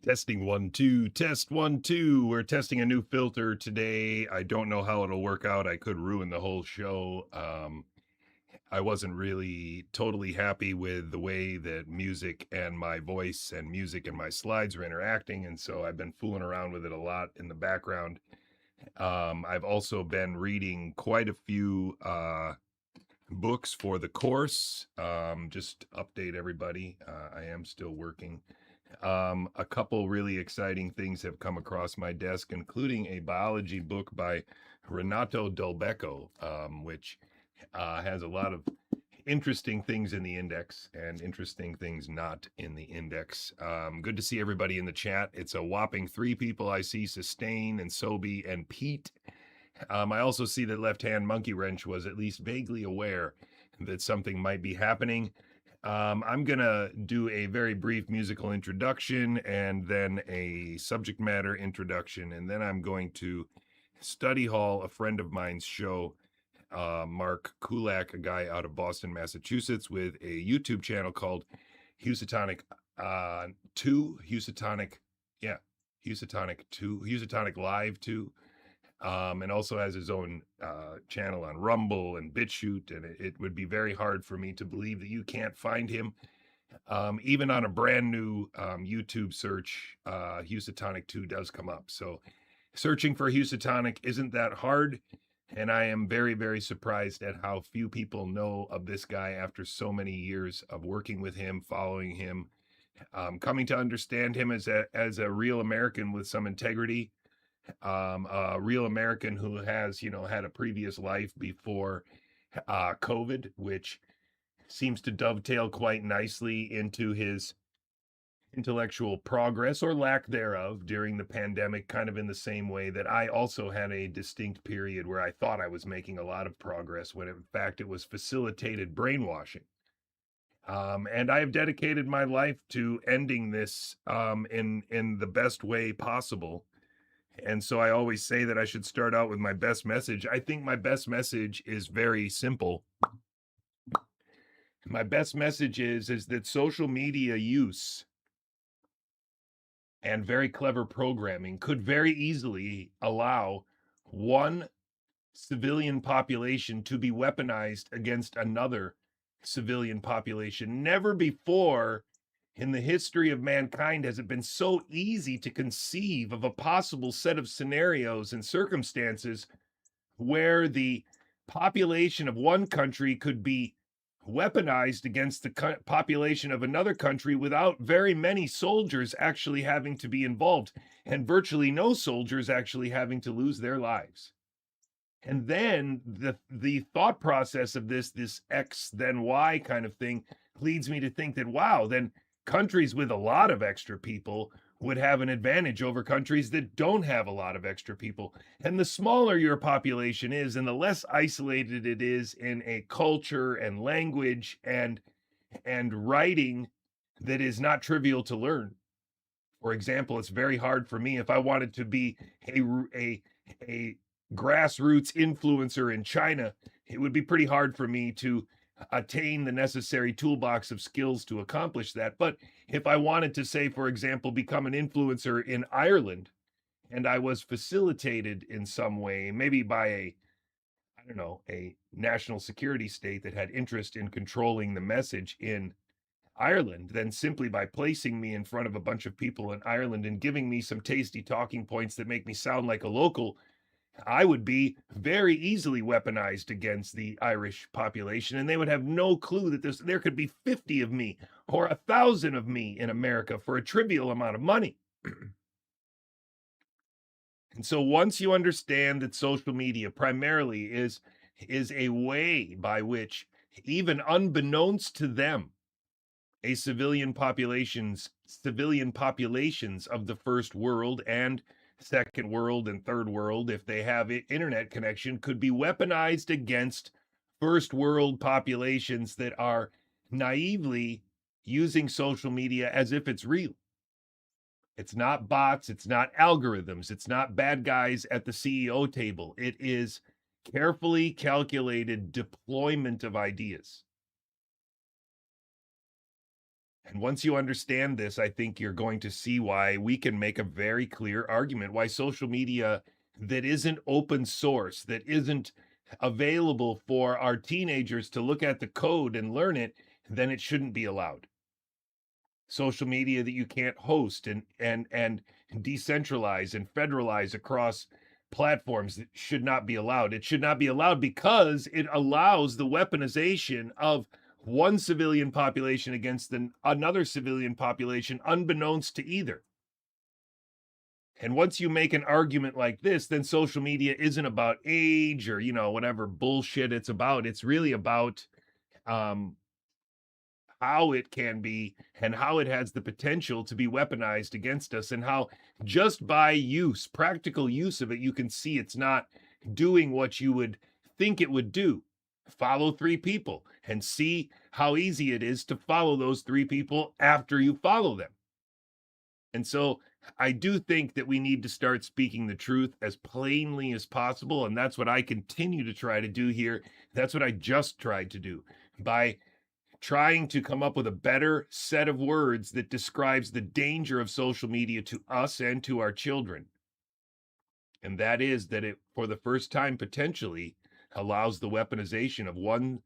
Testing 1, 2, test 1, 2. We're testing a new filter today. I don't know how it'll work out. I could ruin the whole show. I wasn't really totally happy with the way that music and my voice and music and my slides are interacting. And so I've been fooling around with it a lot in the background. I've also been reading quite a few books for the course. Just to update everybody. I am still working. A couple really exciting things have come across my desk, including a biology book by Renato Delbecco, which has a lot of interesting things in the index and interesting things not in the index. Good to see everybody in the chat. It's a whopping 3 people I see: Sustain and Sobi and Pete. I also see that Left Hand Monkey Wrench was at least vaguely aware that something might be happening. I'm going to do a very brief musical introduction and then a subject matter introduction. And then I'm going to study hall a friend of mine's show, Mark Kulak, a guy out of Boston, Massachusetts, with a YouTube channel called Housatonic 2, Housatonic Live 2. And also has his own channel on Rumble and BitChute, and it would be very hard for me to believe that you can't find him. Even on a brand new YouTube search, Housatonic 2 does come up. So searching for Housatonic isn't that hard, and I am very, very surprised at how few people know of this guy after so many years of working with him, following him, coming to understand him as a real American with some integrity. A real American who has, had a previous life before COVID, which seems to dovetail quite nicely into his intellectual progress or lack thereof during the pandemic, kind of in the same way that I also had a distinct period where I thought I was making a lot of progress when in fact it was facilitated brainwashing. And I have dedicated my life to ending this in the best way possible. And so I always say that I should start out with my best message. I think my best message is very simple. My best message is that social media use and very clever programming could very easily allow one civilian population to be weaponized against another civilian population. Never before in the history of mankind has it been so easy to conceive of a possible set of scenarios and circumstances where the population of one country could be weaponized against the population of another country without very many soldiers actually having to be involved and virtually no soldiers actually having to lose their lives. And then the thought process of this X then Y kind of thing leads me to think that, wow, then countries with a lot of extra people would have an advantage over countries that don't have a lot of extra people. And the smaller your population is and the less isolated it is in a culture and language and writing that is not trivial to learn. For example, it's very hard for me if I wanted to be a grassroots influencer in China, it would be pretty hard for me to attain the necessary toolbox of skills to accomplish that. But if I wanted to, say, for example, become an influencer in Ireland, and I was facilitated in some way, maybe by a national security state that had interest in controlling the message in Ireland, then simply by placing me in front of a bunch of people in Ireland and giving me some tasty talking points that make me sound like a local, I would be very easily weaponized against the Irish population, and they would have no clue that there could be 50 of me or 1,000 of me in America for a trivial amount of money. And so once you understand that social media primarily is a way by which, even unbeknownst to them, civilian populations of the first world and second world and third world, if they have internet connection, could be weaponized against first world populations that are naively using social media as if it's real. It's not bots, it's not algorithms, it's not bad guys at the CEO table. It is carefully calculated deployment of ideas. And once you understand this, I think you're going to see why we can make a very clear argument why social media that isn't open source, that isn't available for our teenagers to look at the code and learn it, then it shouldn't be allowed. Social media that you can't host and decentralize and federalize across platforms that should not be allowed. It should not be allowed because it allows the weaponization of one civilian population against another civilian population unbeknownst to either. And once you make an argument like this, then social media isn't about age or, whatever bullshit it's about. It's really about how it can be and how it has the potential to be weaponized against us, and how just by use, practical use of it, you can see it's not doing what you would think it would do. Follow 3 people and see how easy it is to follow those 3 people after you follow them. And so I do think that we need to start speaking the truth as plainly as possible. And that's what I continue to try to do here. That's what I just tried to do by trying to come up with a better set of words that describes the danger of social media to us and to our children. And that is that it, for the first time, potentially allows the weaponization of one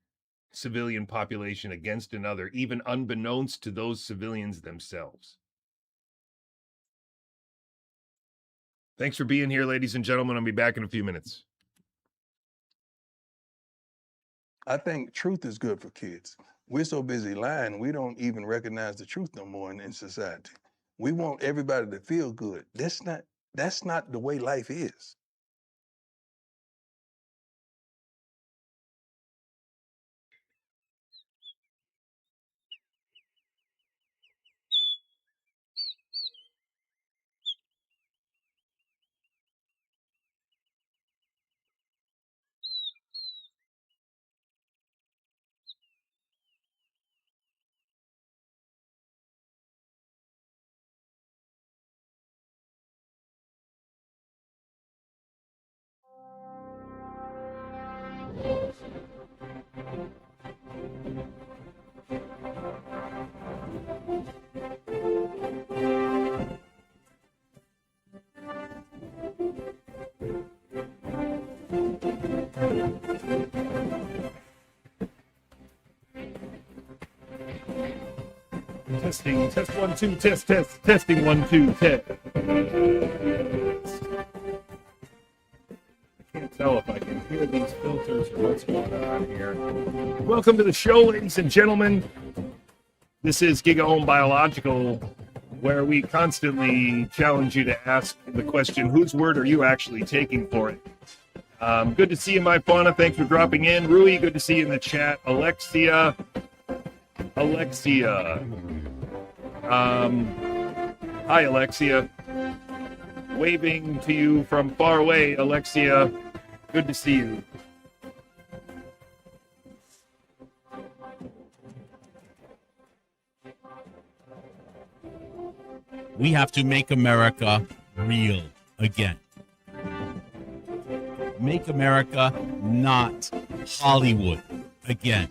civilian population against another, even unbeknownst to those civilians themselves. Thanks for being here, ladies and gentlemen. I'll be back in a few minutes. I think truth is good for kids. We're so busy lying, we don't even recognize the truth no more in society. We want everybody to feel good. That's not the way life is. Testing, test 1 2, testing 1 2, test. I can't tell if I can hear these filters or what's going on here. Welcome to the show, ladies and gentlemen. This is Gigaohm Biological, where we constantly challenge you to ask the question, whose word are you actually taking for it? Good to see you, my fauna. Thanks for dropping in. Rui, good to see you in the chat. Alexia. Hi, Alexia. Waving to you from far away, Alexia. Good to see you. We have to make America real again. Make America not Hollywood again.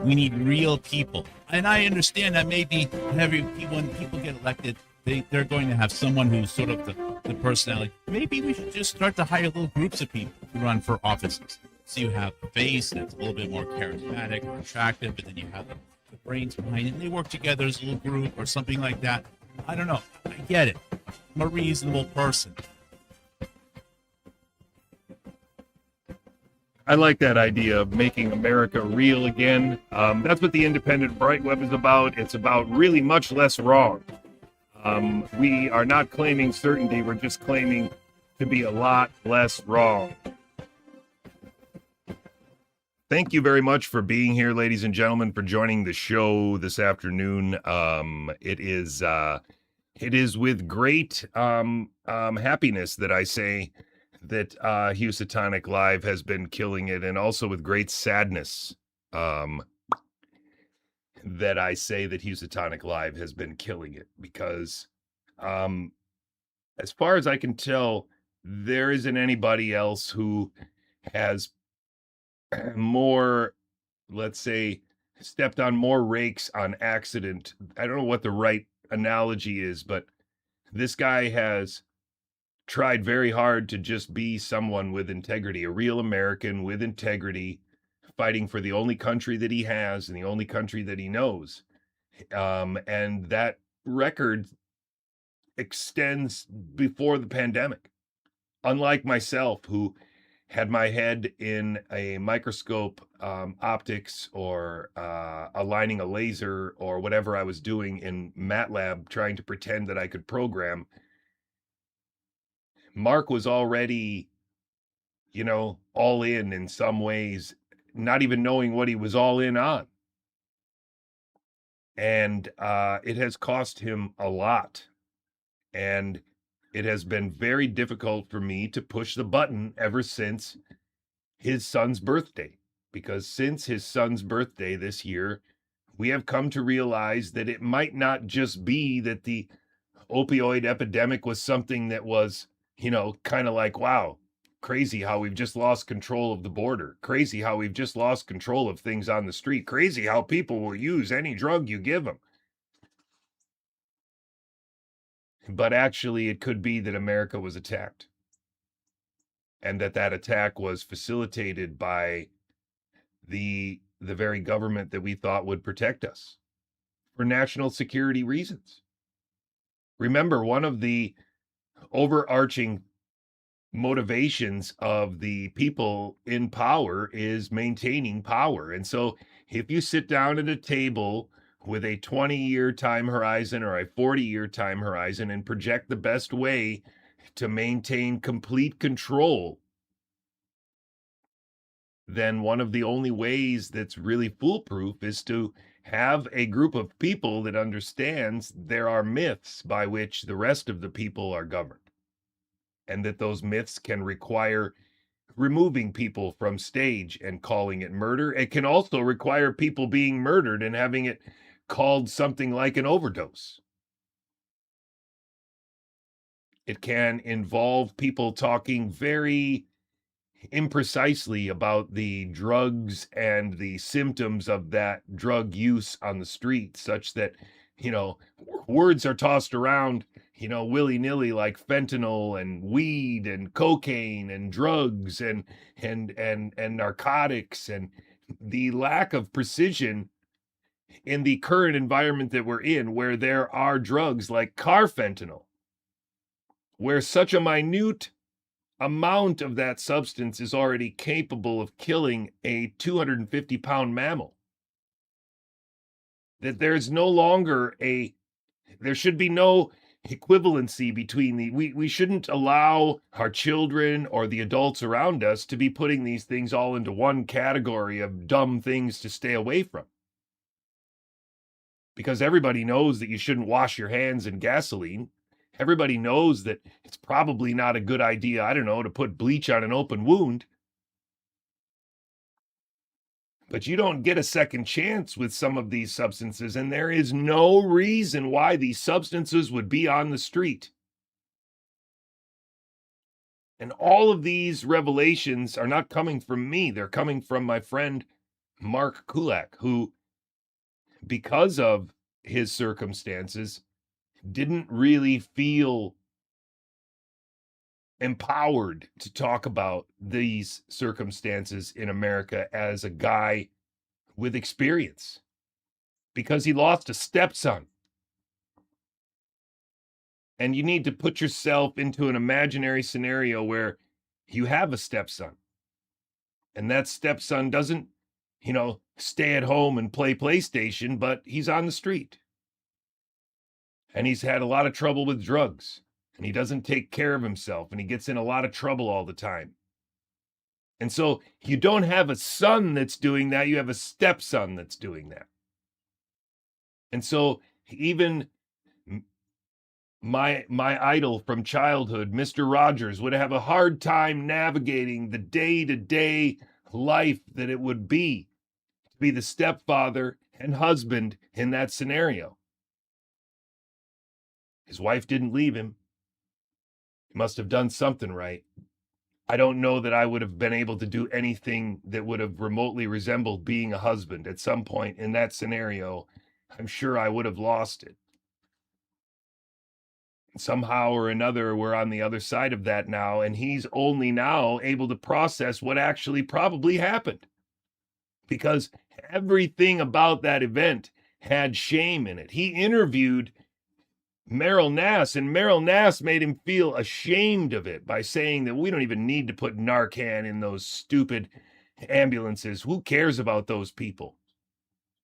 We need real people. And I understand that maybe when people get elected, they're going to have someone who's sort of the personality. Maybe we should just start to hire little groups of people to run for offices. So you have a face that's a little bit more charismatic or attractive, but then you have the brains behind it, and they work together as a little group or something like that. I don't know. I get it. I'm a reasonable person. I like that idea of making America real again. That's what the Independent Bright Web is about. It's about really much less wrong. We are not claiming certainty. We're just claiming to be a lot less wrong. Thank you very much for being here, ladies and gentlemen, for joining the show this afternoon. It is with great happiness that I say that Housatonic Live has been killing it, and also with great sadness that I say that Housatonic Live has been killing it, because as far as I can tell, there isn't anybody else who has more, let's say, stepped on more rakes on accident. I don't know what the right analogy is, but this guy has tried very hard to just be someone with integrity, a real American with integrity, fighting for the only country that he has and the only country that he knows. And that record extends before the pandemic. Unlike myself, who had my head in a microscope, optics, or aligning a laser, or whatever I was doing in MATLAB, trying to pretend that I could program, Mark was already, all in some ways, not even knowing what he was all in on. And it has cost him a lot. And it has been very difficult for me to push the button ever since his son's birthday. Because since his son's birthday this year, we have come to realize that it might not just be that the opioid epidemic was something that was, kind of like, wow, crazy how we've just lost control of the border. Crazy how we've just lost control of things on the street. Crazy how people will use any drug you give them. But actually, it could be that America was attacked. And that attack was facilitated by the very government that we thought would protect us for national security reasons. Remember, one of the overarching motivations of the people in power is maintaining power. And so if you sit down at a table with a 20-year time horizon or a 40-year time horizon and project the best way to maintain complete control, then one of the only ways that's really foolproof is to have a group of people that understands there are myths by which the rest of the people are governed, and that those myths can require removing people from stage and calling it murder. It can also require people being murdered and having it called something like an overdose. It can involve people talking very imprecisely about the drugs and the symptoms of that drug use on the street, such that, words are tossed around, willy-nilly, like fentanyl and weed and cocaine and drugs and narcotics. And the lack of precision in the current environment that we're in, where there are drugs like carfentanil, where such a minute amount of that substance is already capable of killing a 250-pound mammal, that there's no longer there should be no equivalency between we shouldn't allow our children or the adults around us to be putting these things all into one category of dumb things to stay away from. Because everybody knows that you shouldn't wash your hands in gasoline. Everybody knows that it's probably not a good idea, to put bleach on an open wound. But you don't get a second chance with some of these substances, and there is no reason why these substances would be on the street. And all of these revelations are not coming from me. They're coming from my friend Mark Kulak, who, because of his circumstances, didn't really feel empowered to talk about these circumstances in America as a guy with experience, because he lost a stepson. And you need to put yourself into an imaginary scenario where you have a stepson, and that stepson doesn't, stay at home and play PlayStation, but he's on the street. And he's had a lot of trouble with drugs, and he doesn't take care of himself, and he gets in a lot of trouble all the time. And so you don't have a son that's doing that, you have a stepson that's doing that. And so even my idol from childhood, Mr. Rogers, would have a hard time navigating the day-to-day life that it would be to be the stepfather and husband in that scenario. His wife didn't leave him. He must have done something right. I don't know that I would have been able to do anything that would have remotely resembled being a husband at some point in that scenario. I'm sure I would have lost it. Somehow or another, we're on the other side of that now, and he's only now able to process what actually probably happened, because everything about that event had shame in it. He interviewed Meryl Nass, and Meryl Nass made him feel ashamed of it by saying that we don't even need to put Narcan in those stupid ambulances. Who cares about those people?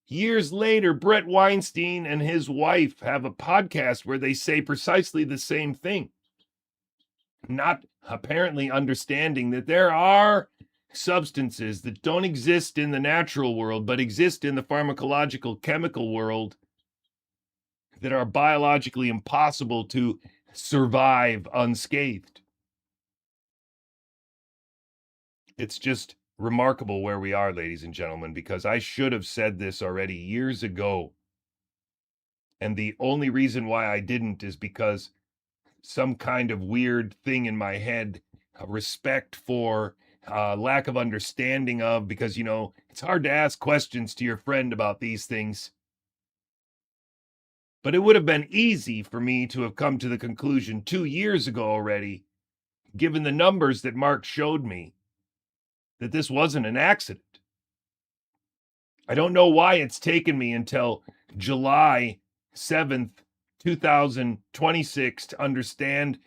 Years later, Brett Weinstein and his wife have a podcast where they say precisely the same thing, not apparently understanding that there are substances that don't exist in the natural world but exist in the pharmacological chemical world that are biologically impossible to survive unscathed. It's just remarkable where we are, ladies and gentlemen, because I should have said this already years ago. And the only reason why I didn't is because some kind of weird thing in my head, respect for, lack of understanding of, because, you know, it's hard to ask questions to your friend about these things. But it would have been easy for me to have come to the conclusion 2 years ago already, given the numbers that Mark showed me, that this wasn't an accident. I don't know why it's taken me until July 7th, 2026 to understand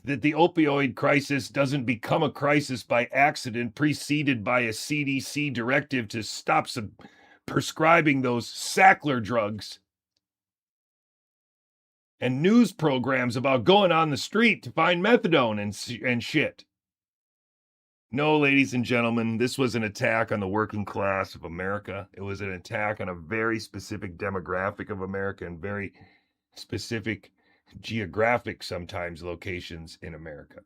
that the opioid crisis doesn't become a crisis by accident, preceded by a CDC directive to stop prescribing those Sackler drugs, and news programs about going on the street to find methadone and shit. No, ladies and gentlemen, this was an attack on the working class of America. It was an attack on a very specific demographic of America and very specific geographic, sometimes, locations in America.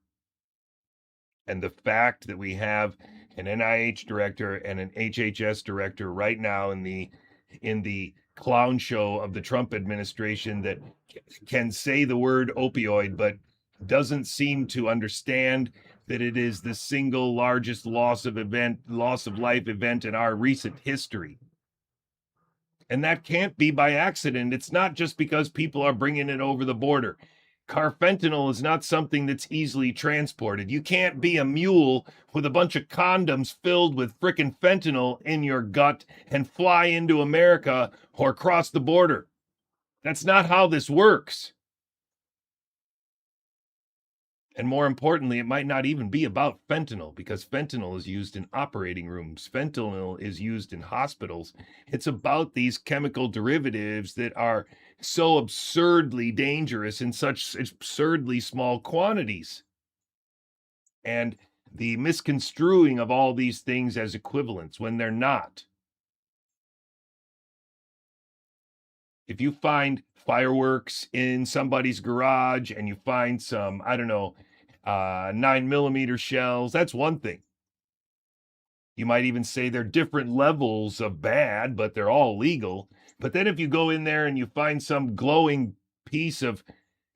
And the fact that we have an NIH director and an HHS director right now in the clown show of the Trump administration that can say the word opioid but doesn't seem to understand that it is the single largest loss of life event in our recent history. And that can't be by accident. It's not just because people are bringing it over the border. Carfentanil is not something that's easily transported. You can't be a mule with a bunch of condoms filled with frickin' fentanyl in your gut and fly into America or cross the border. That's not how this works. And more importantly, it might not even be about fentanyl, because fentanyl is used in operating rooms. Fentanyl is used in hospitals. It's about these chemical derivatives that are so absurdly dangerous in such absurdly small quantities. And the misconstruing of all these things as equivalents when they're not. If you find fireworks in somebody's garage and you find some, 9mm shells, that's one thing. You might even say they're different levels of bad, but they're all legal. But then if you go in there and you find some glowing piece of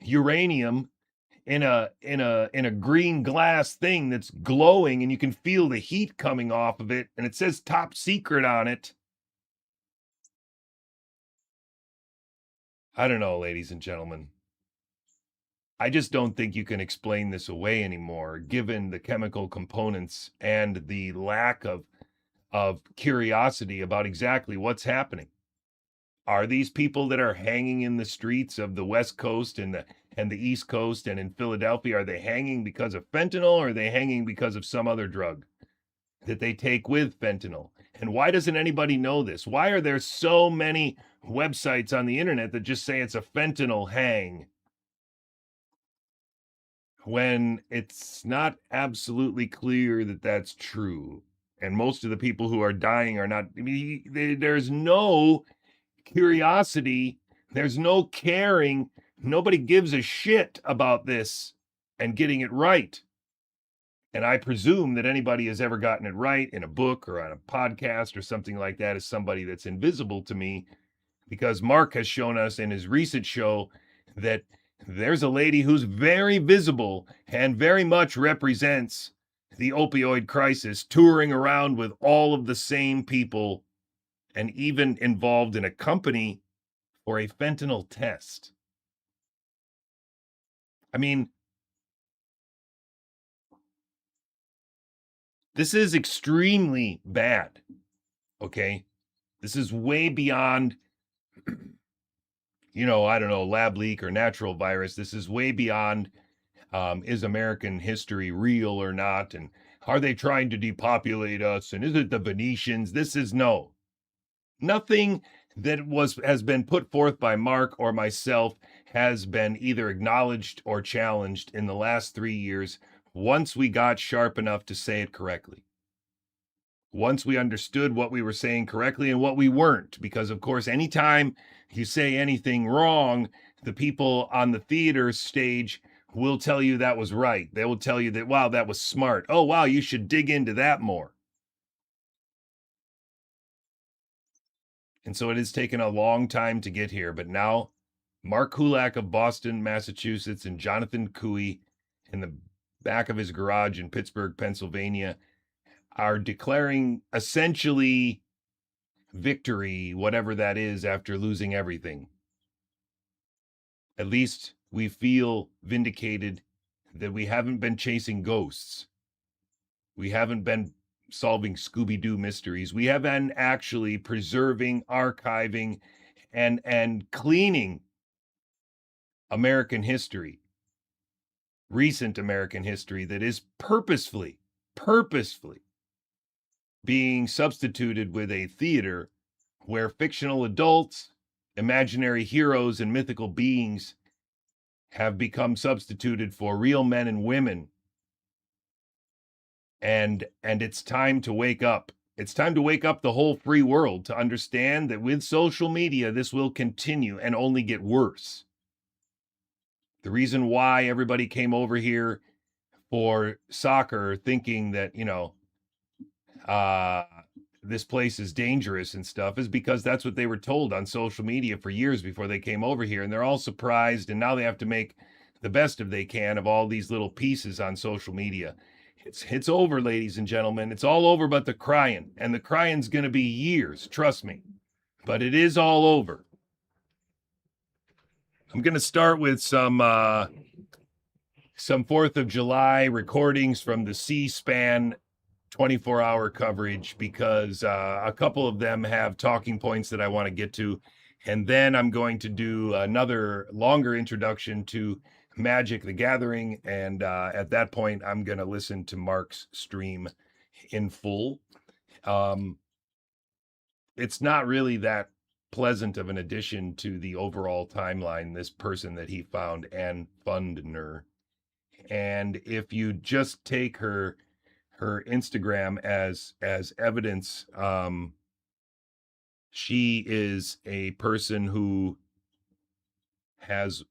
uranium in a green glass thing that's glowing and you can feel the heat coming off of it and it says top secret on it, I don't know, ladies and gentlemen. I just don't think you can explain this away anymore, given the chemical components and the lack of curiosity about exactly what's happening. Are these people that are hanging in the streets of the West Coast and the East Coast and in Philadelphia, are they hanging because of fentanyl, or are they hanging because of some other drug that they take with fentanyl? And why doesn't anybody know this? Why are there so many websites on the internet that just say it's a fentanyl hang, when it's not absolutely clear that that's true? And most of the people who are dying are not, there's no curiosity, there's no caring, nobody gives a shit about this and getting it right. And I presume that anybody has ever gotten it right in a book or on a podcast or something like that is somebody that's invisible to me, because Mark has shown us in his recent show that there's a lady who's very visible and very much represents the opioid crisis, touring around with all of the same people, and even involved in a company for a fentanyl test. I mean, this is extremely bad, okay? This is way beyond, I don't know, lab leak or natural virus. This is way beyond, is American history real or not? And are they trying to depopulate us? And is it the Venetians? This is nothing that has been put forth by Mark or myself has been either acknowledged or challenged in the last 3 years once we got sharp enough to say it correctly. Once we understood what we were saying correctly and what we weren't, because of course, anytime you say anything wrong, the people on the theater stage will tell you that was right. They will tell you that, wow, that was smart. Oh, wow, you should dig into that more. And so it has taken a long time to get here, but now Mark Kulak of Boston, Massachusetts, and Jonathan Couey in the back of his garage in Pittsburgh, Pennsylvania, are declaring essentially victory, whatever that is, after losing everything. At least we feel vindicated that we haven't been chasing ghosts. We haven't been solving Scooby-Doo mysteries. We have been actually preserving, archiving, and cleaning American history, recent American history that is purposefully being substituted with a theater where fictional adults, imaginary heroes, and mythical beings have become substituted for real men and women. And it's time to wake up. It's time to wake up the whole free world to understand that with social media, this will continue and only get worse. The reason why everybody came over here for soccer thinking that, this place is dangerous and stuff is because that's what they were told on social media for years before they came over here. And they're all surprised. And now they have to make the best of they can of all these little pieces on social media. It's over, ladies and gentlemen. It's all over but the crying. And the crying's going to be years, trust me. But it is all over. I'm going to start with some 4th of July recordings from the C-SPAN 24-hour coverage because a couple of them have talking points that I want to get to. And then I'm going to do another longer introduction to Magic the Gathering. And at that point, I'm going to listen to Mark's stream in full. It's not really that pleasant of an addition to the overall timeline, this person that he found, Ann Fundner. And if you just take her Instagram as evidence, she is a person who has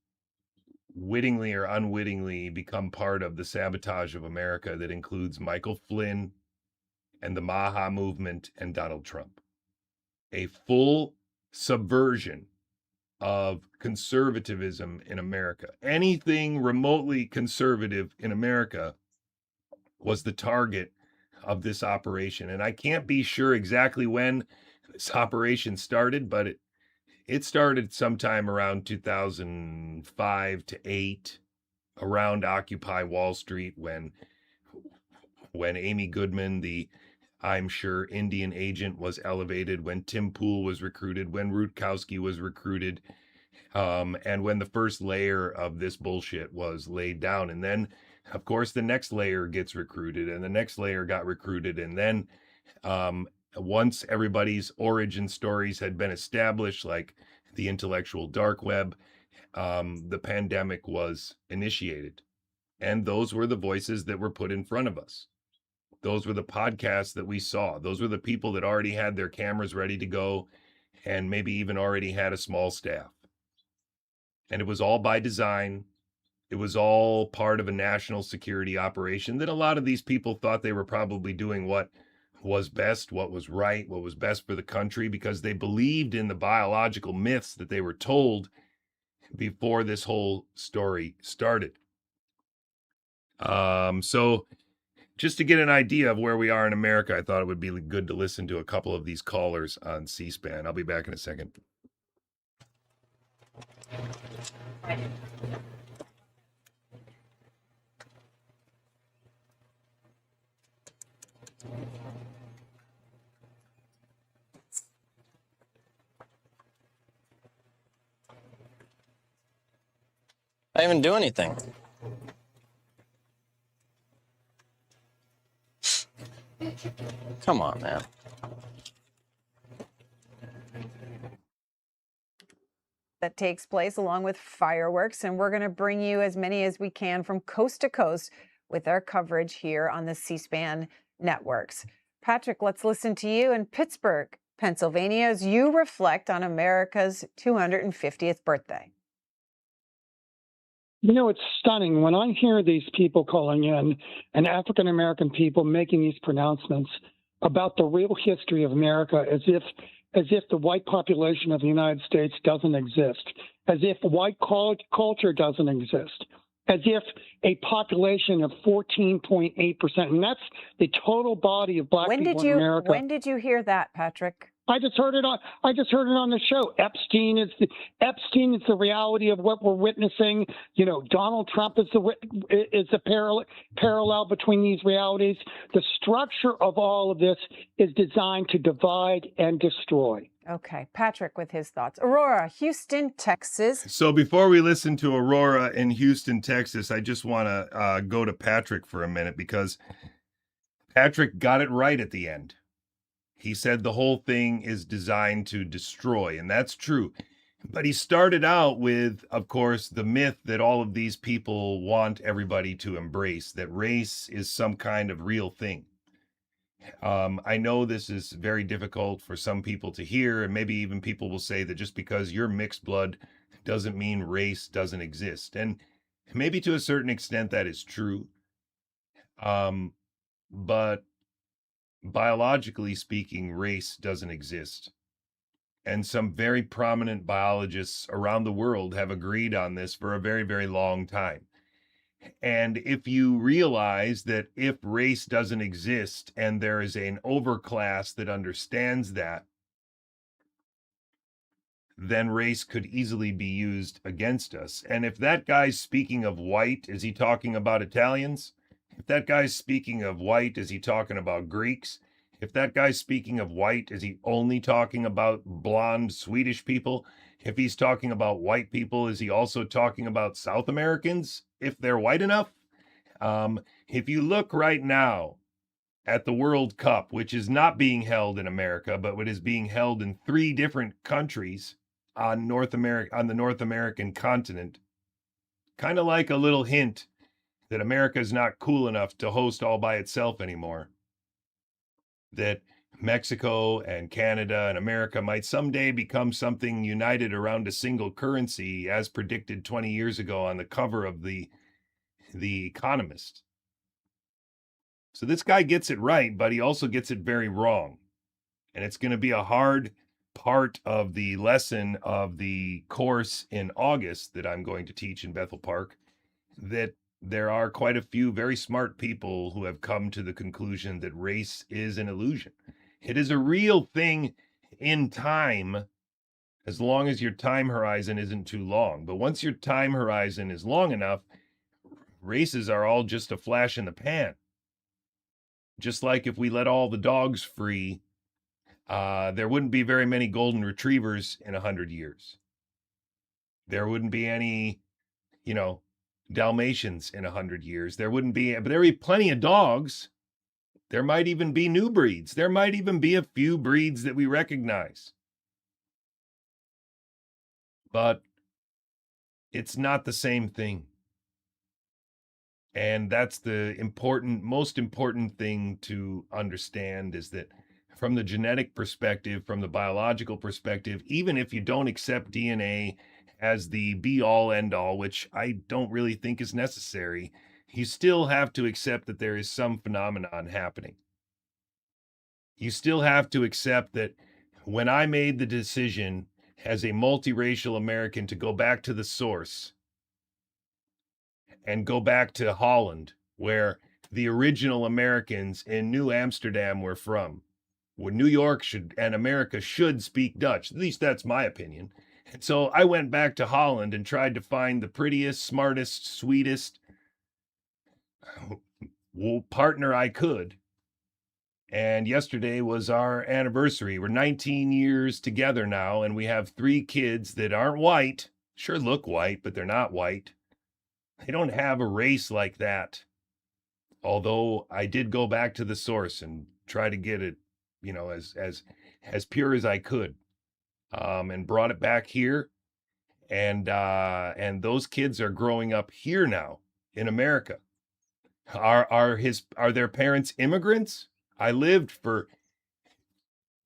wittingly or unwittingly become part of the sabotage of America that includes Michael Flynn and the Maha movement and Donald Trump. A full subversion of conservatism in America. Anything remotely conservative in America was the target of this operation. And I can't be sure exactly when this operation started, but it started sometime around 2005 to 8, around Occupy Wall Street, when Amy Goodman, the, I'm sure, Indian agent, was elevated, when Tim Pool was recruited, when Rutkowski was recruited, and when the first layer of this bullshit was laid down. And then, of course, the next layer gets recruited, and the next layer got recruited. And then once everybody's origin stories had been established, like the intellectual dark web, the pandemic was initiated. And those were the voices that were put in front of us. Those were the podcasts that we saw. Those were the people that already had their cameras ready to go and maybe even already had a small staff. And it was all by design. It was all part of a national security operation that a lot of these people thought they were probably doing what was best, what was right, what was best for the country, because they believed in the biological myths that they were told before this whole story started. So just to get an idea of where we are in America, I thought it would be good to listen to a couple of these callers on C-SPAN. I'll be back in a second. I didn't even do anything. Come on, man. That takes place along with fireworks, and we're going to bring you as many as we can from coast to coast with our coverage here on the C-SPAN networks. Patrick, let's listen to you in Pittsburgh, Pennsylvania, as you reflect on America's 250th birthday. You know, it's stunning when I hear these people calling in and African American people making these pronouncements about the real history of America as if the white population of the United States doesn't exist, as if white culture doesn't exist, as if a population of 14.8%, and that's the total body of black people in America. When did you hear that, Patrick? I just heard it on the show. Epstein is the reality of what we're witnessing. You know, Donald Trump is the parallel between these realities. The structure of all of this is designed to divide and destroy. Okay, Patrick with his thoughts. Aurora, Houston, Texas. So before we listen to Aurora in Houston, Texas, I just want to go to Patrick for a minute, because Patrick got it right at the end. He said the whole thing is designed to destroy, and that's true. But he started out with, of course, the myth that all of these people want everybody to embrace, that race is some kind of real thing. I know this is very difficult for some people to hear, and maybe even people will say that just because you're mixed blood doesn't mean race doesn't exist. And maybe to a certain extent that is true. But biologically speaking, race doesn't exist. And some very prominent biologists around the world have agreed on this for a very, very long time. And if you realize that if race doesn't exist and there is an overclass that understands that, then race could easily be used against us. And if that guy's speaking of white, is he talking about Italians? If that guy's speaking of white, is he talking about Greeks? If that guy's speaking of white, is he only talking about blonde Swedish people? If he's talking about white people, is he also talking about South Americans, if they're white enough? If you look right now at the World Cup, which is not being held in America, but what is being held in 3 different countries on the North American continent, kind of like a little hint that America is not cool enough to host all by itself anymore. That Mexico and Canada and America might someday become something united around a single currency, as predicted 20 years ago on the cover of the Economist. So this guy gets it right, but he also gets it very wrong. And it's going to be a hard part of the lesson of the course in August that I'm going to teach in Bethel Park, that there are quite a few very smart people who have come to the conclusion that race is an illusion. It is a real thing in time, as long as your time horizon isn't too long. But once your time horizon is long enough, races are all just a flash in the pan. Just like if we let all the dogs free, there wouldn't be very many golden retrievers in 100 years. There wouldn't be any, Dalmatians in 100 years. But there'd be plenty of dogs. There might even be new breeds. There might even be a few breeds that we recognize. But it's not the same thing. And that's the most important thing to understand, is that from the genetic perspective, from the biological perspective, even if you don't accept DNA as the be-all, end-all, which I don't really think is necessary, you still have to accept that there is some phenomenon happening. You still have to accept that when I made the decision as a multiracial American to go back to the source and go back to Holland, where the original Americans in New Amsterdam were from. Well, New York should and America should speak Dutch. At least that's my opinion. And so I went back to Holland and tried to find the prettiest, smartest, sweetest partner I could. And yesterday was our anniversary. We're 19 years together now, and we have 3 kids that aren't white. Sure look white, but they're not white. They don't have a race like that. Although I did go back to the source and try to get it, you know, as pure as I could, and brought it back here. And those kids are growing up here now in America. Are their parents immigrants? I lived for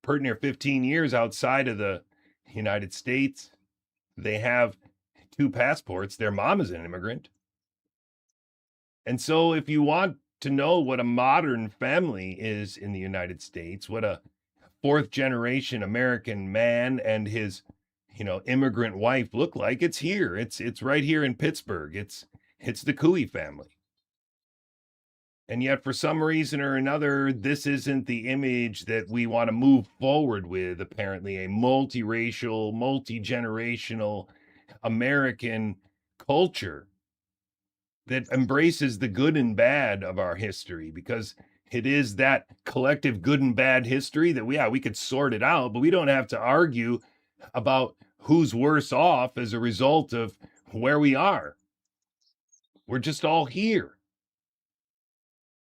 pretty near 15 years outside of the United States. They have 2 passports. Their mom is an immigrant. And so if you want to know what a modern family is in the United States, what a 4th generation American man and his, immigrant wife look like, it's here. It's right here in Pittsburgh. It's the Couey family. And yet, for some reason or another, this isn't the image that we want to move forward with, apparently, a multiracial, multi-generational American culture that embraces the good and bad of our history, because it is that collective good and bad history that we could sort it out, but we don't have to argue about who's worse off as a result of where we are. We're just all here.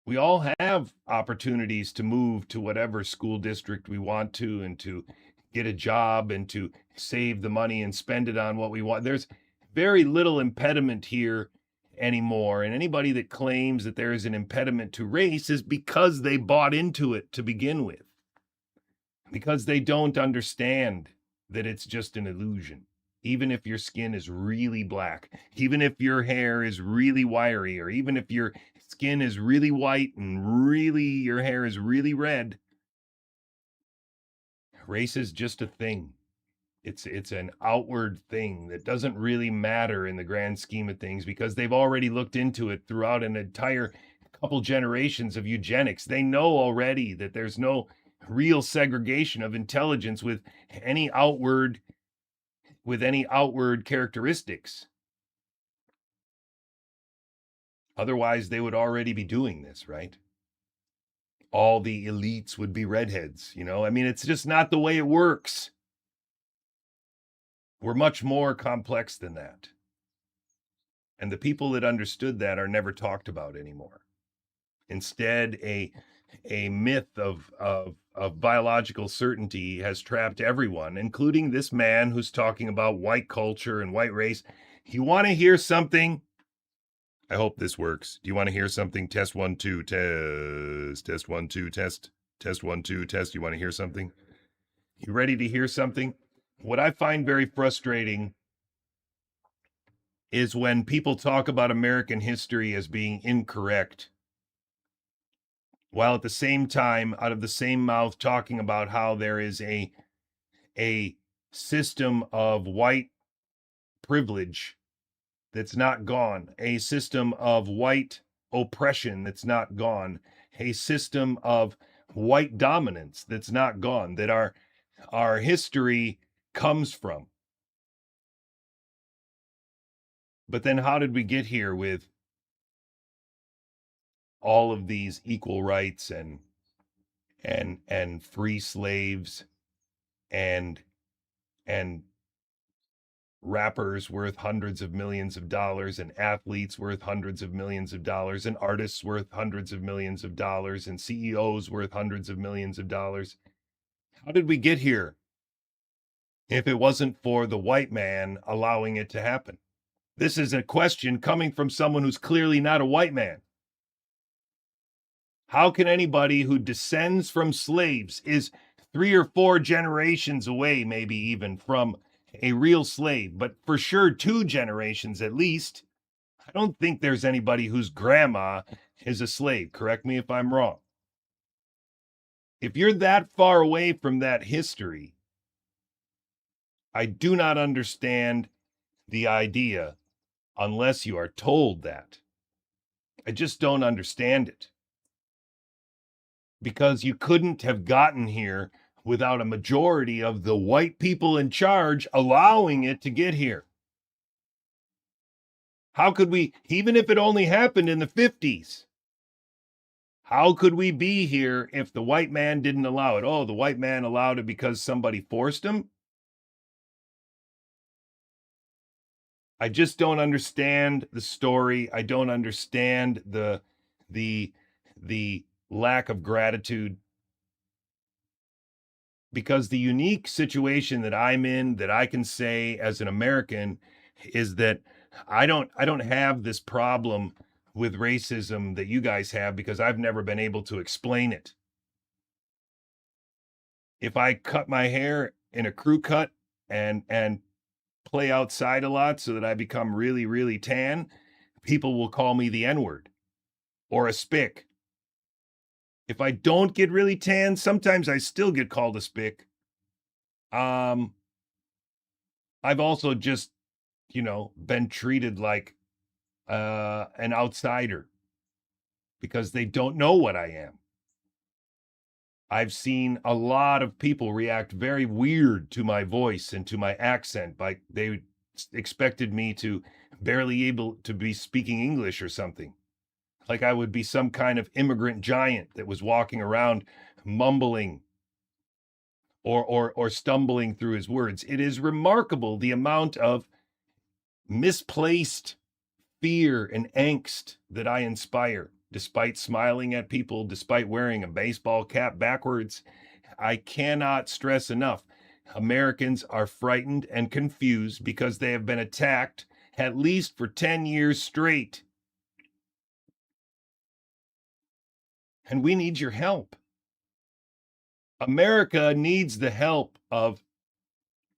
We all have opportunities to move to whatever school district we want to, and to get a job, and to save the money and spend it on what we want. There's very little impediment here anymore. And anybody that claims that there is an impediment to race is because they bought into it to begin with, because they don't understand that it's just an illusion. Even if your skin is really black, even if your hair is really wiry, or even if your skin is really white and really your hair is really red, race is just a thing. It's an outward thing that doesn't really matter in the grand scheme of things, because they've already looked into it throughout an entire couple generations of eugenics. They know already that there's no real segregation of intelligence with any outward characteristics. Otherwise, they would already be doing this, right? All the elites would be redheads, it's just not the way it works. We're much more complex than that. And the people that understood that are never talked about anymore. Instead, a myth of biological certainty has trapped everyone, including this man who's talking about white culture and white race. You want to hear something? I hope this works. Do you want to hear something? Test 1 2 test. Test 1 2 test. Test 1 2 test. You want to hear something? You ready to hear something? What I find very frustrating is when people talk about American history as being incorrect, while at the same time, out of the same mouth, talking about how there is a system of white privilege that's not gone, a system of white oppression that's not gone, a system of white dominance that's not gone, that our history comes from. But then how did we get here with all of these equal rights and free slaves and rappers worth hundreds of millions of dollars, and athletes worth hundreds of millions of dollars, and artists worth hundreds of millions of dollars, and CEOs worth hundreds of millions of dollars? How did we get here if it wasn't for the white man allowing it to happen? This is a question coming from someone who's clearly not a white man. How can anybody who descends from slaves, is 3 or 4 generations away, maybe even from a real slave, but for sure 2 generations at least? I don't think there's anybody whose grandma is a slave. Correct me if I'm wrong. If you're that far away from that history, I do not understand the idea unless you are told that. I just don't understand it. Because you couldn't have gotten here without a majority of the white people in charge allowing it to get here. How could we, even if it only happened in the 50s, how could we be here if the white man didn't allow it? Oh, the white man allowed it because somebody forced him? I just don't understand the story. I don't understand the lack of gratitude, because the unique situation that I'm in, that I can say as an American, is that I don't have this problem with racism that you guys have, because I've never been able to explain it. If I cut my hair in a crew cut and play outside a lot so that I become really, really tan, people will call me the N-word or a spick. If I don't get really tan, sometimes I still get called a spick. I've also just, been treated like an outsider because they don't know what I am. I've seen a lot of people react very weird to my voice and to my accent. Like they expected me to barely able to be speaking English or something. Like I would be some kind of immigrant giant that was walking around mumbling or stumbling through his words. It is remarkable the amount of misplaced fear and angst that I inspire, despite smiling at people, despite wearing a baseball cap backwards. I cannot stress enough. Americans are frightened and confused because they have been attacked at least for 10 years straight. And we need your help. America needs the help of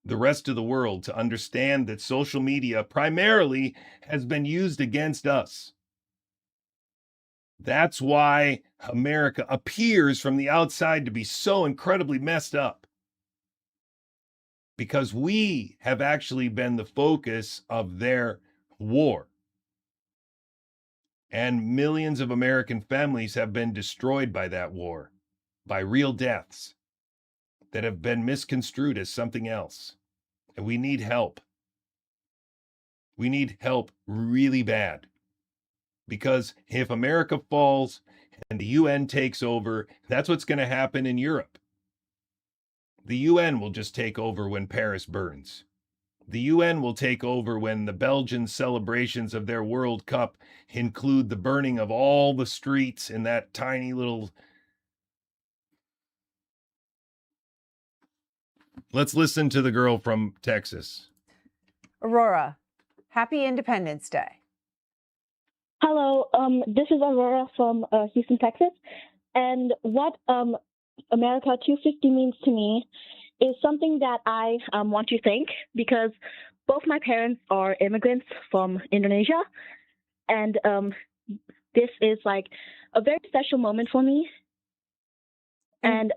the rest of the world to understand that social media primarily has been used against us. That's why America appears from the outside to be so incredibly messed up. Because we have actually been the focus of their war. And millions of American families have been destroyed by that war, by real deaths that have been misconstrued as something else. And we need help. We need help really bad. Because if America falls and the UN takes over, that's what's going to happen in Europe. The UN will just take over when Paris burns. The UN will take over when the Belgian celebrations of their World Cup include the burning of all the streets in that tiny little... Let's listen to the girl from Texas. Aurora, happy Independence Day. Hello, this is Aurora from Houston, Texas. And what America 250 means to me is something that I want to thank, because both my parents are immigrants from Indonesia. And this is like a very special moment for me. And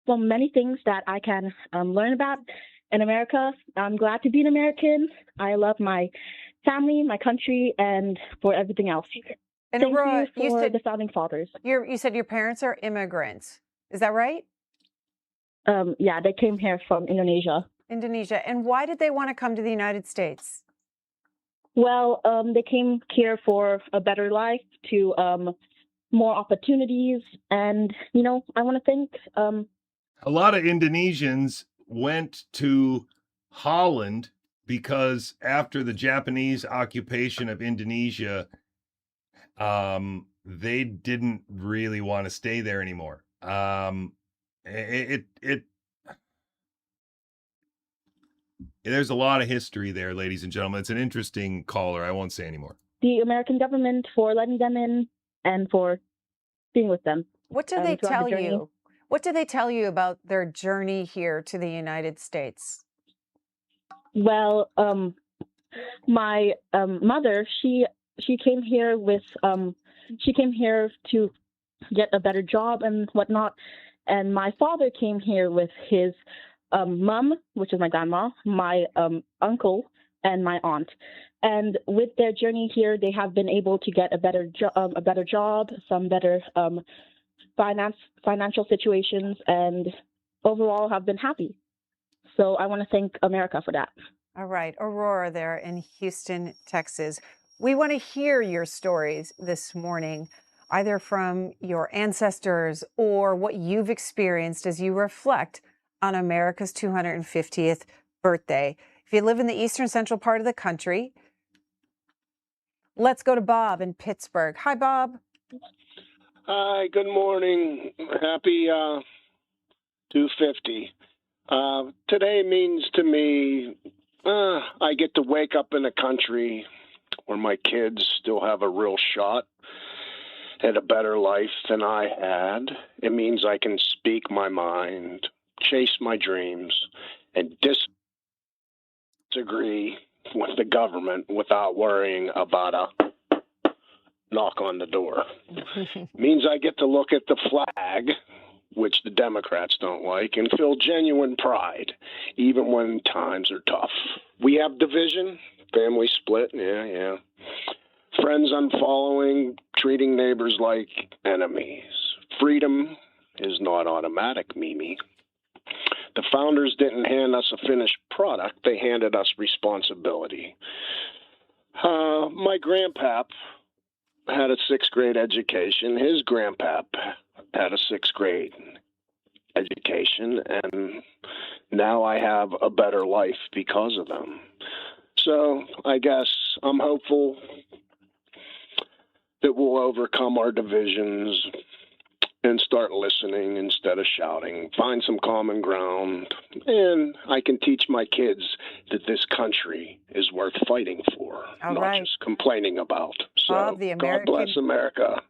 from many things that I can learn about in America, I'm glad to be an American. I love my family, my country, and for everything else. And Thank Aurora, you for the founding fathers. You said your parents are immigrants. Is that right? Yeah, they came here from Indonesia. Indonesia. And why did they want to come to the United States? Well, they came here for a better life, to more opportunities. And, I want to thank... A lot of Indonesians went to Holland because after the Japanese occupation of Indonesia, they didn't really want to stay there anymore. There's a lot of history there, ladies and gentlemen. It's an interesting caller. I won't say anymore. The American government for letting them in and for being with them. What do they tell you? What do they tell you about their journey here to the United States? Well, my mother, she came here with she came here to get a better job and whatnot, and my father came here with his mom, which is my grandma, my uncle, and my aunt. And with their journey here, they have been able to get a better job, some better financial situations, and overall have been happy. So I want to thank America for that. All right, Aurora there in Houston, Texas. We want to hear your stories this morning, either from your ancestors or what you've experienced as you reflect on America's 250th birthday. If you live in the eastern central part of the country, let's go to Bob in Pittsburgh. Hi, Bob. Hi, good morning. Happy 250. Today means to me, I get to wake up in a country where my kids still have a real shot at a better life than I had. It means I can speak my mind, chase my dreams, and disagree with the government without worrying about a knock on the door. Means I get to look at the flag, which the Democrats don't like, and feel genuine pride, even when times are tough. We have division, family split, yeah. Friends unfollowing, treating neighbors like enemies. Freedom is not automatic, Mimi. The founders didn't hand us a finished product, they handed us responsibility. My grandpap had a sixth grade education. His grandpap had a sixth grade education, and now I have a better life because of them. So I guess I'm hopeful that we'll overcome our divisions and start listening instead of shouting, find some common ground, and I can teach my kids that this country is worth fighting for, not just complaining about. So Bob, God bless America.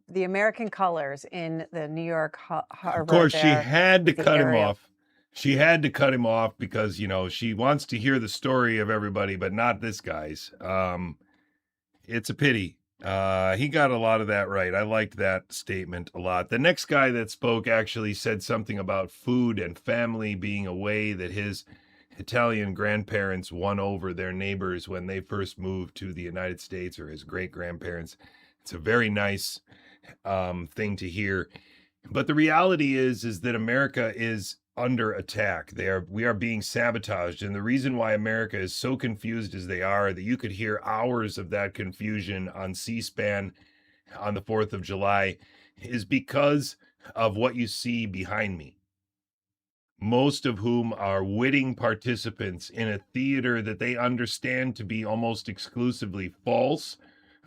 The American colors in the New York Harbor. Of course, she had to cut him off. She had to cut him off because, you know, she wants to hear the story of everybody, but not this guy's. It's a pity. He got a lot of that right. I liked that statement a lot. The next guy that spoke actually said something about food and family being a way that his Italian grandparents won over their neighbors when they first moved to the United States, or his great-grandparents. It's a very nice thing to hear. But the reality is that America is under attack. We are being sabotaged. And the reason why America is so confused as they are, that you could hear hours of that confusion on C-SPAN on the 4th of July, is because of what you see behind me. Most of whom are witting participants in a theater that they understand to be almost exclusively false,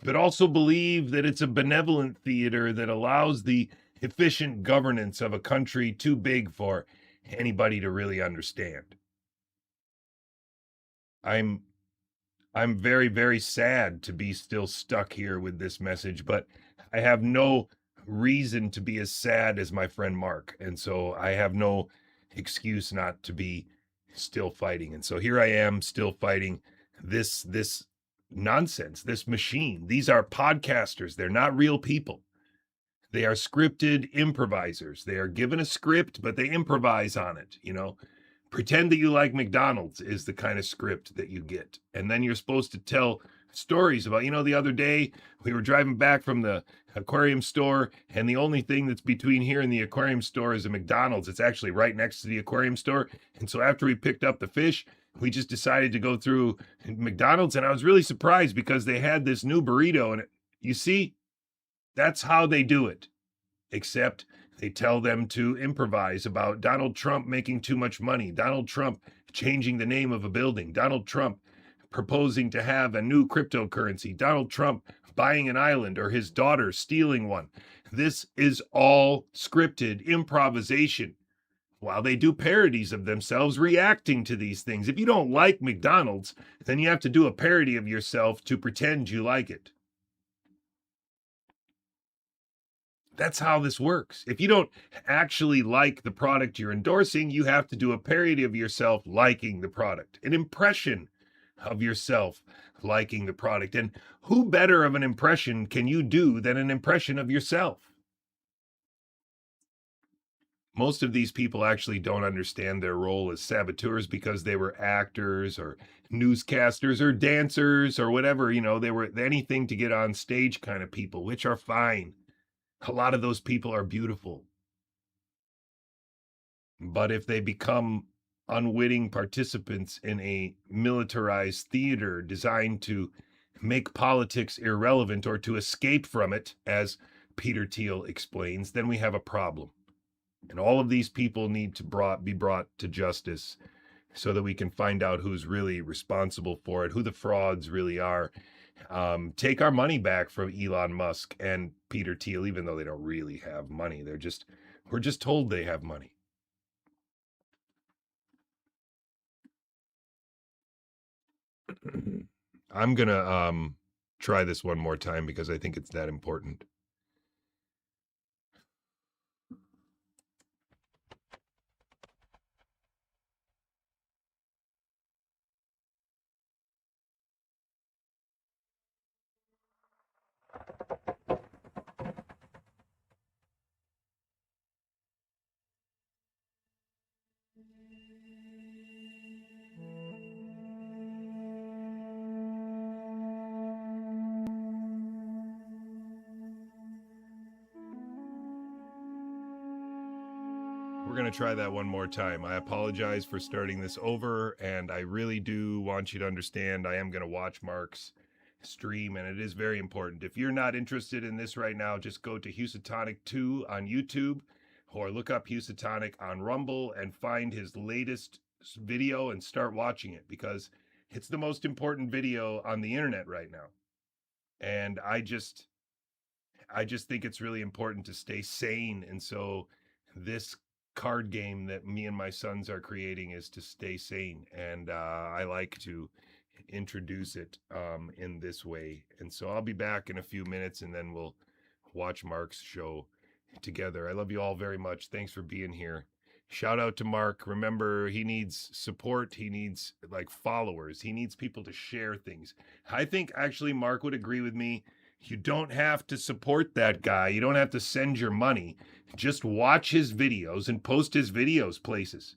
but also believe that it's a benevolent theater that allows the efficient governance of a country too big for anybody to really understand. I'm very, very sad to be still stuck here with this message, but I have no reason to be as sad as my friend Mark. And so I have no excuse not to be still fighting. And so here I am still fighting this nonsense, this machine. These are podcasters. They're not real people. They are scripted improvisers. They are given a script, but they improvise on it. You know, pretend that you like McDonald's is the kind of script that you get. And then you're supposed to tell stories about, you know, the other day we were driving back from the aquarium store, and the only thing that's between here and the aquarium store is a McDonald's. It's actually right next to the aquarium store. And so after we picked up the fish, we just decided to go through McDonald's. And I was really surprised because they had this new burrito. And you see, that's how they do it, except they tell them to improvise about Donald Trump making too much money, Donald Trump changing the name of a building, Donald Trump proposing to have a new cryptocurrency, Donald Trump buying an island or his daughter stealing one. This is all scripted improvisation while they do parodies of themselves reacting to these things. If you don't like McDonald's, then you have to do a parody of yourself to pretend you like it. That's how this works. If you don't actually like the product you're endorsing, you have to do a parody of yourself liking the product, an impression of yourself liking the product. And who better of an impression can you do than an impression of yourself? most of these people actually don't understand their role as saboteurs because they were actors or newscasters or dancers or whatever, they were anything to get on stage kind of people, which are fine. A lot of those people are beautiful. But if they become unwitting participants in a militarized theater designed to make politics irrelevant or to escape from it, as Peter Thiel explains, then we have a problem. And all of these people need to be brought to justice so that we can find out who's really responsible for it, who the frauds really are. Take our money back from Elon Musk and Peter Thiel, even though they don't really have money. We're just told they have money. I'm gonna try this one more time because I think it's that important. We're going to try that one more time. I apologize for starting this over, and I really do want you to understand I am going to watch Mark's stream, and it is very important. If you're not interested in this right now, just go to Housatonic 2 on YouTube or look up Housatonic on Rumble and find his latest video and start watching it, because it's the most important video on the internet right now. And I just think it's really important to stay sane. And so this card game that me and my sons are creating is to stay sane. And I like to introduce it in this way. And so I'll be back in a few minutes and then we'll watch Mark's show together. I love you all very much. Thanks for being here. Shout out to Mark. Remember, he needs support. He needs followers. He needs people to share things. I think actually Mark would agree with me. You don't have to support that guy. You don't have to send your money. Just watch his videos and post his videos places.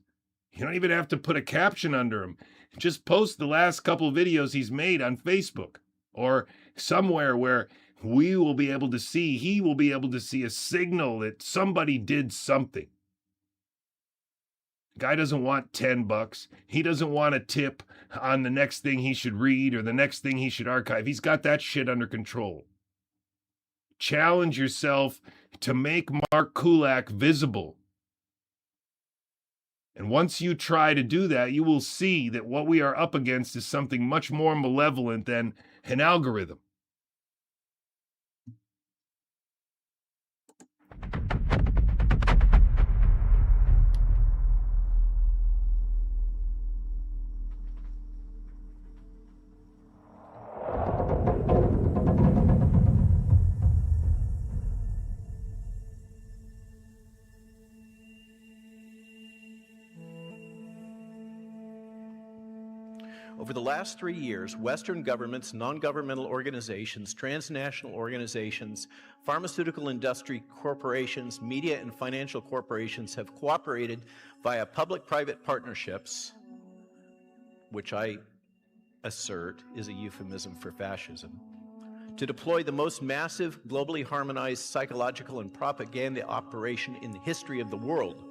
You don't even have to put a caption under them. Just post the last couple videos he's made on Facebook or somewhere where he will be able to see a signal that somebody did something. Guy doesn't want $10. He doesn't want a tip on the next thing he should read or the next thing he should archive. He's got that shit under control. Challenge yourself to make Mark Kulak visible. And once you try to do that, you will see that what we are up against is something much more malevolent than an algorithm. Over the last 3 years, Western governments, non-governmental organizations, transnational organizations, pharmaceutical industry corporations, media and financial corporations have cooperated via public-private partnerships, which I assert is a euphemism for fascism, to deploy the most massive, globally harmonized psychological and propaganda operation in the history of the world.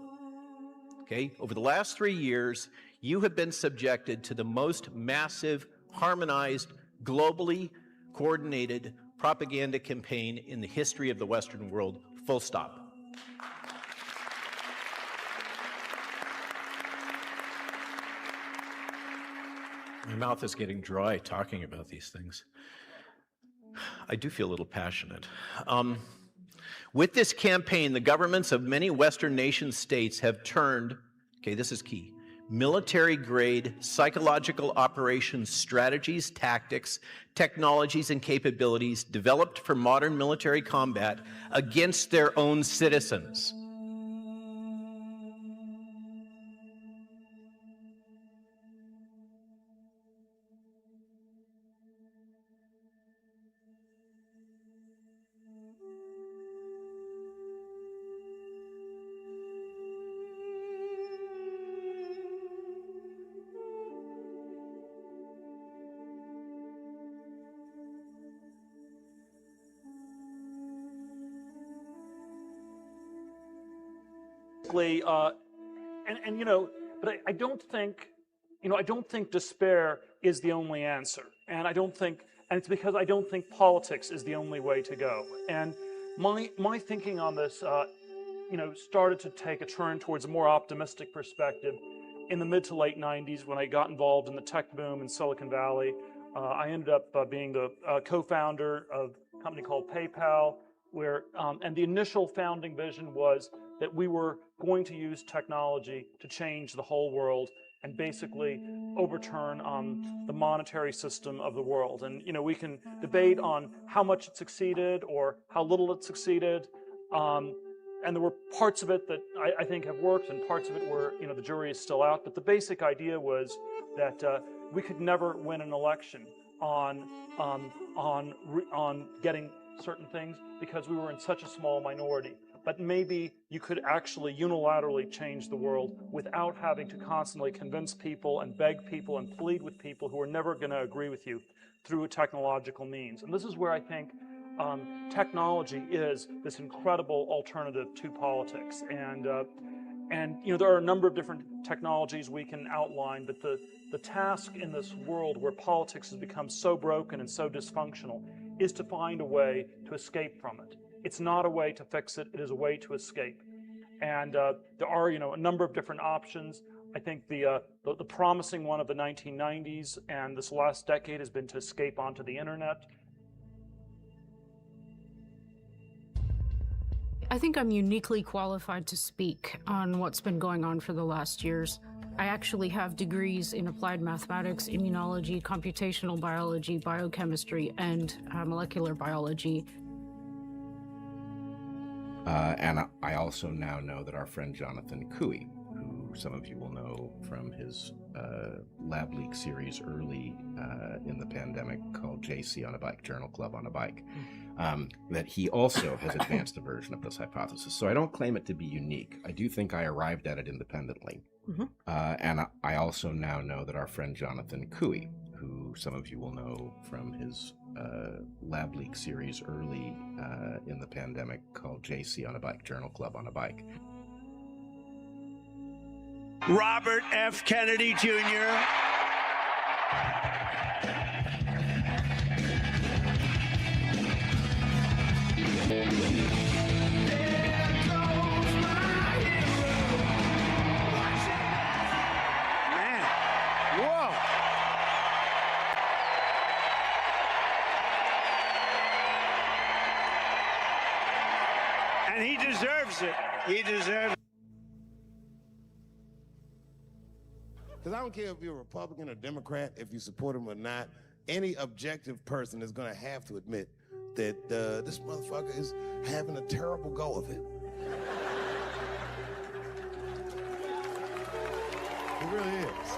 Okay? Over the last 3 years, you have been subjected to the most massive, harmonized, globally coordinated propaganda campaign in the history of the Western world, full stop. My mouth is getting dry talking about these things. I do feel a little passionate. With this campaign, the governments of many Western nation states have turned, okay, this is key, military-grade psychological operations strategies, tactics, technologies, and capabilities developed for modern military combat against their own citizens. and but I don't think, I don't think despair is the only answer, and it's because I don't think politics is the only way to go. And my thinking on this, started to take a turn towards a more optimistic perspective in the mid to late 90s when I got involved in the tech boom in Silicon Valley. I ended up being the co-founder of a company called PayPal, and the initial founding vision was that we were going to use technology to change the whole world and basically overturn the monetary system of the world. And we can debate on how much it succeeded or how little it succeeded. And there were parts of it that I think have worked, and parts of it where the jury is still out. But the basic idea was that we could never win an election on getting certain things because we were in such a small minority. But maybe you could actually unilaterally change the world without having to constantly convince people and beg people and plead with people who are never going to agree with you through a technological means. And this is where I think technology is this incredible alternative to politics. And there are a number of different technologies we can outline, but the task in this world where politics has become so broken and so dysfunctional is to find a way to escape from it. It's not a way to fix it, it is a way to escape. And there are a number of different options. I think the promising one of the 1990s and this last decade has been to escape onto the internet. I think I'm uniquely qualified to speak on what's been going on for the last years. I actually have degrees in applied mathematics, immunology, computational biology, biochemistry, and molecular biology. And I also now know that our friend JJCouey, who some of you will know from his lab leak series early in the pandemic called JC on a Bike, Journal Club on a Bike, that he also has advanced a version of this hypothesis. So I don't claim it to be unique. I do think I arrived at it independently. And I also now know that our friend JJCouey, who some of you will know from his lab leak series early in the pandemic called JC on a Bike, Journal Club on a Bike. Robert F. Kennedy Jr. And he deserves it. He deserves it. Because I don't care if you're a Republican or Democrat, if you support him or not, any objective person is going to have to admit that this motherfucker is having a terrible go of it. It really is.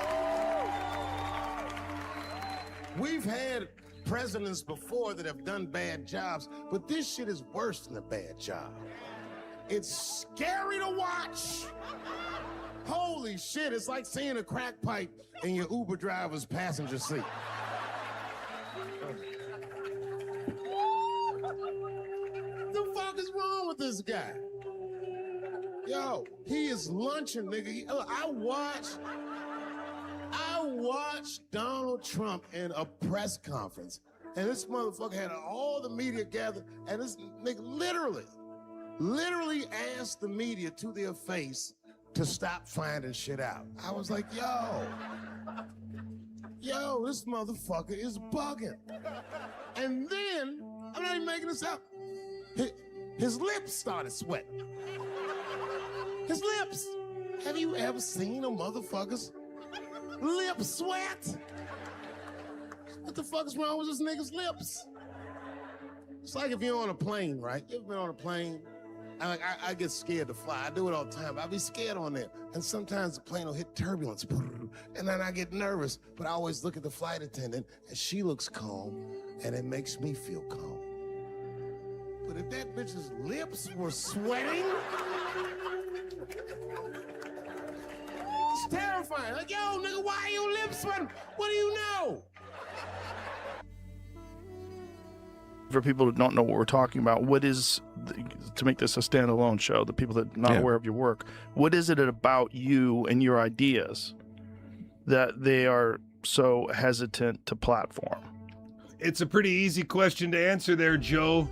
We've had presidents before that have done bad jobs, but this shit is worse than a bad job. It's scary to watch. Holy shit, it's like seeing a crack pipe in your Uber driver's passenger seat. What the fuck is wrong with this guy? Yo, he is lunching, nigga. I watched Donald Trump in a press conference, and this motherfucker had all the media gathered, and this nigga literally asked the media to their face to stop finding shit out. I was like, yo, this motherfucker is bugging. And then, I'm not even making this up, his lips started sweating. His lips. Have you ever seen a motherfucker's lip sweat? What the fuck is wrong with this nigga's lips? It's like if you're on a plane, right? You ever been on a plane? I get scared to fly. I do it all the time. I be scared on there. And sometimes the plane will hit turbulence. And then I get nervous. But I always look at the flight attendant, and she looks calm, and it makes me feel calm. But if that bitch's lips were sweating, it's terrifying. Like, yo, nigga, why are your lips sweating? What do you know? For people that don't know what we're talking about, what is, to make this a standalone show, the people that are not aware of your work, what is it about you and your ideas that they are so hesitant to platform? It's a pretty easy question to answer there, Joe.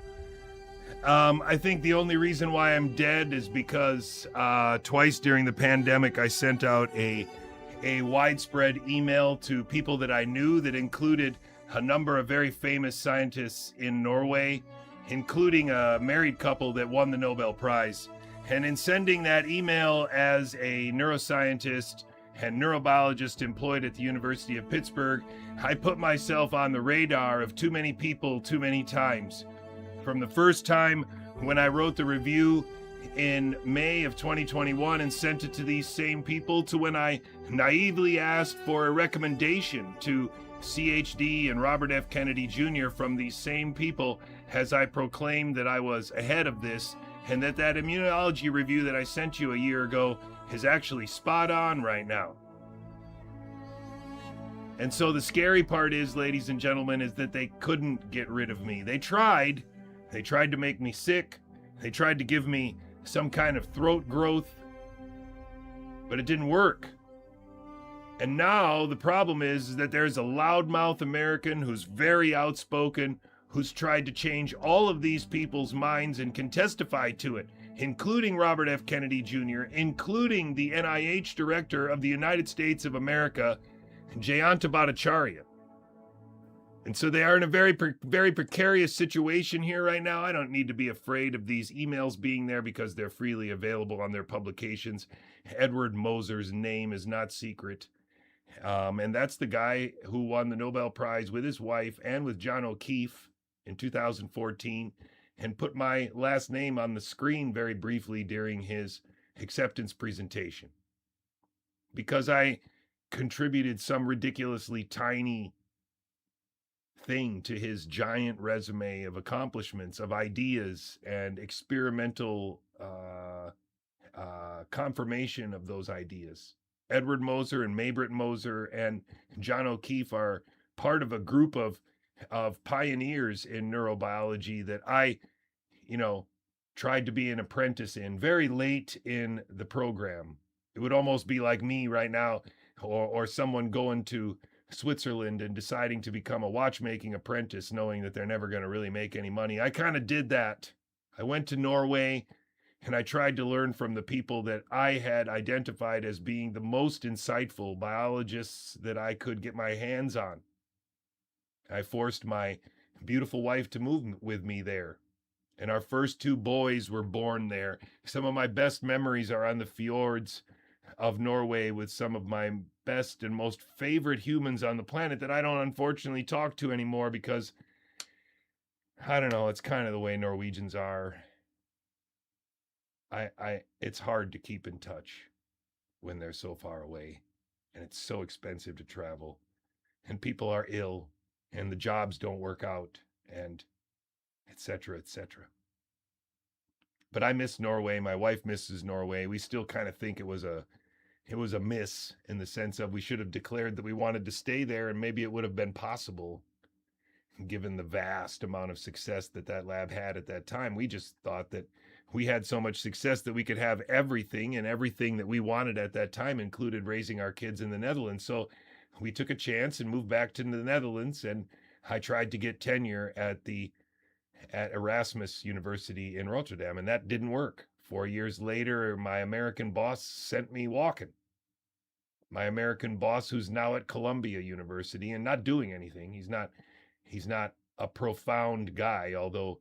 I think the only reason why I'm dead is because twice during the pandemic, I sent out a widespread email to people that I knew that included a number of very famous scientists in Norway, including a married couple that won the Nobel Prize. And in sending that email as a neuroscientist and neurobiologist employed at the University of Pittsburgh, I put myself on the radar of too many people too many times. From the first time when I wrote the review in May of 2021 and sent it to these same people, to when I naively asked for a recommendation to CHD and Robert F. Kennedy Jr. from these same people, as I proclaimed that I was ahead of this, and that immunology review that I sent you a year ago is actually spot on right now. And so the scary part is, ladies and gentlemen, is that they couldn't get rid of me. They tried to make me sick. They tried to give me some kind of throat growth, but it didn't work. And now the problem is that there's a loudmouth American who's very outspoken, who's tried to change all of these people's minds and can testify to it, including Robert F. Kennedy Jr., including the NIH director of the United States of America, Jayanta Bhattacharya. And so they are in a very, very precarious situation here right now. I don't need to be afraid of these emails being there because they're freely available on their publications. Edward Moser's name is not secret. And that's the guy who won the Nobel Prize with his wife and with John O'Keefe in 2014, and put my last name on the screen very briefly during his acceptance presentation, because I contributed some ridiculously tiny thing to his giant resume of accomplishments, of ideas, and experimental confirmation of those ideas. Edward Moser and Maybrit Moser and John O'Keefe are part of a group of pioneers in neurobiology that I, tried to be an apprentice in very late in the program. It would almost be like me right now, or someone going to Switzerland and deciding to become a watchmaking apprentice, knowing that they're never going to really make any money. I kind of did that. I went to Norway and I tried to learn from the people that I had identified as being the most insightful biologists that I could get my hands on. I forced my beautiful wife to move with me there, and our first two boys were born there. Some of my best memories are on the fjords of Norway with some of my best and most favorite humans on the planet that I don't unfortunately talk to anymore because, I don't know, it's kind of the way Norwegians are. It's hard to keep in touch when they're so far away, and it's so expensive to travel, and people are ill, and the jobs don't work out, and et cetera, et cetera. But I miss Norway. My wife misses Norway. We still kind of think it was a miss, in the sense of we should have declared that we wanted to stay there, and maybe it would have been possible given the vast amount of success that lab had at that time. We just thought that we had so much success that we could have everything, and everything that we wanted at that time included raising our kids in the Netherlands. So we took a chance and moved back to the Netherlands, and I tried to get tenure at Erasmus University in Rotterdam, and that didn't work. 4 years later, my American boss sent me walking. My American boss, who's now at Columbia University and not doing anything. He's not a profound guy, although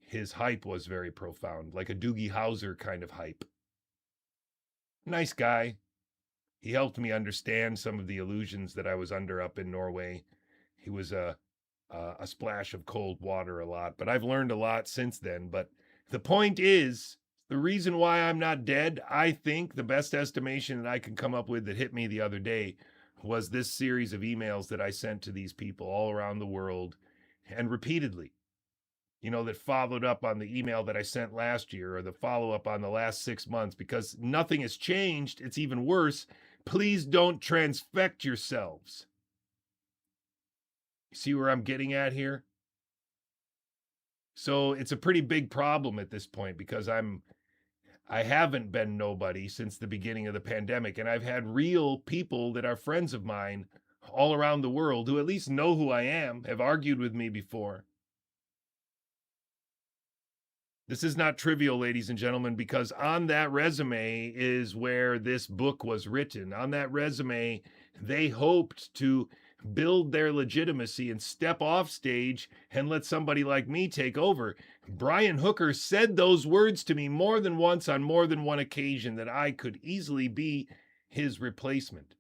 his hype was very profound, like a Doogie Howser kind of hype. Nice guy. He helped me understand some of the illusions that I was under up in Norway. He was a splash of cold water a lot, but I've learned a lot since then. But the point is, the reason why I'm not dead, I think the best estimation that I can come up with that hit me the other day was this series of emails that I sent to these people all around the world, and repeatedly, that followed up on the email that I sent last year, or the follow-up on the last 6 months, because nothing has changed. It's even worse. Please don't transfect yourselves. You see where I'm getting at here? So it's a pretty big problem at this point because I haven't been nobody since the beginning of the pandemic, and I've had real people that are friends of mine all around the world who at least know who I am, have argued with me before. This is not trivial, ladies and gentlemen, because on that resume is where this book was written. On that resume, they hoped to build their legitimacy and step off stage and let somebody like me take over. Brian Hooker said those words to me more than once on more than one occasion, that I could easily be his replacement.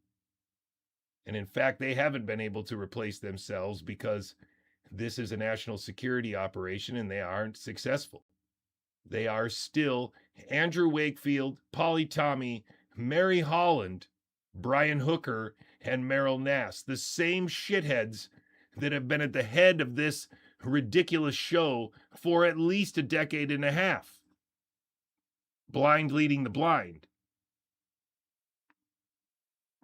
And in fact, they haven't been able to replace themselves because this is a national security operation and they aren't successful. They are still Andrew Wakefield, Polly Tommy, Mary Holland, Brian Hooker, and Meryl Nass, the same shitheads that have been at the head of this ridiculous show for at least a decade and a half. Blind leading the blind.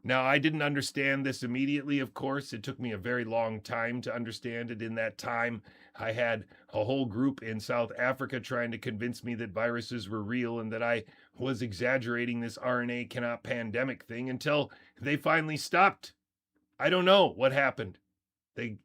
Now, I didn't understand this immediately, of course. It took me a very long time to understand it. In that time, I had a whole group in South Africa trying to convince me that viruses were real and that I was exaggerating this RNA cannot pandemic thing until they finally stopped. I don't know what happened. They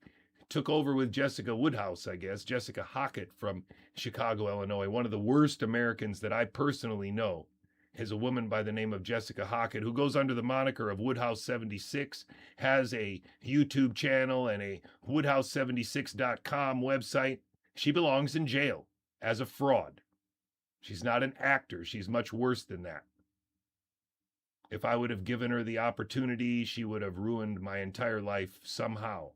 took over with Jessica Woodhouse, I guess, Jessica Hockett from Chicago, Illinois, one of the worst Americans that I personally know. Is a woman by the name of Jessica Hockett, who goes under the moniker of Woodhouse 76, has a YouTube channel and a Woodhouse76.com website. She belongs in jail as a fraud. She's not an actor. She's much worse than that. If I would have given her the opportunity, she would have ruined my entire life somehow.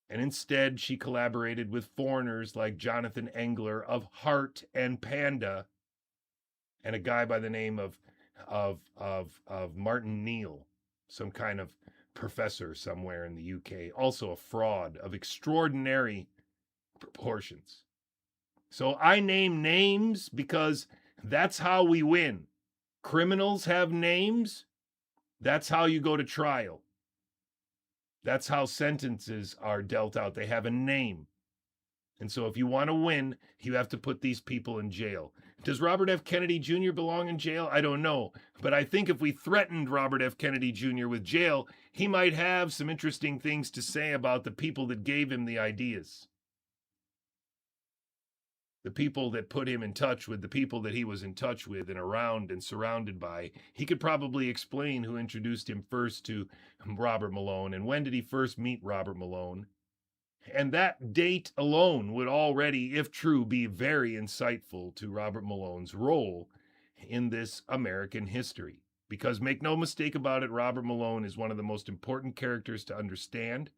And instead, she collaborated with foreigners like Jonathan Engler of Heart and Panda, and a guy by the name of Martin Neal, some kind of professor somewhere in the UK, also a fraud of extraordinary proportions. So I name names because that's how we win. Criminals have names. That's how you go to trial. That's how sentences are dealt out. They have a name. And so if you want to win, you have to put these people in jail. Does Robert F. Kennedy Jr. belong in jail? I don't know. But I think if we threatened Robert F. Kennedy Jr. with jail, he might have some interesting things to say about the people that gave him the ideas. The people that put him in touch with the people that he was in touch with and around and surrounded by. He could probably explain who introduced him first to Robert Malone and when did he first meet Robert Malone. And that date alone would already, if true, be very insightful to Robert Malone's role in this American history. Because make no mistake about it, Robert Malone is one of the most important characters to understand.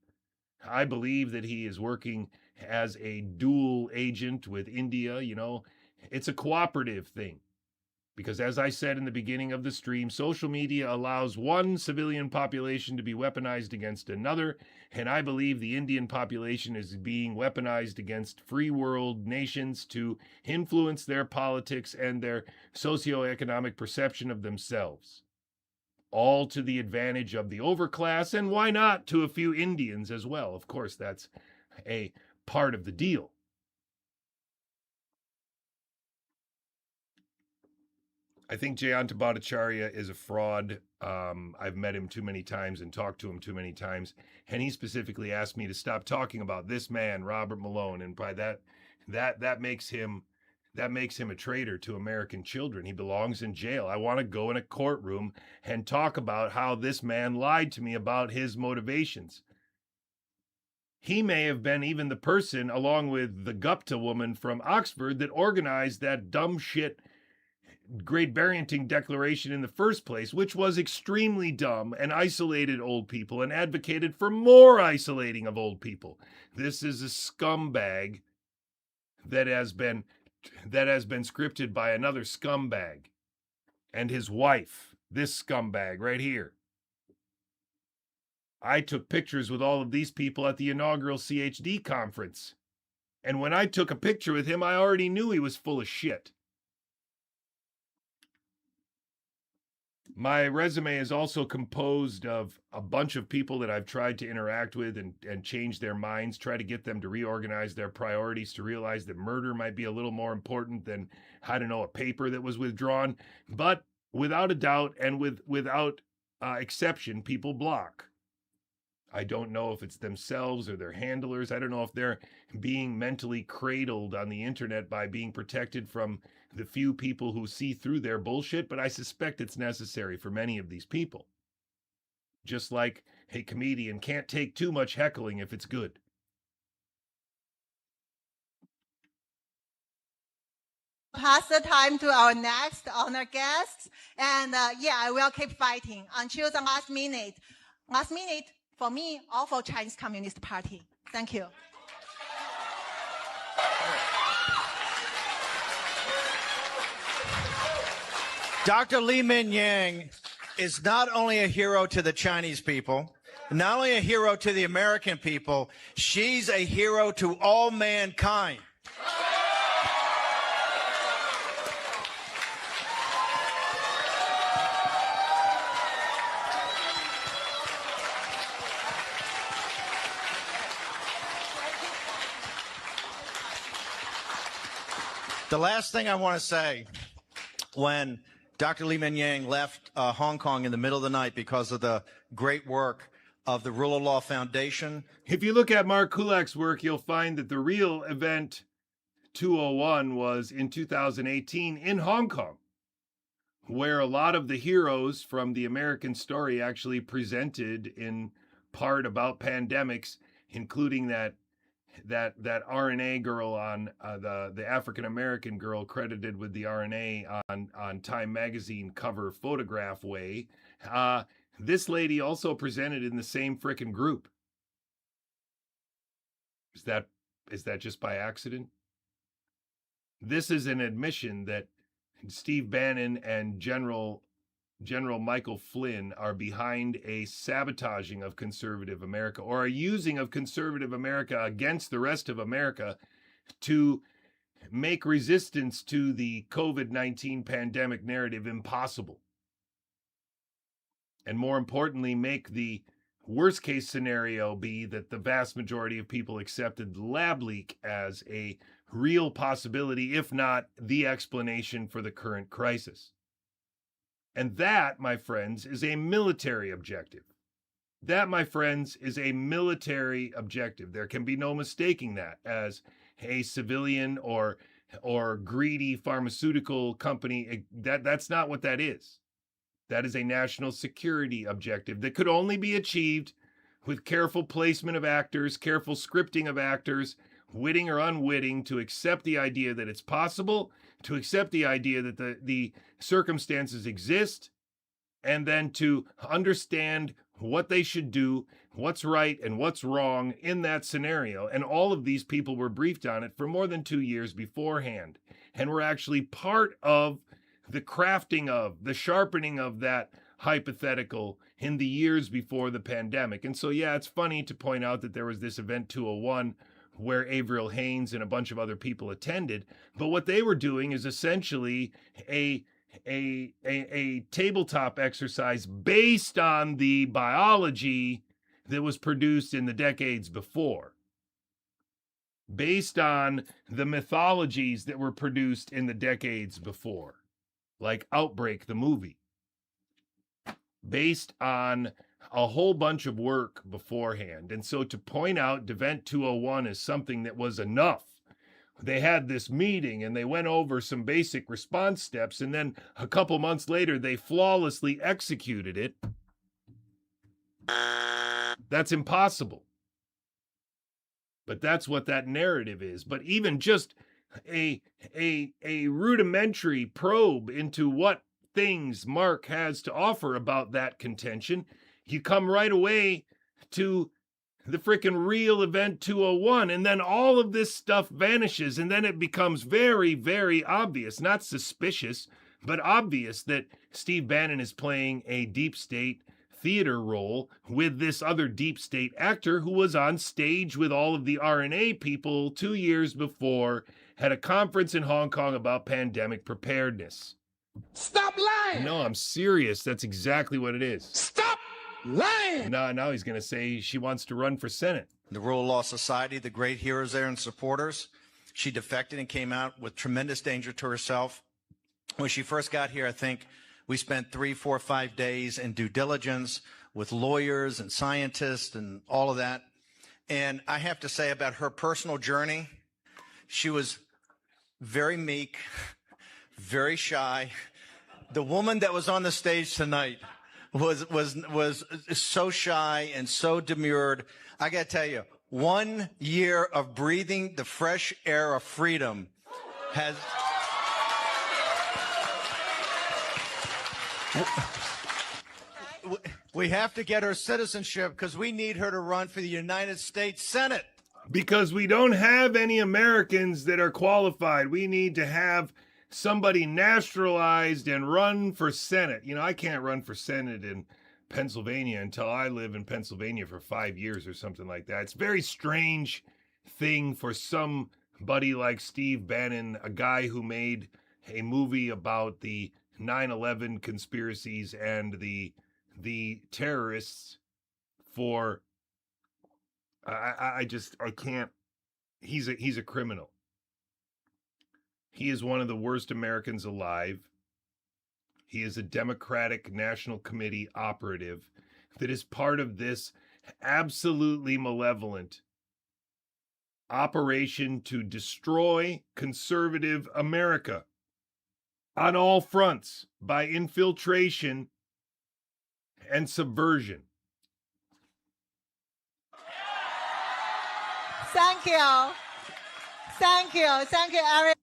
I believe that he is working as a dual agent with India. You know, it's a cooperative thing. Because as I said in the beginning of the stream, social media allows one civilian population to be weaponized against another, and I believe the Indian population is being weaponized against free world nations to influence their politics and their socioeconomic perception of themselves. All to the advantage of the overclass, and why not to a few Indians as well? Of course, that's a part of the deal. I think Jayanta Bhattacharya is a fraud. I've met him too many times and talked to him too many times. And he specifically asked me to stop talking about this man, Robert Malone. And by that makes him a traitor to American children. He belongs in jail. I want to go in a courtroom and talk about how this man lied to me about his motivations. He may have been even the person, along with the Gupta woman from Oxford, that organized that dumb shit Great Barrington Declaration in the first place, which was extremely dumb and isolated old people and advocated for more isolating of old people. This is a scumbag that has been scripted by another scumbag and his wife, this scumbag right here. I took pictures with all of these people at the inaugural CHD conference. And when I took a picture with him, I already knew he was full of shit. My resume is also composed of a bunch of people that I've tried to interact with and change their minds, try to get them to reorganize their priorities, to realize that murder might be a little more important than, I don't know, a paper that was withdrawn. But without a doubt and without exception, people block. I don't know if it's themselves or their handlers. I don't know if they're being mentally cradled on the internet by being protected from the few people who see through their bullshit, but I suspect it's necessary for many of these people. Just like a comedian can't take too much heckling if it's good. Pass the time to our next honored guest. And I will keep fighting until the last minute. Last minute, for me, or for Chinese Communist Party. Thank you. Dr. Li Mingyang is not only a hero to the Chinese people, not only a hero to the American people, she's a hero to all mankind. The last thing I want to say, when Dr. Li Mingyang left Hong Kong in the middle of the night because of the great work of the Rule of Law Foundation. If you look at Mark Kulak's work, you'll find that the real event 201 was in 2018 in Hong Kong, where a lot of the heroes from the American story actually presented in part about pandemics, including that RNA girl on the African American girl credited with the RNA on Time magazine cover photograph way. This lady also presented in the same frickin' group. Is that just by accident? This is an admission that Steve Bannon and General Michael Flynn are behind a sabotaging of conservative America, or a using of conservative America against the rest of America to make resistance to the COVID-19 pandemic narrative impossible. And more importantly, make the worst case scenario be that the vast majority of people accepted the lab leak as a real possibility, if not the explanation for the current crisis. And that, my friends, is a military objective. That, my friends, is a military objective. There can be no mistaking that as a civilian or greedy pharmaceutical company. That's not what that is. That is a national security objective that could only be achieved with careful placement of actors, careful scripting of actors, witting or unwitting, to accept the idea that it's possible, to accept the idea that the circumstances exist, and then to understand what they should do, what's right and what's wrong in that scenario. And all of these people were briefed on it for more than 2 years beforehand, and were actually part of the crafting of, the sharpening of that hypothetical in the years before the pandemic. And so, yeah, it's funny to point out that there was this event 201 where Avril Haines and a bunch of other people attended. But what they were doing is essentially a tabletop exercise based on the biology that was produced in the decades before, based on the mythologies that were produced in the decades before, like Outbreak, the movie, based on a whole bunch of work beforehand. And so to point out Event 201 as something that was enough, they had this meeting and they went over some basic response steps, and then a couple months later they flawlessly executed it. That's impossible. But that's what that narrative is. But even just a rudimentary probe into what things Mark has to offer about that contention, you come right away to the frickin' real Event 201, and then all of this stuff vanishes, and then it becomes very, very obvious, not suspicious, but obvious that Steve Bannon is playing a deep state theater role with this other deep state actor who was on stage with all of the RNA people 2 years before at a conference in Hong Kong about pandemic preparedness. Stop lying. No, I'm serious. That's exactly what it is. Stop lying. Now he's going to say she wants to run for Senate. The Rule of Law Society, the great heroes there and supporters. She defected and came out with tremendous danger to herself. When she first got here, I think we spent 3, 4, 5 days in due diligence with lawyers and scientists and all of that. And I have to say about her personal journey, she was very meek, very shy. The woman that was on the stage tonight was so shy and so demurred. I got to tell you, 1 year of breathing the fresh air of freedom has... We have to get her citizenship because we need her to run for the United States Senate. Because we don't have any Americans that are qualified. We need to have somebody naturalized and run for Senate. You know, I can't run for Senate in Pennsylvania until I live in Pennsylvania for 5 years or something like that. It's a very strange thing for somebody like Steve Bannon, a guy who made a movie about the 9/11 conspiracies and the terrorists for I can't. He's a criminal. He is one of the worst Americans alive. He is a Democratic National Committee operative that is part of this absolutely malevolent operation to destroy conservative America on all fronts by infiltration and subversion. Thank you. Thank you. Thank you, Eric.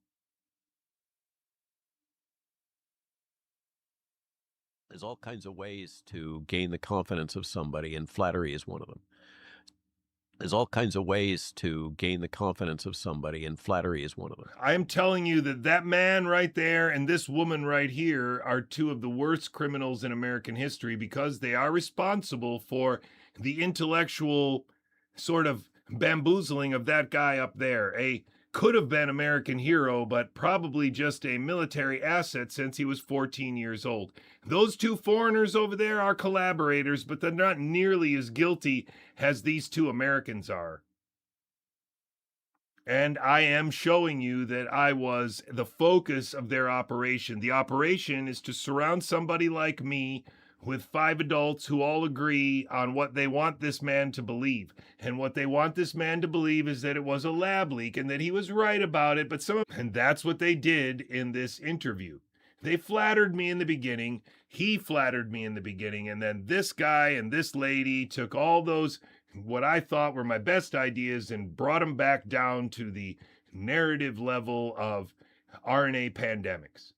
There's all kinds of ways to gain the confidence of somebody, and flattery is one of them. There's all kinds of ways to gain the confidence of somebody, and flattery is one of them. I am telling you that man right there and this woman right here are two of the worst criminals in American history because they are responsible for the intellectual sort of bamboozling of that guy up there. A could have been American hero, but probably just a military asset since he was 14 years old. Those two foreigners over there are collaborators, but they're not nearly as guilty as these two Americans are. And I am showing you that I was the focus of their operation. The operation is to surround somebody like me with 5 adults who all agree on what they want this man to believe. And what they want this man to believe is that it was a lab leak and that he was right about it. And that's what they did in this interview. They flattered me in the beginning. He flattered me in the beginning. And then this guy and this lady took all those, what I thought were my best ideas, and brought them back down to the narrative level of RNA pandemics.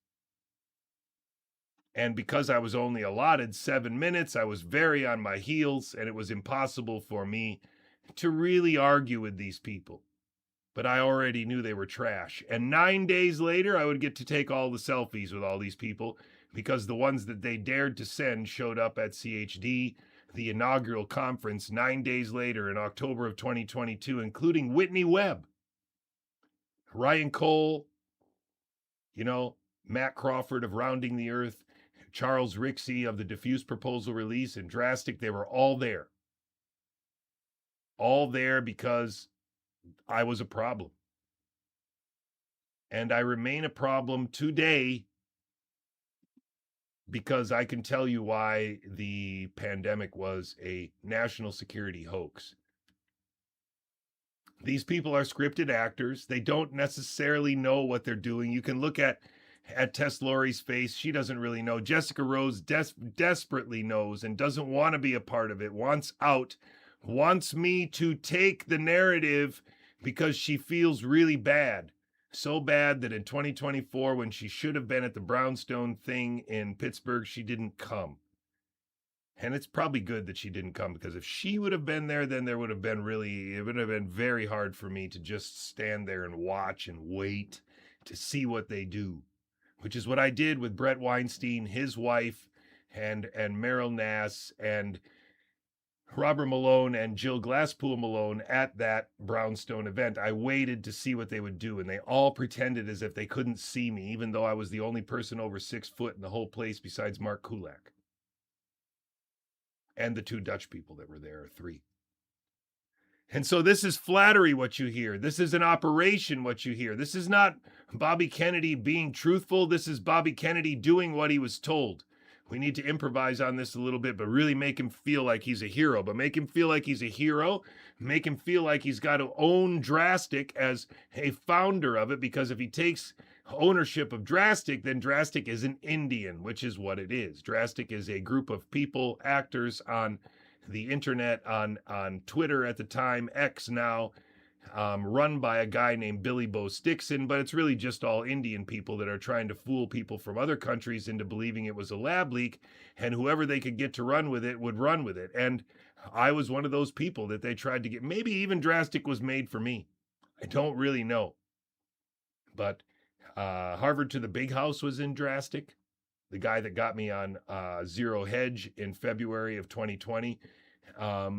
And because I was only allotted 7 minutes, I was very on my heels, and it was impossible for me to really argue with these people. But I already knew they were trash. And 9 days later, I would get to take all the selfies with all these people because the ones that they dared to send showed up at CHD, the inaugural conference, 9 days later in October of 2022, including Whitney Webb, Ryan Cole, Matt Crawford of Rounding the Earth, Charles Rixey of the Diffuse Proposal Release, and Drastic. They were all there. All there because I was a problem. And I remain a problem today because I can tell you why the pandemic was a national security hoax. These people are scripted actors. They don't necessarily know what they're doing. You can look at Tess Lori's face. She doesn't really know. Jessica Rose desperately knows and doesn't want to be a part of it, wants out, wants me to take the narrative because she feels really bad. So bad that in 2024, when she should have been at the Brownstone thing in Pittsburgh, she didn't come. And it's probably good that she didn't come, because if she would have been there, then it would have been very hard for me to just stand there and watch and wait to see what they do, which is what I did with Brett Weinstein, his wife, and Meryl Nass, and Robert Malone and Jill Glasspool Malone at that Brownstone event. I waited to see what they would do, and they all pretended as if they couldn't see me, even though I was the only person over 6 foot in the whole place besides Mark Kulak. And the 2 Dutch people that were there, or 3. And so this is flattery, what you hear. This is an operation, what you hear. This is not Bobby Kennedy being truthful. This is Bobby Kennedy doing what he was told. We need to improvise on this a little bit, but really make him feel like he's a hero. But make him feel like he's a hero. Make him feel like he's got to own Drastic as a founder of it, because if he takes ownership of Drastic, then Drastic is an Indian, which is what it is. Drastic is a group of people, actors on the internet, on Twitter at the time, X now, run by a guy named Billy Bo Stickson, but it's really just all Indian people that are trying to fool people from other countries into believing it was a lab leak, and whoever they could get to run with it would run with it. And I was one of those people that they tried to get. Maybe even Drastic was made for me. I don't really know. But Harvard to the Big House was in Drastic. The guy that got me on Zero Hedge in February of 2020.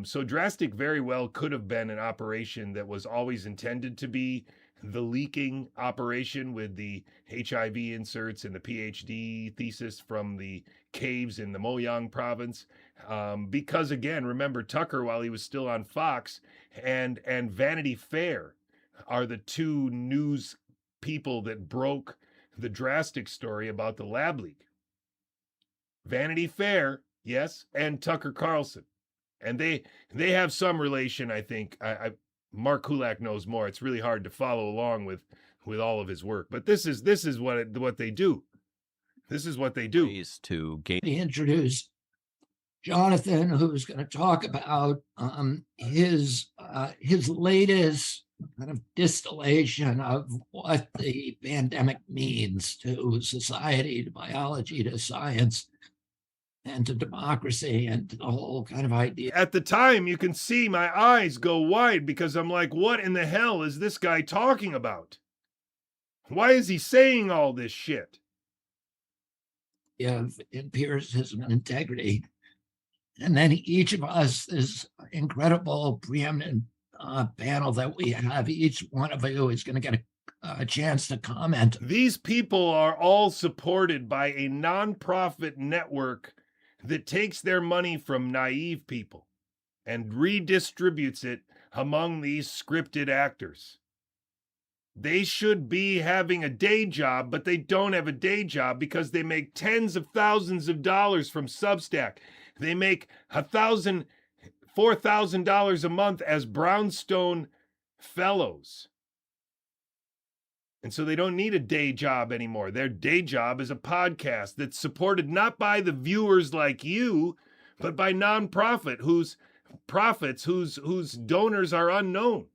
So Drastic very well could have been an operation that was always intended to be the leaking operation with the HIV inserts and the PhD thesis from the caves in the Moyang province. Because again, remember Tucker, while he was still on Fox, and Vanity Fair are the 2 news people that broke the Drastic story about the lab leak. Vanity Fair, yes, and Tucker Carlson. And they have some relation, I think. Mark Kulak knows more. It's really hard to follow along with all of his work. But this is what they do. This is what they do. Ways to gain. Introduce Jonathan, who's going to talk about his latest kind of distillation of what the pandemic means to society, to biology, to science, and to democracy, and to the whole kind of idea. At the time, you can see my eyes go wide because I'm like, what in the hell is this guy talking about? Why is he saying all this shit? Of empiricism and integrity. And then each of us, this incredible preeminent panel that we have, each one of you is going to get a chance to comment. These people are all supported by a nonprofit network that takes their money from naive people and redistributes it among these scripted actors. They should be having a day job, but they don't have a day job because they make tens of thousands of dollars from Substack. They make $4,000 a month as Brownstone fellows. And so they don't need a day job anymore. Their day job is a podcast that's supported not by the viewers like you, but by nonprofit whose profits, whose donors are unknown.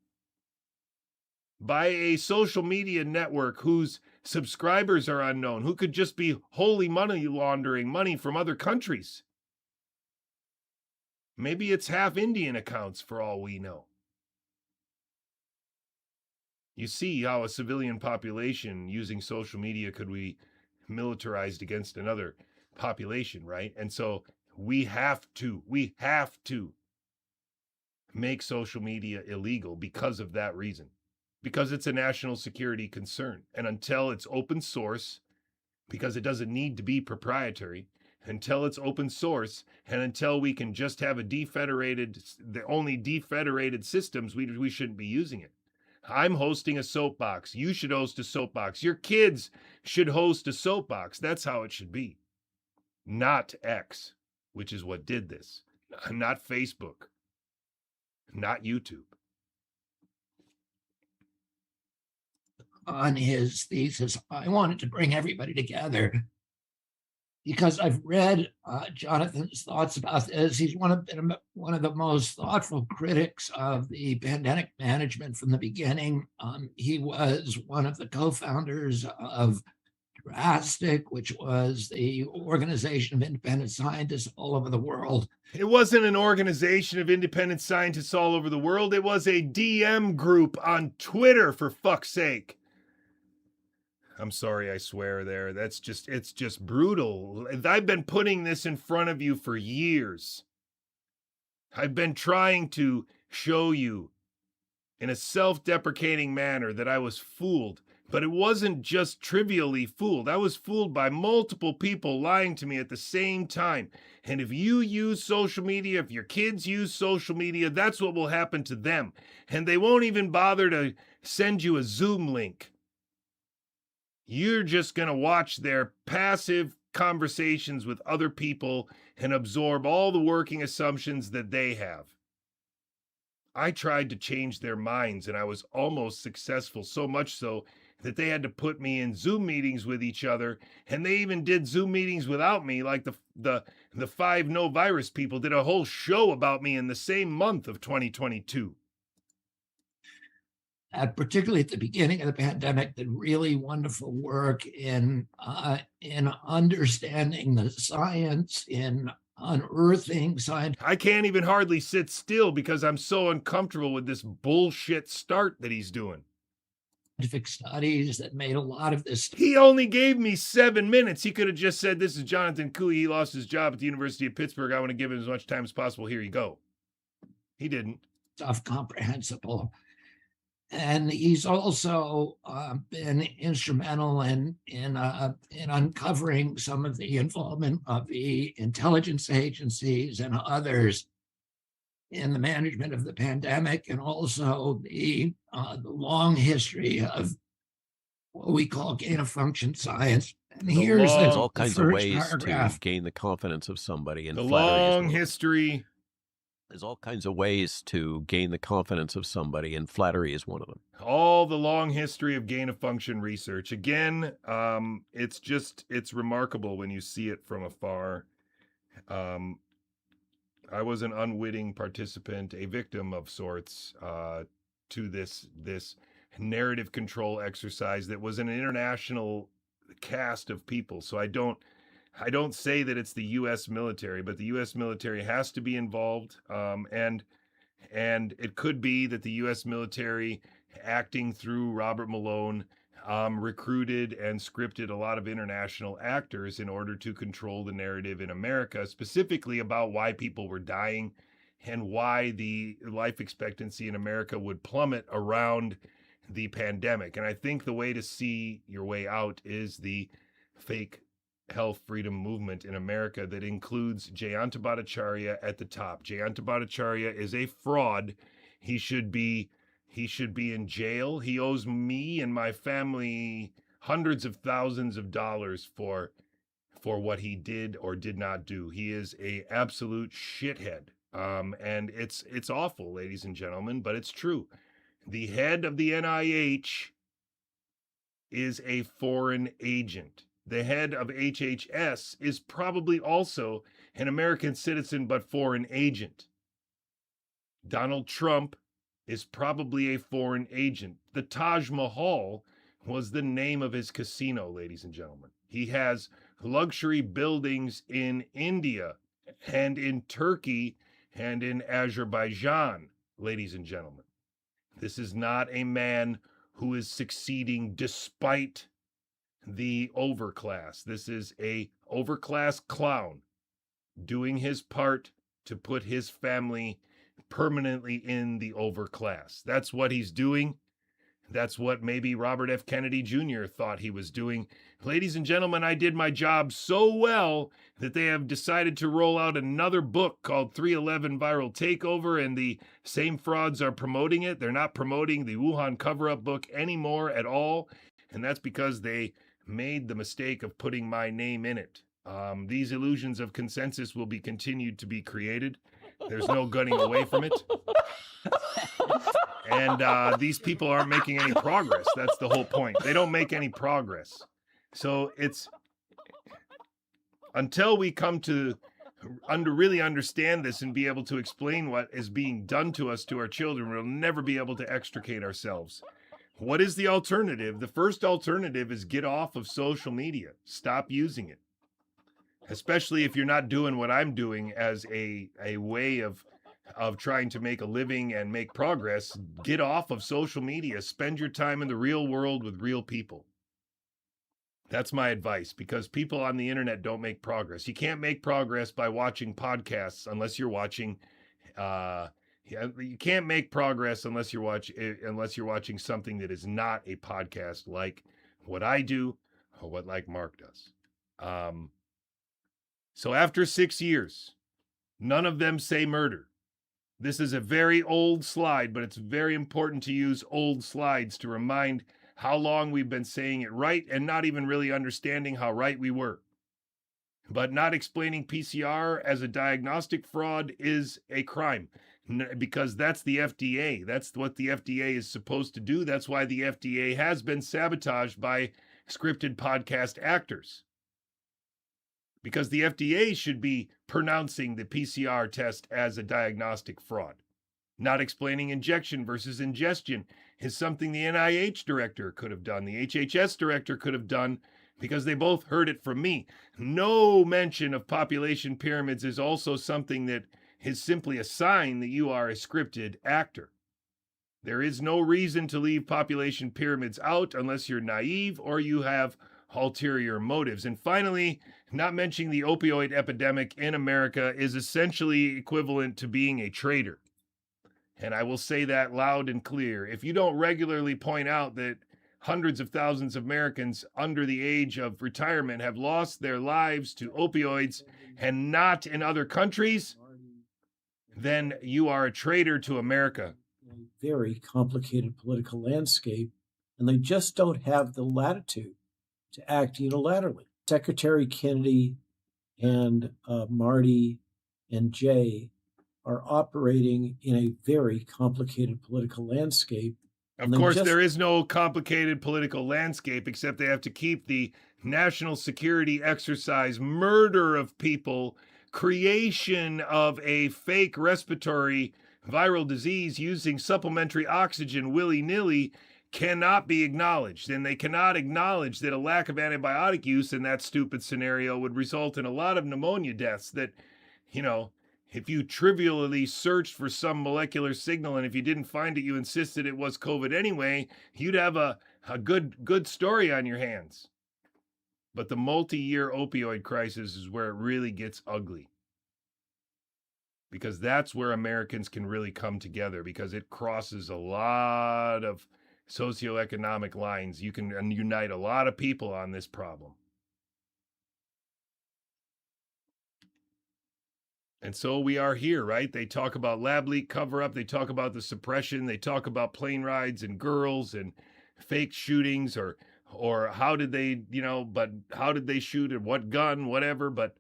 By a social media network whose subscribers are unknown, who could just be wholly money laundering money from other countries. Maybe it's half Indian accounts for all we know. You see how a civilian population using social media could be militarized against another population, right? And so we have to make social media illegal because of that reason, because it's a national security concern. And until it's open source, because it doesn't need to be proprietary, until it's open source, and until we can just have the only defederated systems, we shouldn't be using it. I'm hosting a soapbox. You should host a soapbox. Your kids should host a soapbox. That's how it should be. Not X, which is what did this. Not Facebook. Not YouTube. On his thesis, I wanted to bring everybody together because I've read Jonathan's thoughts about this. He's one of the most thoughtful critics of the pandemic management from the beginning. He was one of the co-founders of Drastic, which was the organization of independent scientists all over the world. It wasn't an organization of independent scientists all over the world. It was a DM group on Twitter, for fuck's sake. I'm sorry I swear there. It's just brutal. I've been putting this in front of you for years. I've been trying to show you in a self-deprecating manner that I was fooled, but it wasn't just trivially fooled. I was fooled by multiple people lying to me at the same time. And if you use social media, if your kids use social media, that's what will happen to them. And they won't even bother to send you a Zoom link. You're just going to watch their passive conversations with other people and absorb all the working assumptions that they have. I tried to change their minds, and I was almost successful, so much so that they had to put me in Zoom meetings with each other, and they even did Zoom meetings without me, like the 5 No Virus people did a whole show about me in the same month of 2022. Particularly at the beginning of the pandemic, did really wonderful work in understanding the science, in unearthing science. I can't even hardly sit still because I'm so uncomfortable with this bullshit start that he's doing. Scientific studies that made a lot of this. He only gave me 7 minutes. He could have just said, "This is Jonathan Couey. He lost his job at the University of Pittsburgh. I want to give him as much time as possible. Here you go." He didn't. Stuff comprehensible. And he's also been instrumental in uncovering some of the involvement of the intelligence agencies and others in the management of the pandemic, and also the long history of what we call gain-of-function science. And here's There's all kinds of first ways paragraph. to gain the confidence of somebody, and The flattery is one long of them. history. There's all kinds of ways to gain the confidence of somebody, and flattery is one of them. All the long history of gain-of-function research. Again, it's remarkable when you see it from afar. I was an unwitting participant, a victim of sorts, to this narrative control exercise that was an international cast of people. So I don't say that it's the U.S. military, but the U.S. military has to be involved, and it could be that the U.S. military, acting through Robert Malone, recruited and scripted a lot of international actors in order to control the narrative in America, specifically about why people were dying and why the life expectancy in America would plummet around the pandemic. And I think the way to see your way out is the fake health freedom movement in America that includes Jayanta Bhattacharya at the top. Jayanta Bhattacharya is a fraud. He should be in jail. He owes me and my family hundreds of thousands of dollars for what he did or did not do. He is a absolute shithead. And it's awful, ladies and gentlemen, but it's true. The head of the NIH is a foreign agent. The head of HHS is probably also an American citizen but foreign agent. Donald Trump is probably a foreign agent. The Taj Mahal was the name of his casino, ladies and gentlemen. He has luxury buildings in India and in Turkey and in Azerbaijan, ladies and gentlemen. This is not a man who is succeeding despite the overclass. This is a overclass clown doing his part to put his family permanently in the overclass. That's what he's doing. That's what maybe Robert F. Kennedy Jr. thought he was doing. Ladies and gentlemen, I did my job so well that they have decided to roll out another book called 311 Viral Takeover, and the same frauds are promoting it. They're not promoting the Wuhan cover-up book anymore at all, and that's because they made the mistake of putting my name in it. These illusions of consensus will be continued to be created. There's no gunning away from it. And these people aren't making any progress. That's the whole point. They don't make any progress. So it's until we come to really understand this and be able to explain what is being done to us, to our children, we'll never be able to extricate ourselves. What is the alternative? The first alternative is get off of social media. Stop using it. Especially if you're not doing what I'm doing as a way of trying to make a living and make progress. Get off of social media. Spend your time in the real world with real people. That's my advice, because people on the internet don't make progress. You can't make progress by watching podcasts unless you're watching Yeah, you can't make progress unless you're watching something that is not a podcast like what I do or what like Mark does. So after 6 years, none of them say murder. This is a very old slide, but it's very important to use old slides to remind how long we've been saying it right and not even really understanding how right we were. But not explaining PCR as a diagnostic fraud is a crime because that's the FDA. That's what the FDA is supposed to do. That's why the FDA has been sabotaged by scripted podcast actors. Because the FDA should be pronouncing the PCR test as a diagnostic fraud. Not explaining injection versus ingestion is something the NIH director could have done, the HHS director could have done, because they both heard it from me. No mention of population pyramids is also something that is simply a sign that you are a scripted actor. There is no reason to leave population pyramids out unless you're naive or you have ulterior motives. And finally, not mentioning the opioid epidemic in America is essentially equivalent to being a traitor. And I will say that loud and clear. If you don't regularly point out that hundreds of thousands of Americans under the age of retirement have lost their lives to opioids and not in other countries, then you are a traitor to America. Very complicated political landscape, and they just don't have the latitude to act unilaterally. Secretary Kennedy and Marty and Jay are operating in a very complicated political landscape. Of course, there is no complicated political landscape, except they have to keep the national security exercise, murder of people, creation of a fake respiratory viral disease using supplementary oxygen willy-nilly cannot be acknowledged. And they cannot acknowledge that a lack of antibiotic use in that stupid scenario would result in a lot of pneumonia deaths that, you know, if you trivially searched for some molecular signal and if you didn't find it, you insisted it was COVID anyway, you'd have a good story on your hands. But the multi-year opioid crisis is where it really gets ugly. Because that's where Americans can really come together, because it crosses a lot of socioeconomic lines. You can unite a lot of people on this problem. And so we are here, right? They talk about lab leak cover-up. They talk about the suppression. They talk about plane rides and girls and fake shootings or how did they, but how did they shoot and what gun, whatever. But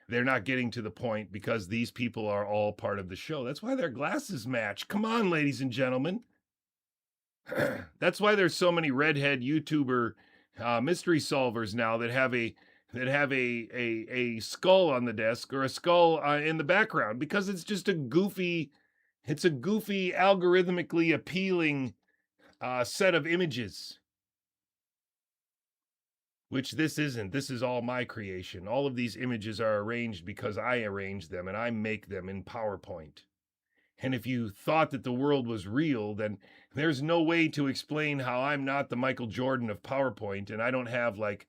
they're not getting to the point because these people are all part of the show. That's why their glasses match. Come on, ladies and gentlemen. That's why there's so many redhead YouTuber mystery solvers now that have a skull on the desk or a skull in the background, because it's just a goofy algorithmically appealing set of images, which this isn't. This is all my creation. All of these images are arranged because I arrange them and I make them in PowerPoint. And if you thought that the world was real, then there's no way to explain how I'm not the Michael Jordan of PowerPoint and I don't have like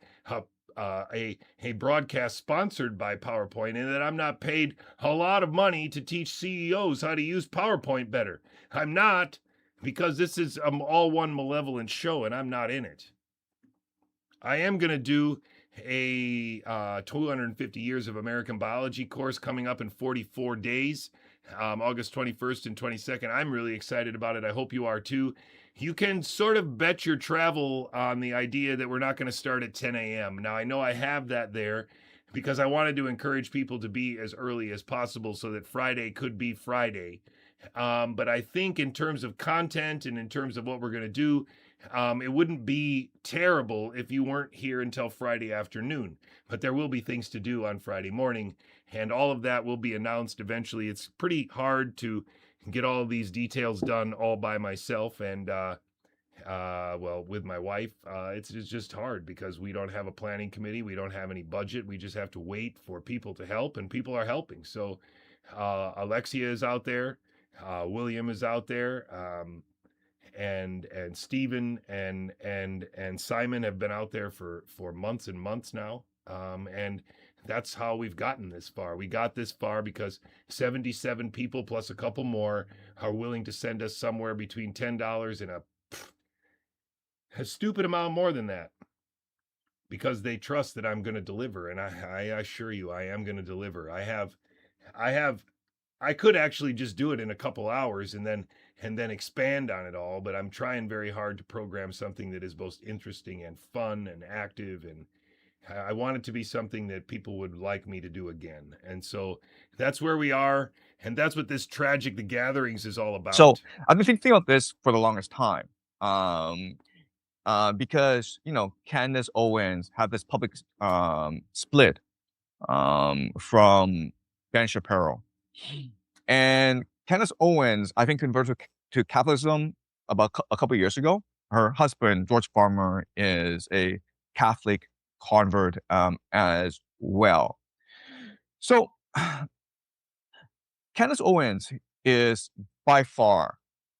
a broadcast sponsored by PowerPoint, and that I'm not paid a lot of money to teach CEOs how to use PowerPoint better. I'm not, because this is all one malevolent show and I'm not in it. I am going to do a 250 years of American Biology course coming up in 44 days, August 21st and 22nd. I'm really excited about it. I hope you are too. You can sort of bet your travel on the idea that we're not going to start at 10 a.m. Now, I know I have that there because I wanted to encourage people to be as early as possible so that Friday could be Friday. But I think in terms of content and in terms of what we're going to do, it wouldn't be terrible if you weren't here until Friday afternoon. But there will be things to do on Friday morning, and all of that will be announced eventually. It's pretty hard to get all of these details done all by myself and with my wife. It's just hard because we don't have a planning committee. We don't have any budget. We just have to wait for people to help, and people are helping. So Alexia is out there. William is out there. And Stephen and Simon have been out there for months and months now. And that's how we've gotten this far. We got this far because 77 people plus a couple more are willing to send us somewhere between $10 and a stupid amount more than that, because they trust that I'm going to deliver. And I assure you, I am going to deliver. I could actually just do it in a couple hours and then expand on it all, but I'm trying very hard to program something that is both interesting and fun and active, and I want it to be something that people would like me to do again. And so that's where we are, and that's what this Tragic the Gatherings is all about. So I've been thinking of this for the longest time, because Candace Owens had this public split from Ben Shapiro, and Candace Owens, I think, converted to Catholicism about a couple of years ago. Her husband, George Farmer, is a Catholic convert as well. So Candace Owens is by far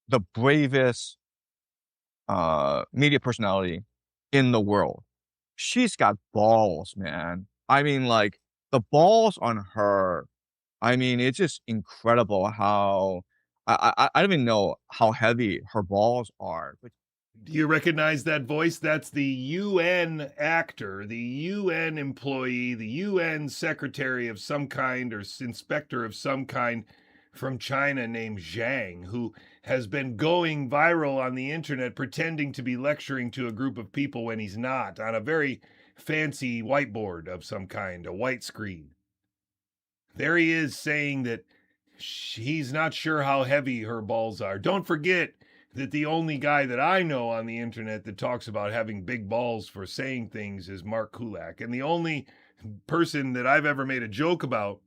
the bravest media personality in the world. She's got balls, man. I mean, like, the balls on her, I mean, it's just incredible how I don't even know how heavy her balls are. Do you recognize that voice? That's the UN actor, the UN employee, the UN secretary of some kind or inspector of some kind from China named Zhang, who has been going viral on the internet pretending to be lecturing to a group of people when he's not, on a very fancy whiteboard of some kind, a white screen. There he is saying that he's not sure how heavy her balls are. Don't forget that the only guy that I know on the internet that talks about having big balls for saying things is Mark Kulak. And the only person that I've ever made a joke about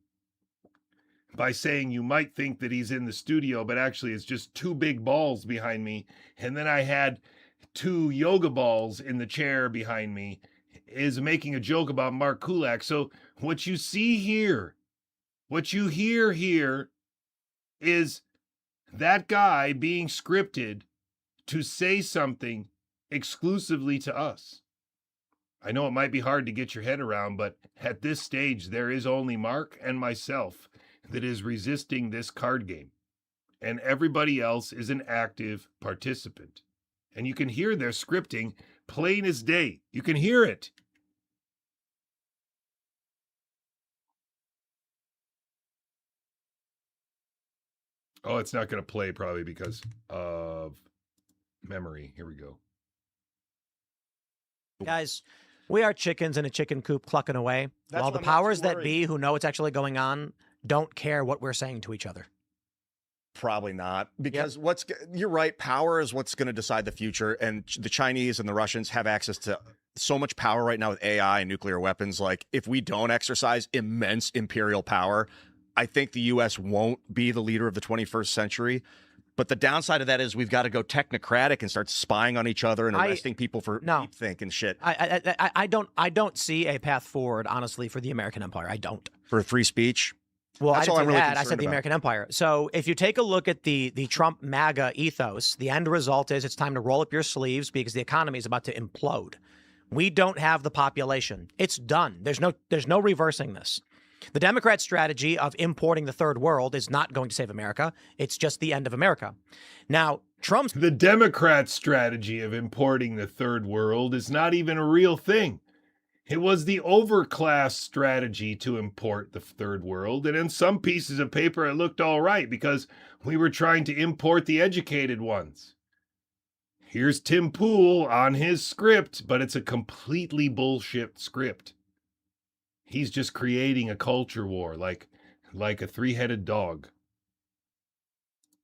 by saying you might think that he's in the studio, but actually it's just two big balls behind me, and then I had two yoga balls in the chair behind me, is making a joke about Mark Kulak. So what you see here, what you hear here, is that guy being scripted to say something exclusively to us. I know it might be hard to get your head around, but at this stage, there is only Mark and myself that is resisting this card game. And everybody else is an active participant. And you can hear their scripting plain as day. You can hear it. Oh, it's not going to play probably because of memory. Here we go. Guys, we are chickens in a chicken coop clucking away, while the powers that be who know what's actually going on don't care what we're saying to each other. Probably not, because you're right. Power is what's going to decide the future, and the Chinese and the Russians have access to so much power right now with AI and nuclear weapons. Like, if we don't exercise immense imperial power, I think the U.S. won't be the leader of the 21st century. But the downside of that is we've got to go technocratic and start spying on each other and arresting people for deepthink and shit. I don't see a path forward, honestly, for the American empire. I don't. For free speech? Well, That's I all didn't I'm say really that. I concerned said the about. American empire. So if you take a look at the Trump MAGA ethos, the end result is it's time to roll up your sleeves because the economy is about to implode. We don't have the population. It's done. There's no reversing this. The Democrat strategy of importing the third world is not going to save America. It's just the end of America. Now, the Democrat strategy of importing the third world is not even a real thing. It was the overclass strategy to import the third world. And in some pieces of paper, it looked all right because we were trying to import the educated ones. Here's Tim Pool on his script, but it's a completely bullshit script. He's just creating a culture war like a three-headed dog.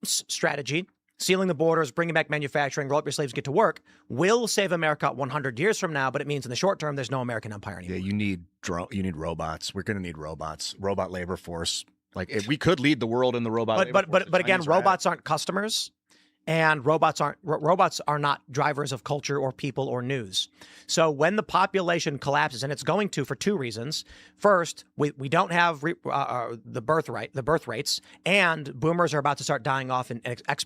Strategy, sealing the borders, bringing back manufacturing, roll up your sleeves, get to work, will save America 100 years from now, but it means in the short term, there's no American empire anymore. Yeah, you need robots. We're going to need robots. Robot labor force. Like, if we could lead the world in the robot labor force. But again, robots aren't customers. And robots are not drivers of culture or people or news. So when the population collapses, and it's going to for two reasons. First, we don't have the birth rates, and boomers are about to start dying off let's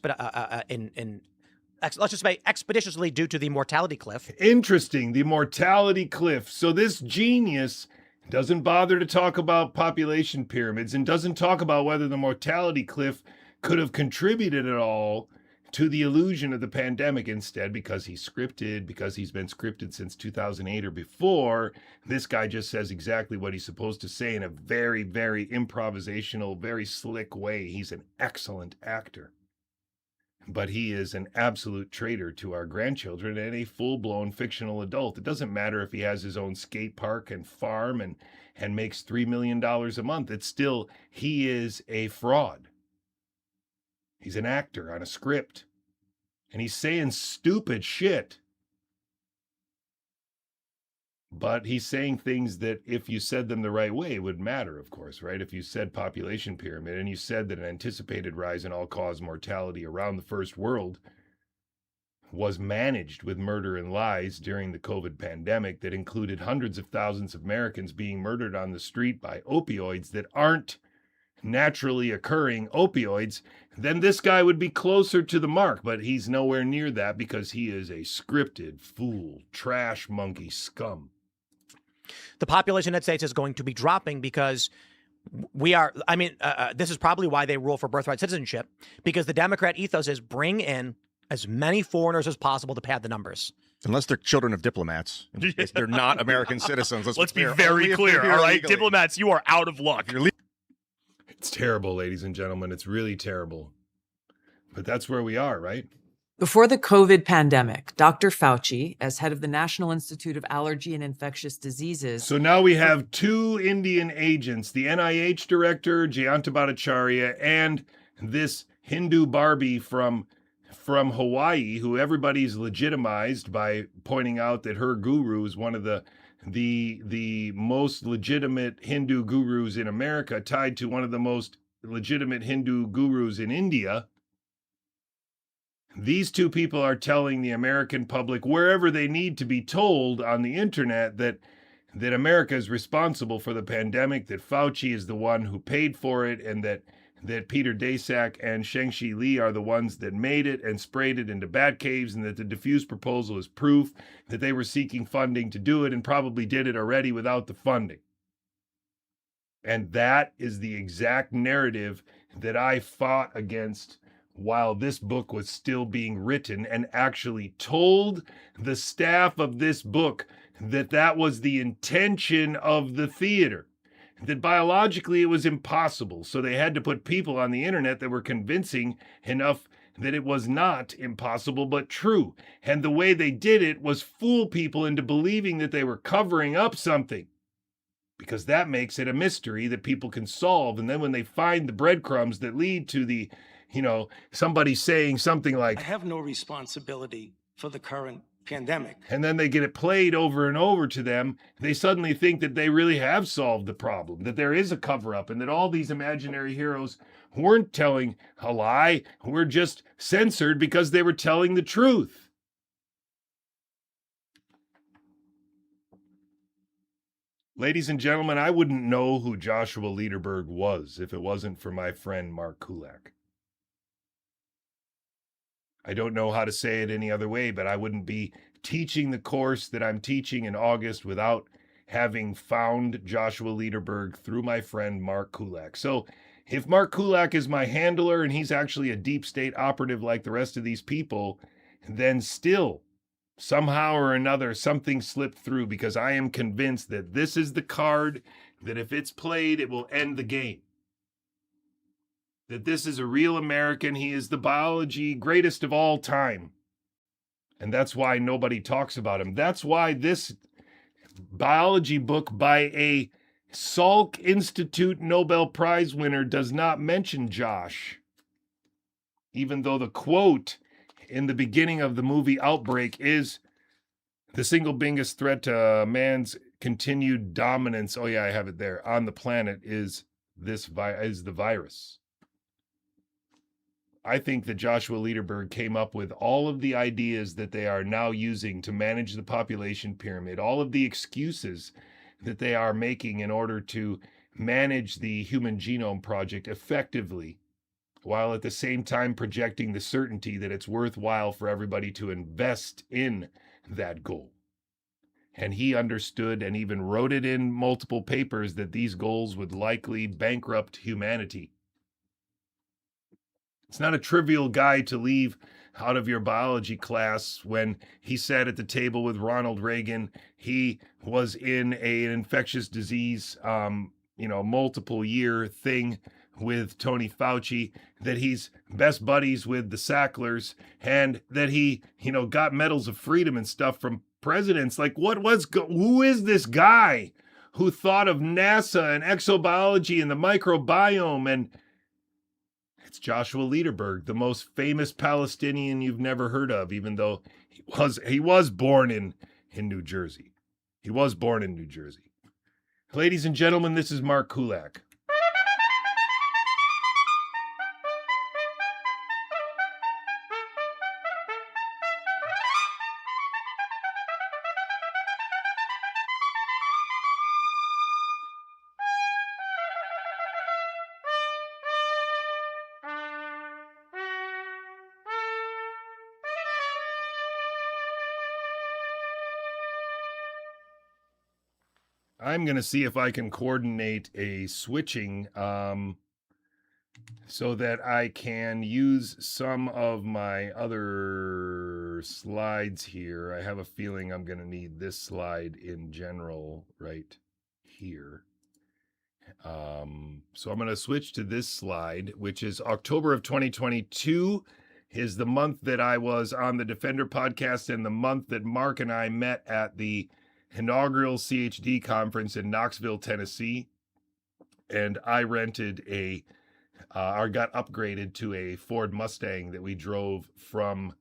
just say expeditiously due to the mortality cliff. Interesting, the mortality cliff. So this genius doesn't bother to talk about population pyramids, and doesn't talk about whether the mortality cliff could have contributed at all to the illusion of the pandemic. Instead, because he's scripted, because he's been scripted since 2008 or before, this guy just says exactly what he's supposed to say in a very, very improvisational, very slick way. He's an excellent actor. But he is an absolute traitor to our grandchildren and a full-blown fictional adult. It doesn't matter if he has his own skate park and farm and makes $3 million a month. It's still, he is a fraud. He's an actor on a script. And he's saying stupid shit. But he's saying things that, if you said them the right way, would matter, of course, right? If you said population pyramid and you said that an anticipated rise in all-cause mortality around the first world was managed with murder and lies during the COVID pandemic that included hundreds of thousands of Americans being murdered on the street by opioids that aren't naturally occurring opioids, then this guy would be closer to the mark. But he's nowhere near that because he is a scripted fool, trash monkey scum. The population of the United States is going to be dropping because we are, this is probably why they rule for birthright citizenship, because the Democrat ethos is bring in as many foreigners as possible to pad the numbers. Unless they're children of diplomats. If they're not American citizens. Let's be very clear, all right? Legally. Diplomats, you are out of luck. It's terrible, ladies and gentlemen. It's really terrible. But that's where we are, right? Before the COVID pandemic, Dr. Fauci, as head of the National Institute of Allergy and Infectious Diseases. So now we have two Indian agents, the NIH director, Jayanta Bhattacharya, and this Hindu Barbie from Hawaii, who everybody's legitimized by pointing out that her guru is one of the most legitimate Hindu gurus in America, tied to one of the most legitimate Hindu gurus in India. These two people are telling the American public, wherever they need to be told on the internet, that America is responsible for the pandemic, that Fauci is the one who paid for it, and that Peter Daszak and Sheng-Chi Li are the ones that made it and sprayed it into bat caves, and that the diffuse proposal is proof that they were seeking funding to do it and probably did it already without the funding. And that is the exact narrative that I fought against while this book was still being written, and actually told the staff of this book that was the intention of the theater. That biologically it was impossible. So they had to put people on the internet that were convincing enough that it was not impossible, but true. And the way they did it was fool people into believing that they were covering up something, because that makes it a mystery that people can solve. And then when they find the breadcrumbs that lead to the, somebody saying something like, I have no responsibility for the current pandemic. And then they get it played over and over to them, they suddenly think that they really have solved the problem, that there is a cover-up, and that all these imaginary heroes weren't telling a lie, were just censored because they were telling the truth. Ladies and gentlemen, I wouldn't know who Joshua Lederberg was if it wasn't for my friend Mark Kulak. I don't know how to say it any other way, but I wouldn't be teaching the course that I'm teaching in August without having found Joshua Lederberg through my friend Mark Kulak. So if Mark Kulak is my handler and he's actually a deep state operative like the rest of these people, then still, somehow or another, something slipped through, because I am convinced that this is the card that if it's played, it will end the game. That this is a real American. He is the biology greatest of all time. And that's why nobody talks about him. That's why this biology book by a Salk Institute Nobel Prize winner does not mention Josh. Even though the quote in the beginning of the movie Outbreak is, the single biggest threat to man's continued dominance, oh yeah, I have it there, on the planet is the virus. I think that Joshua Lederberg came up with all of the ideas that they are now using to manage the population pyramid, all of the excuses that they are making in order to manage the Human Genome Project effectively, while at the same time projecting the certainty that it's worthwhile for everybody to invest in that goal. And he understood and even wrote it in multiple papers that these goals would likely bankrupt humanity. It's not a trivial guy to leave out of your biology class when he sat at the table with Ronald Reagan. He was in an infectious disease, multiple year thing with Tony Fauci, that he's best buddies with the Sacklers, and that he, got medals of freedom and stuff from presidents. Like, who is this guy who thought of NASA and exobiology and the microbiome? And it's Joshua Lederberg, the most famous Palestinian you've never heard of, even though he was born in New Jersey. He was born in New Jersey. Ladies and gentlemen, this is Mark Kulak. I'm going to see if I can coordinate a switching so that I can use some of my other slides here. I have a feeling I'm going to need this slide in general right here. So I'm going to switch to this slide, which is October of 2022 is the month that I was on the Defender podcast and the month that Mark and I met at the inaugural CHD conference in Knoxville, Tennessee. And I rented or got upgraded to a Ford Mustang that we drove from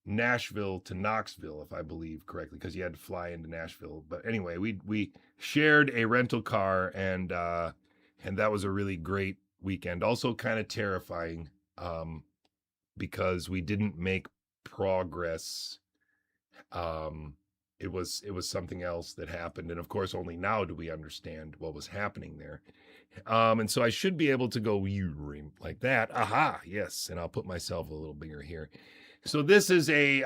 Nashville to Knoxville, if I believe correctly, because you had to fly into Nashville. But anyway, we shared a rental car, and that was a really great weekend. Also kind of terrifying because we didn't make progress. It was something else that happened. And of course, only now do we understand what was happening there. And so I should be able to go like that. Aha, yes. And I'll put myself a little bigger here. So this is a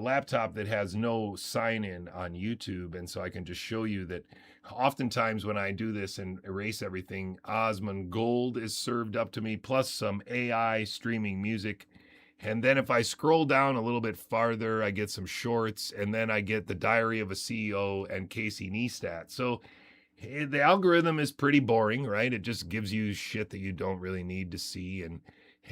laptop that has no sign-in on YouTube. And so I can just show you that oftentimes when I do this and erase everything, Osmond Gold is served up to me, plus some AI streaming music. And then if I scroll down a little bit farther, I get some shorts, and then I get the Diary of a CEO and Casey Neistat. So the algorithm is pretty boring, right? It just gives you shit that you don't really need to see.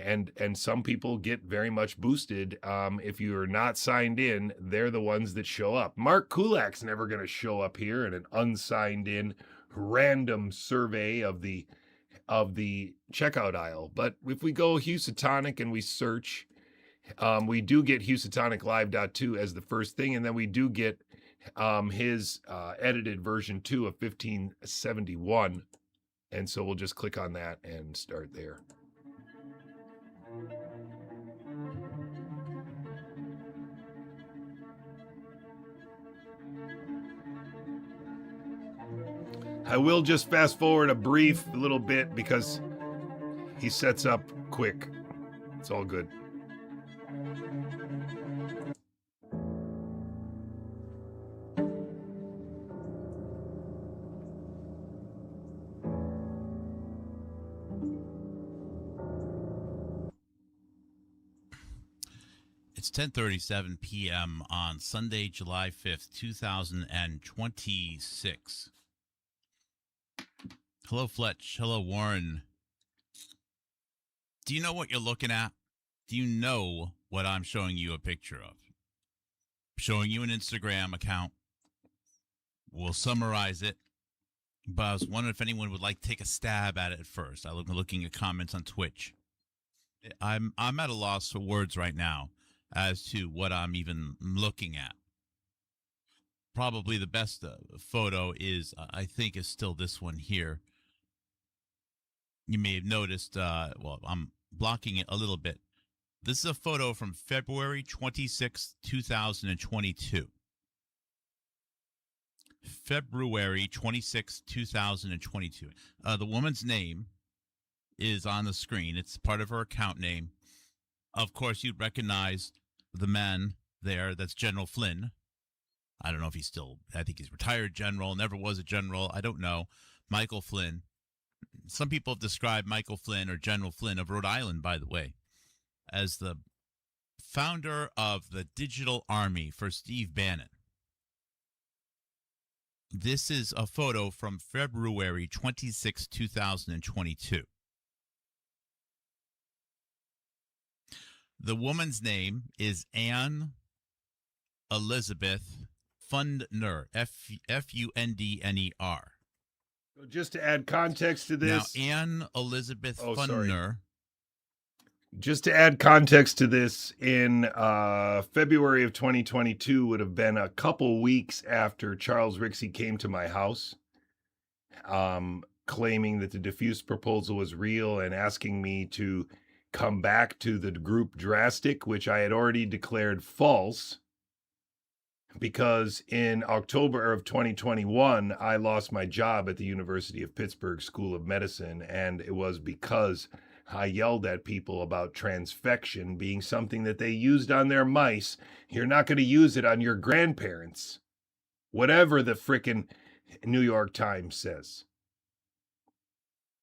And some people get very much boosted. If you're not signed in, they're the ones that show up. Mark Kulak's never going to show up here in an unsigned in random survey of the checkout aisle. But if we go Housatonic and we search, we do get HousatonicLive.2 as the first thing, and then we do get his edited version 2 of 1571. And so we'll just click on that and start there. I will just fast forward a brief little bit because he sets up quick. It's all good. It's 10:37 p.m. on Sunday, July 5th, 2026. Hello, Fletch. Hello, Warren. Do you know what you're looking at? Do you know what I'm showing you a picture of? I'm showing you an Instagram account. We'll summarize it. But I was wondering if anyone would like to take a stab at it first. I'm looking at comments on Twitch. I'm at a loss for words right now as to what I'm even looking at. Probably the best photo is, I think, is still this one here. You may have noticed, well, I'm blocking it a little bit. This is a photo from February 26, 2022. February 26, 2022. The woman's name is on the screen. It's part of her account name. Of course, you'd recognize the man there. That's General Flynn. I don't know if he's still, I think he's retired general, never was a general. I don't know. Michael Flynn. Some people have described Michael Flynn, or General Flynn of Rhode Island, by the way, as the founder of the digital army for Steve Bannon. This is a photo from February 26, 2022. The woman's name is Anne Elizabeth Fundner, Fundner. Just to add context to this. Now, Anne Elizabeth Fundner. Just to add context to this, in February of 2022 would have been a couple weeks after Charles Rixey came to my house, claiming that the diffuse proposal was real and asking me to come back to the group Drastic, which I had already declared false, because in October of 2021, I lost my job at the University of Pittsburgh School of Medicine, and it was because I yelled at people about transfection being something that they used on their mice. You're not going to use it on your grandparents, whatever the frickin' New York Times says.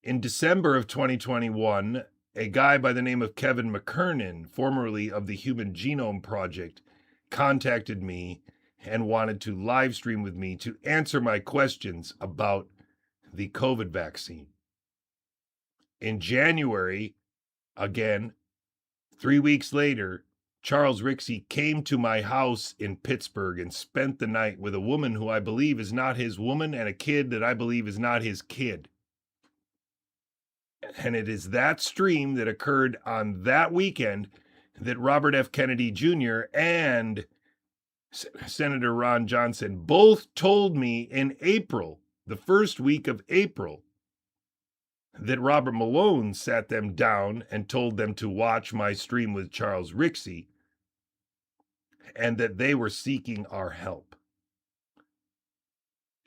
In December of 2021, a guy by the name of Kevin McKernan, formerly of the Human Genome Project, contacted me and wanted to live stream with me to answer my questions about the COVID vaccine. In January, again, 3 weeks later, Charles Rixey came to my house in Pittsburgh and spent the night with a woman who I believe is not his woman and a kid that I believe is not his kid. And it is that stream that occurred on that weekend that Robert F. Kennedy Jr. and Senator Ron Johnson both told me in April, the first week of April, that Robert Malone sat them down and told them to watch my stream with Charles Rixey, and that they were seeking our help.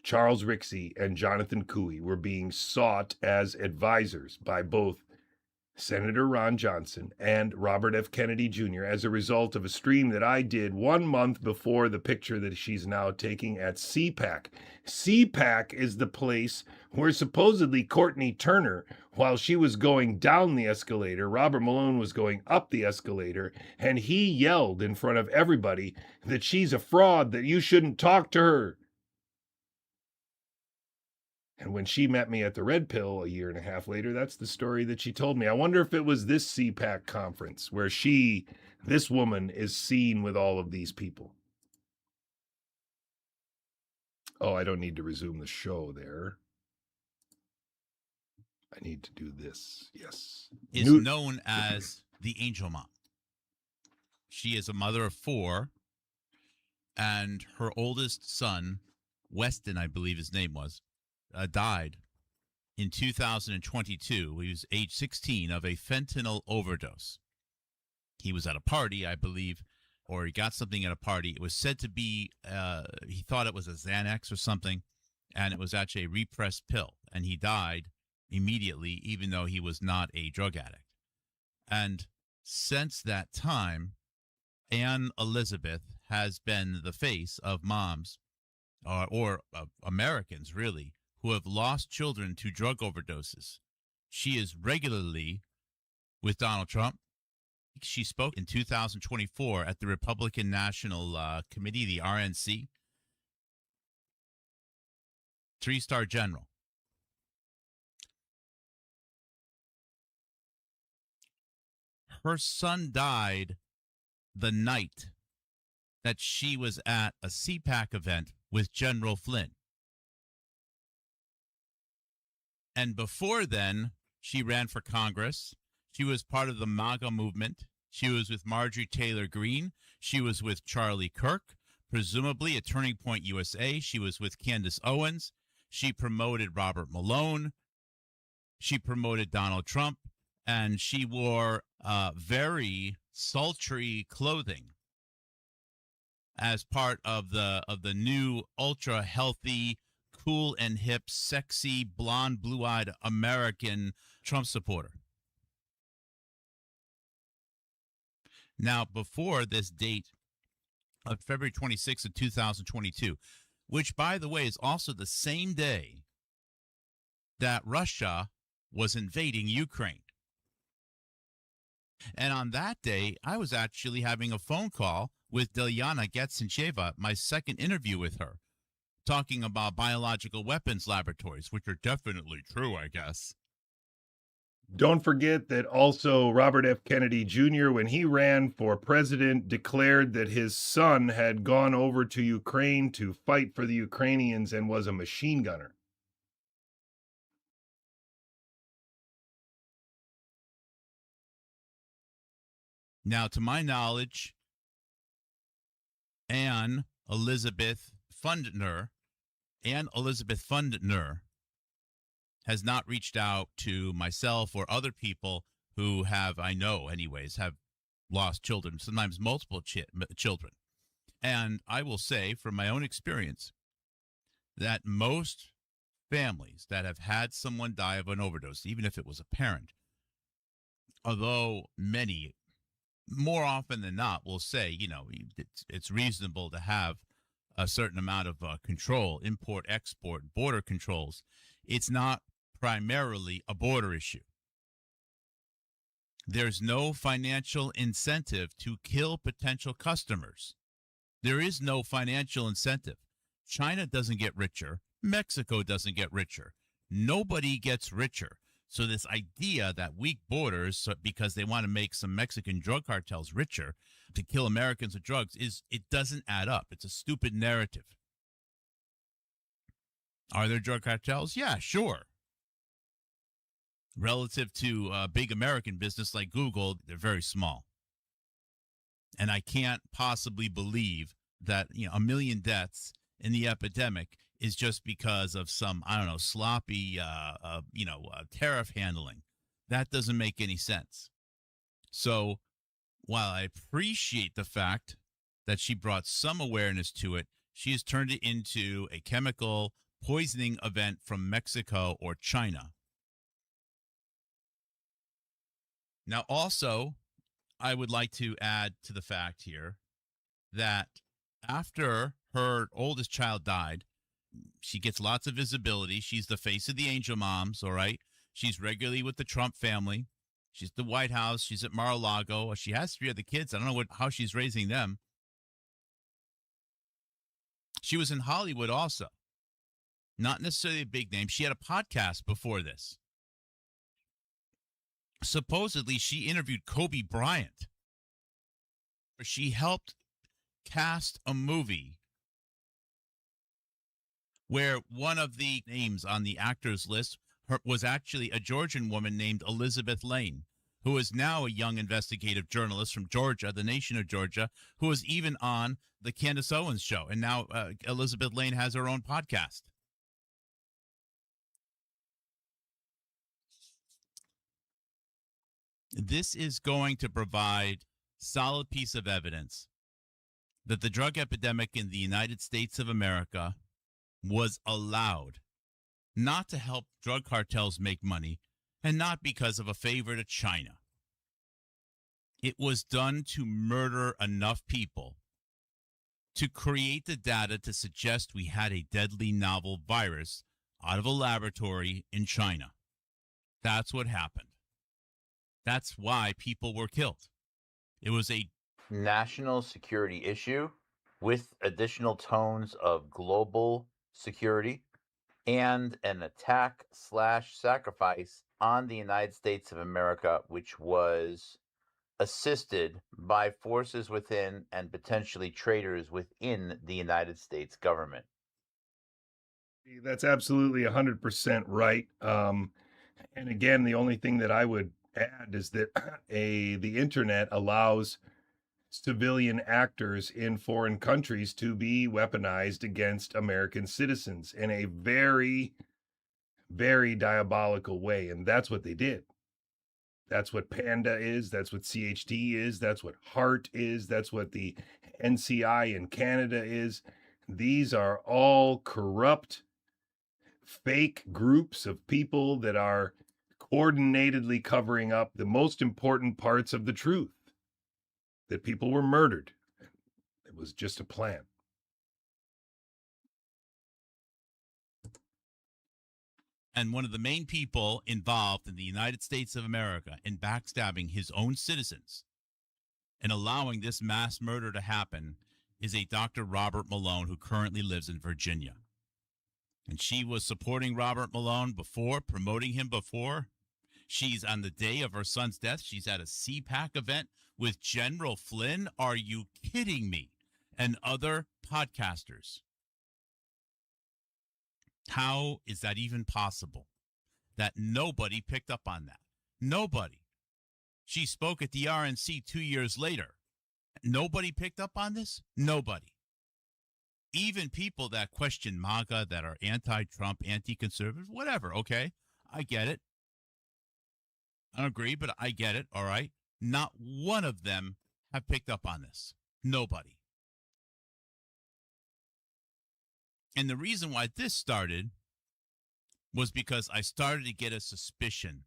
Charles Rixey and Jonathan Couey were being sought as advisors by both Senator Ron Johnson and Robert F. Kennedy Jr. as a result of a stream that I did 1 month before the picture that she's now taking at CPAC. CPAC is the place where supposedly Courtney Turner, while she was going down the escalator, Robert Malone was going up the escalator, and he yelled in front of everybody that she's a fraud, that you shouldn't talk to her. And when she met me at the Red Pill a year and a half later, that's the story that she told me. I wonder if it was this CPAC conference where this woman, is seen with all of these people. Oh, I don't need to resume the show there. I need to do this. Yes. Is known as the Angel Mom. She is a mother of 4, and her oldest son, Weston, I believe his name was, died in 2022. He was age 16 of a fentanyl overdose. He was at a party, I believe, or he got something at a party. It was said to be, he thought it was a Xanax or something, and it was actually a repressed pill, and he died immediately, even though he was not a drug addict. And since that time, Anne Elizabeth has been the face of moms, or Americans, really, who have lost children to drug overdoses. She is regularly with Donald Trump. She spoke in 2024 at the Republican National Committee, the RNC. 3-star general. Her son died the night that she was at a CPAC event with General Flynn. And before then, she ran for Congress. She was part of the MAGA movement. She was with Marjorie Taylor Greene. She was with Charlie Kirk, presumably at Turning Point USA. She was with Candace Owens. She promoted Robert Malone. She promoted Donald Trump. And she wore very sultry clothing as part of the new ultra healthy, cool and hip, sexy, blonde, blue-eyed American Trump supporter. Now, before this date of February 26th of 2022, which, by the way, is also the same day that Russia was invading Ukraine. And on that day, I was actually having a phone call with Dilyana Getsencheva, my second interview with her, talking about biological weapons laboratories, which are definitely true, I guess. Don't forget that also Robert F. Kennedy Jr., when he ran for president, declared that his son had gone over to Ukraine to fight for the Ukrainians and was a machine gunner. Now, to my knowledge, Anne Elizabeth Fundner has not reached out to myself or other people who have, I know anyways, have lost children, sometimes multiple children. And I will say from my own experience that most families that have had someone die of an overdose, even if it was a parent, although many, more often than not, will say, you know, it's reasonable to have a certain amount of control, import, export, border controls. It's not primarily a border issue. There's no financial incentive to kill potential customers. There is no financial incentive. China doesn't get richer. Mexico doesn't get richer. Nobody gets richer. So this idea that weak borders, because they want to make some Mexican drug cartels richer to kill Americans with drugs, it doesn't add up. It's a stupid narrative. Are there drug cartels? Yeah, sure. Relative to big American business like Google, they're very small. And I can't possibly believe that, you know, 1 million deaths in the epidemic is just because of some, I don't know, sloppy, tariff handling. That doesn't make any sense. So while I appreciate the fact that she brought some awareness to it, she has turned it into a chemical poisoning event from Mexico or China. Now, also, I would like to add to the fact here that after her oldest child died, she gets lots of visibility. She's the face of the Angel Moms, all right? She's regularly with the Trump family. She's at the White House. She's at Mar-a-Lago. She has 3 other kids. I don't know how she's raising them. She was in Hollywood also. Not necessarily a big name. She had a podcast before this. Supposedly, she interviewed Kobe Bryant. She helped cast a movie where one of the names on the actors list was actually a Georgian woman named Elizabeth Lane, who is now a young investigative journalist from Georgia, the nation of Georgia, who was even on the Candace Owens show. And now Elizabeth Lane has her own podcast. This is going to provide solid piece of evidence that the drug epidemic in the United States of America was allowed not to help drug cartels make money and not because of a favor to China. It was done to murder enough people to create the data to suggest we had a deadly novel virus out of a laboratory in China. That's what happened. That's why people were killed. It was a national security issue with additional tones of global security and an attack/sacrifice on the United States of America, which was assisted by forces within and potentially traitors within the United States government. That's absolutely 100% right. And again, the only thing that I would add is that the internet allows civilian actors in foreign countries to be weaponized against American citizens in a very, very diabolical way. And that's what they did. That's what Panda is. That's what CHT is. That's what HART is. That's what the NCI in Canada is. These are all corrupt, fake groups of people that are coordinatedly covering up the most important parts of the truth, that people were murdered. It was just a plan. And one of the main people involved in the United States of America in backstabbing his own citizens and allowing this mass murder to happen is a Dr. Robert Malone, who currently lives in Virginia. And she was supporting Robert Malone before, promoting him before. She's on the day of her son's death. She's at a CPAC event with General Flynn. Are you kidding me? And other podcasters. How is that even possible? That nobody picked up on that. Nobody. She spoke at the RNC 2 years later. Nobody picked up on this? Nobody. Even people that question MAGA, that are anti-Trump, anti-conservative, whatever, okay? I get it. I don't agree, but I get it, all right? Not one of them have picked up on this. Nobody. And the reason why this started was because I started to get a suspicion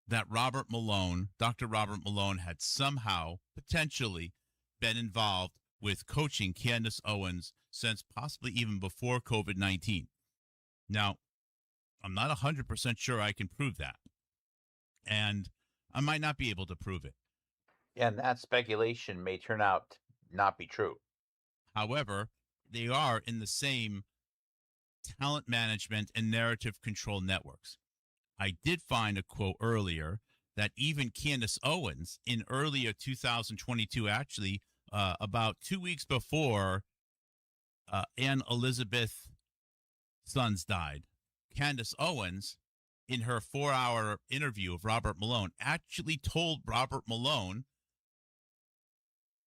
that Robert Malone, Dr. Robert Malone, had somehow potentially been involved with coaching Candace Owens since possibly even before COVID-19. Now, I'm not 100% sure I can prove that. And I might not be able to prove it. And that speculation may turn out to not be true. However, they are in the same talent management and narrative control networks. I did find a quote earlier that even Candace Owens in earlier 2022, actually about 2 weeks before Anne Elizabeth's sons died, Candace Owens, in her 4-hour interview of Robert Malone, actually told Robert Malone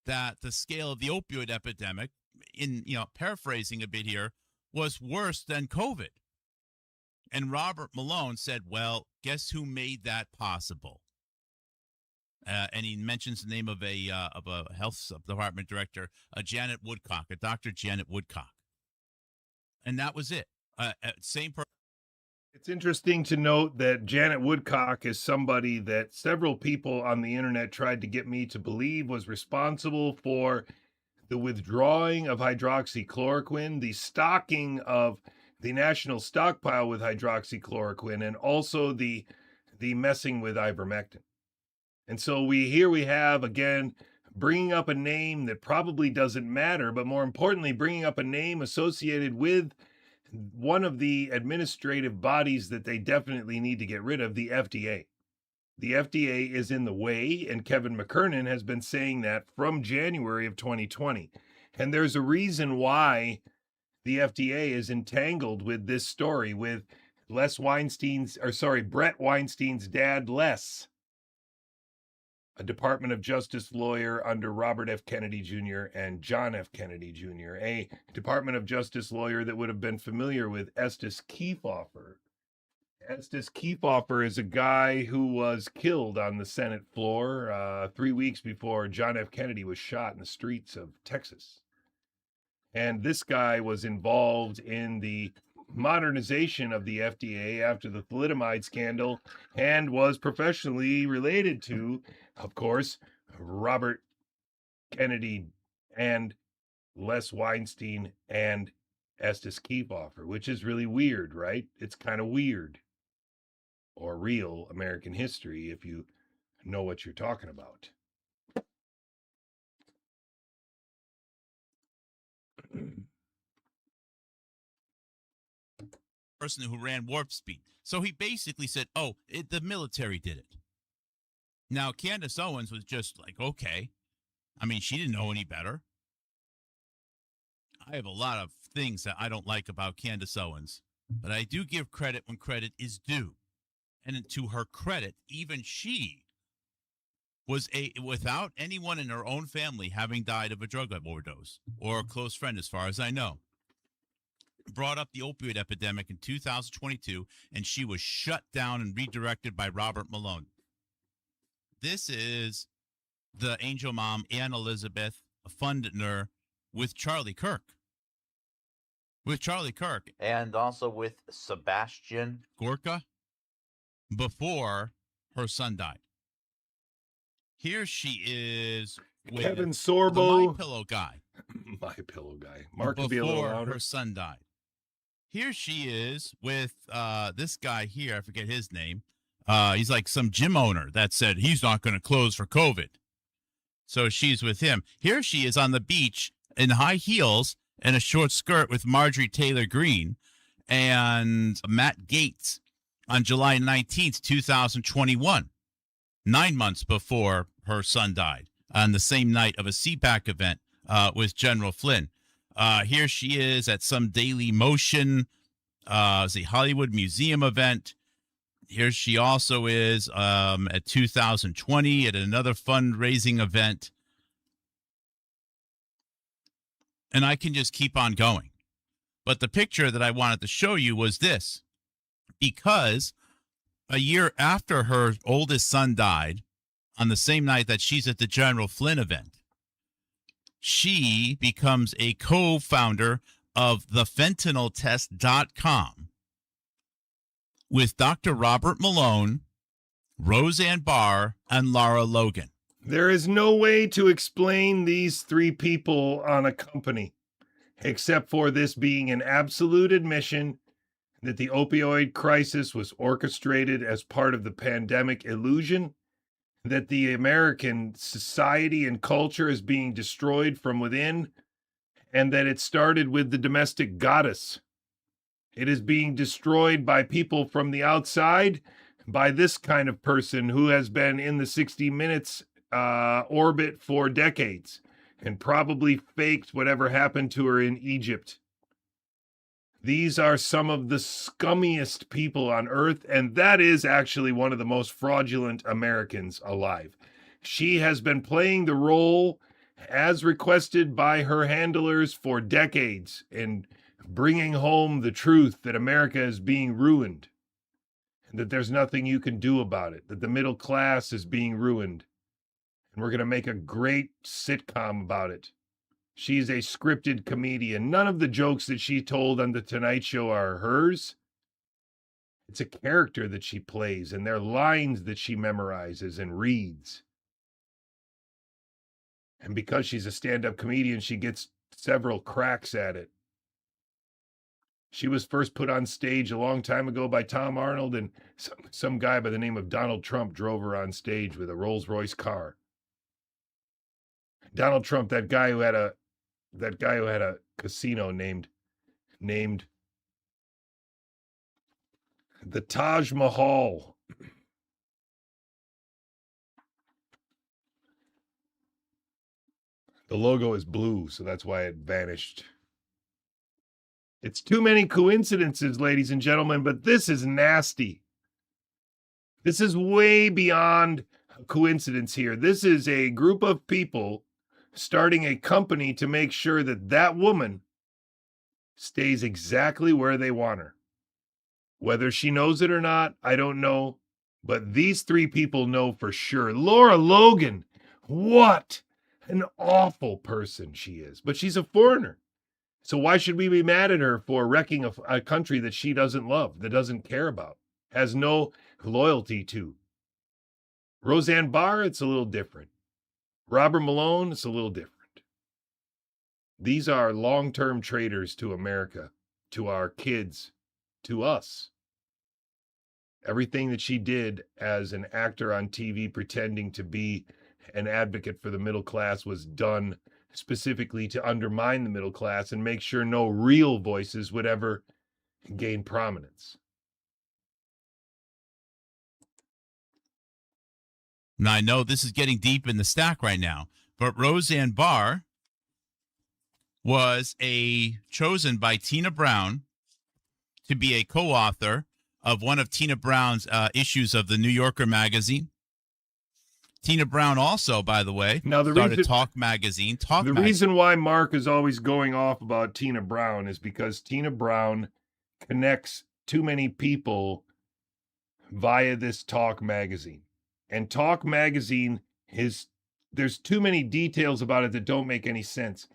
that the scale of the opioid epidemic, in paraphrasing a bit here, was worse than COVID. And Robert Malone said, well, guess who made that possible? And he mentions the name of a health department director, Janet Woodcock, a Dr. Janet Woodcock. And that was it. Same person. It's interesting to note that Janet Woodcock is somebody that several people on the internet tried to get me to believe was responsible for the withdrawing of hydroxychloroquine, the stocking of the national stockpile with hydroxychloroquine, and also the messing with ivermectin. And so we have, again, bringing up a name that probably doesn't matter, but more importantly, bringing up a name associated with one of the administrative bodies that they definitely need to get rid of, the FDA. The FDA is in the way, and Kevin McKernan has been saying that from January of 2020. And there's a reason why the FDA is entangled with this story with Brett Weinstein's dad, Les, a Department of Justice lawyer under Robert F. Kennedy Jr. and John F. Kennedy Jr., a Department of Justice lawyer that would have been familiar with Estes Kefauver. Estes Kefauver is a guy who was killed on the Senate floor 3 weeks before John F. Kennedy was shot in the streets of Texas. And this guy was involved in the modernization of the FDA after the thalidomide scandal and was professionally related to, of course, Robert Kennedy and Les Weinstein and Estes Kefauver, which is really weird, right? It's kind of weird. Or real American history if you know what you're talking about. Person who ran warp speed. So he basically said, the military did it. Now, Candace Owens was just like, okay. I mean, she didn't know any better. I have a lot of things that I don't like about Candace Owens, but I do give credit when credit is due. And to her credit, even she was without anyone in her own family having died of a drug overdose or a close friend, as far as I know, brought up the opioid epidemic in 2022, and she was shut down and redirected by Robert Malone. This is the angel mom, Anne Elizabeth, Fundner, with Charlie Kirk. And also with Sebastian Gorka, before her son died. Here she is with Kevin the Sorbo. My Pillow guy. My Pillow guy. Mark could be a little Before louder. her son died. Here she is with this guy here. I forget his name. He's like some gym owner that said he's not going to close for COVID. So she's with him. Here she is on the beach in high heels and a short skirt with Marjorie Taylor Greene and Matt Gaetz on July 19th, 2021, 9 months before her son died, on the same night of a CPAC event with General Flynn. Here she is at some Daily Motion, the Hollywood Museum event. Here she also is at 2020 at another fundraising event. And I can just keep on going. But the picture that I wanted to show you was this. Because a year after her oldest son died, on the same night that she's at the General Flynn event, she becomes a co-founder of thefentanyltest.com with Dr. Robert Malone, Roseanne Barr, and Lara Logan. There is no way to explain these three people on a company, except for this being an absolute admission that the opioid crisis was orchestrated as part of the pandemic illusion, that the American society and culture is being destroyed from within, and that it started with the domestic goddess. It is being destroyed by people from the outside, by this kind of person who has been in the 60 Minutes orbit for decades and probably faked whatever happened to her in Egypt. These are some of the scummiest people on earth, and that is actually one of the most fraudulent Americans alive. She has been playing the role as requested by her handlers for decades in bringing home the truth that America is being ruined, and that there's nothing you can do about it, that the middle class is being ruined, and we're going to make a great sitcom about it. She's a scripted comedian. None of the jokes that she told on The Tonight Show are hers. It's a character that she plays, and they're lines that she memorizes and reads. And because she's a stand-up comedian, she gets several cracks at it. She was first put on stage a long time ago by Tom Arnold, and some guy by the name of Donald Trump drove her on stage with a Rolls-Royce car. Donald Trump, that guy who had a casino named the Taj Mahal. The logo is blue, so that's why it vanished. It's too many coincidences, ladies and gentlemen, but this is nasty. This is way beyond coincidence here. This is a group of people starting a company to make sure that that woman stays exactly where they want her. Whether she knows it or not, I don't know. But these three people know for sure. Lara Logan, what an awful person she is. But she's a foreigner. So why should we be mad at her for wrecking a country that she doesn't love, that doesn't care about, has no loyalty to? Roseanne Barr, it's a little different. Robert Malone, it's a little different. These are long-term traitors to America, to our kids, to us. Everything that she did as an actor on TV pretending to be an advocate for the middle class was done specifically to undermine the middle class and make sure no real voices would ever gain prominence. Now, I know this is getting deep in the stack right now, but Roseanne Barr was chosen by Tina Brown to be a co-author of one of Tina Brown's issues of the New Yorker magazine. Tina Brown also, by the way, started Talk Magazine. The reason why Mark is always going off about Tina Brown is because Tina Brown connects too many people via this Talk Magazine. And Talk Magazine there's too many details about it that don't make any sense.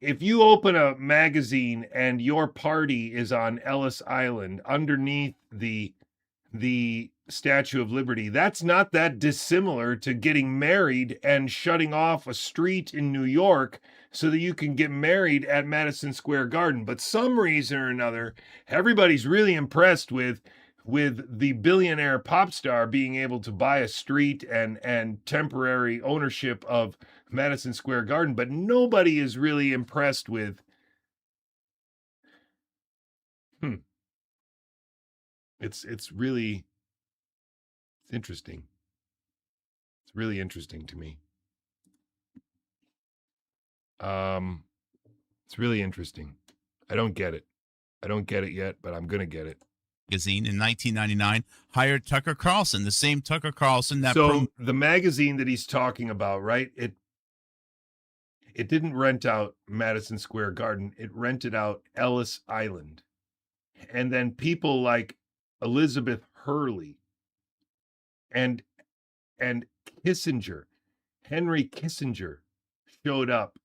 If you open a magazine and your party is on Ellis Island underneath the Statue of Liberty, that's not that dissimilar to getting married and shutting off a street in New York so that you can get married at Madison Square Garden. But some reason or another, everybody's really impressed with the billionaire pop star being able to buy a street and temporary ownership of Madison Square Garden, but nobody is really impressed with it's really interesting. It's really interesting to me. It's really interesting. I don't get it. I don't get it yet, but I'm gonna get it. Magazine in 1999 hired Tucker Carlson, the same Tucker Carlson that. So the magazine that he's talking about, right? It didn't rent out Madison Square Garden. It rented out Ellis Island, and then people like Elizabeth Hurley and Kissinger, Henry Kissinger, showed up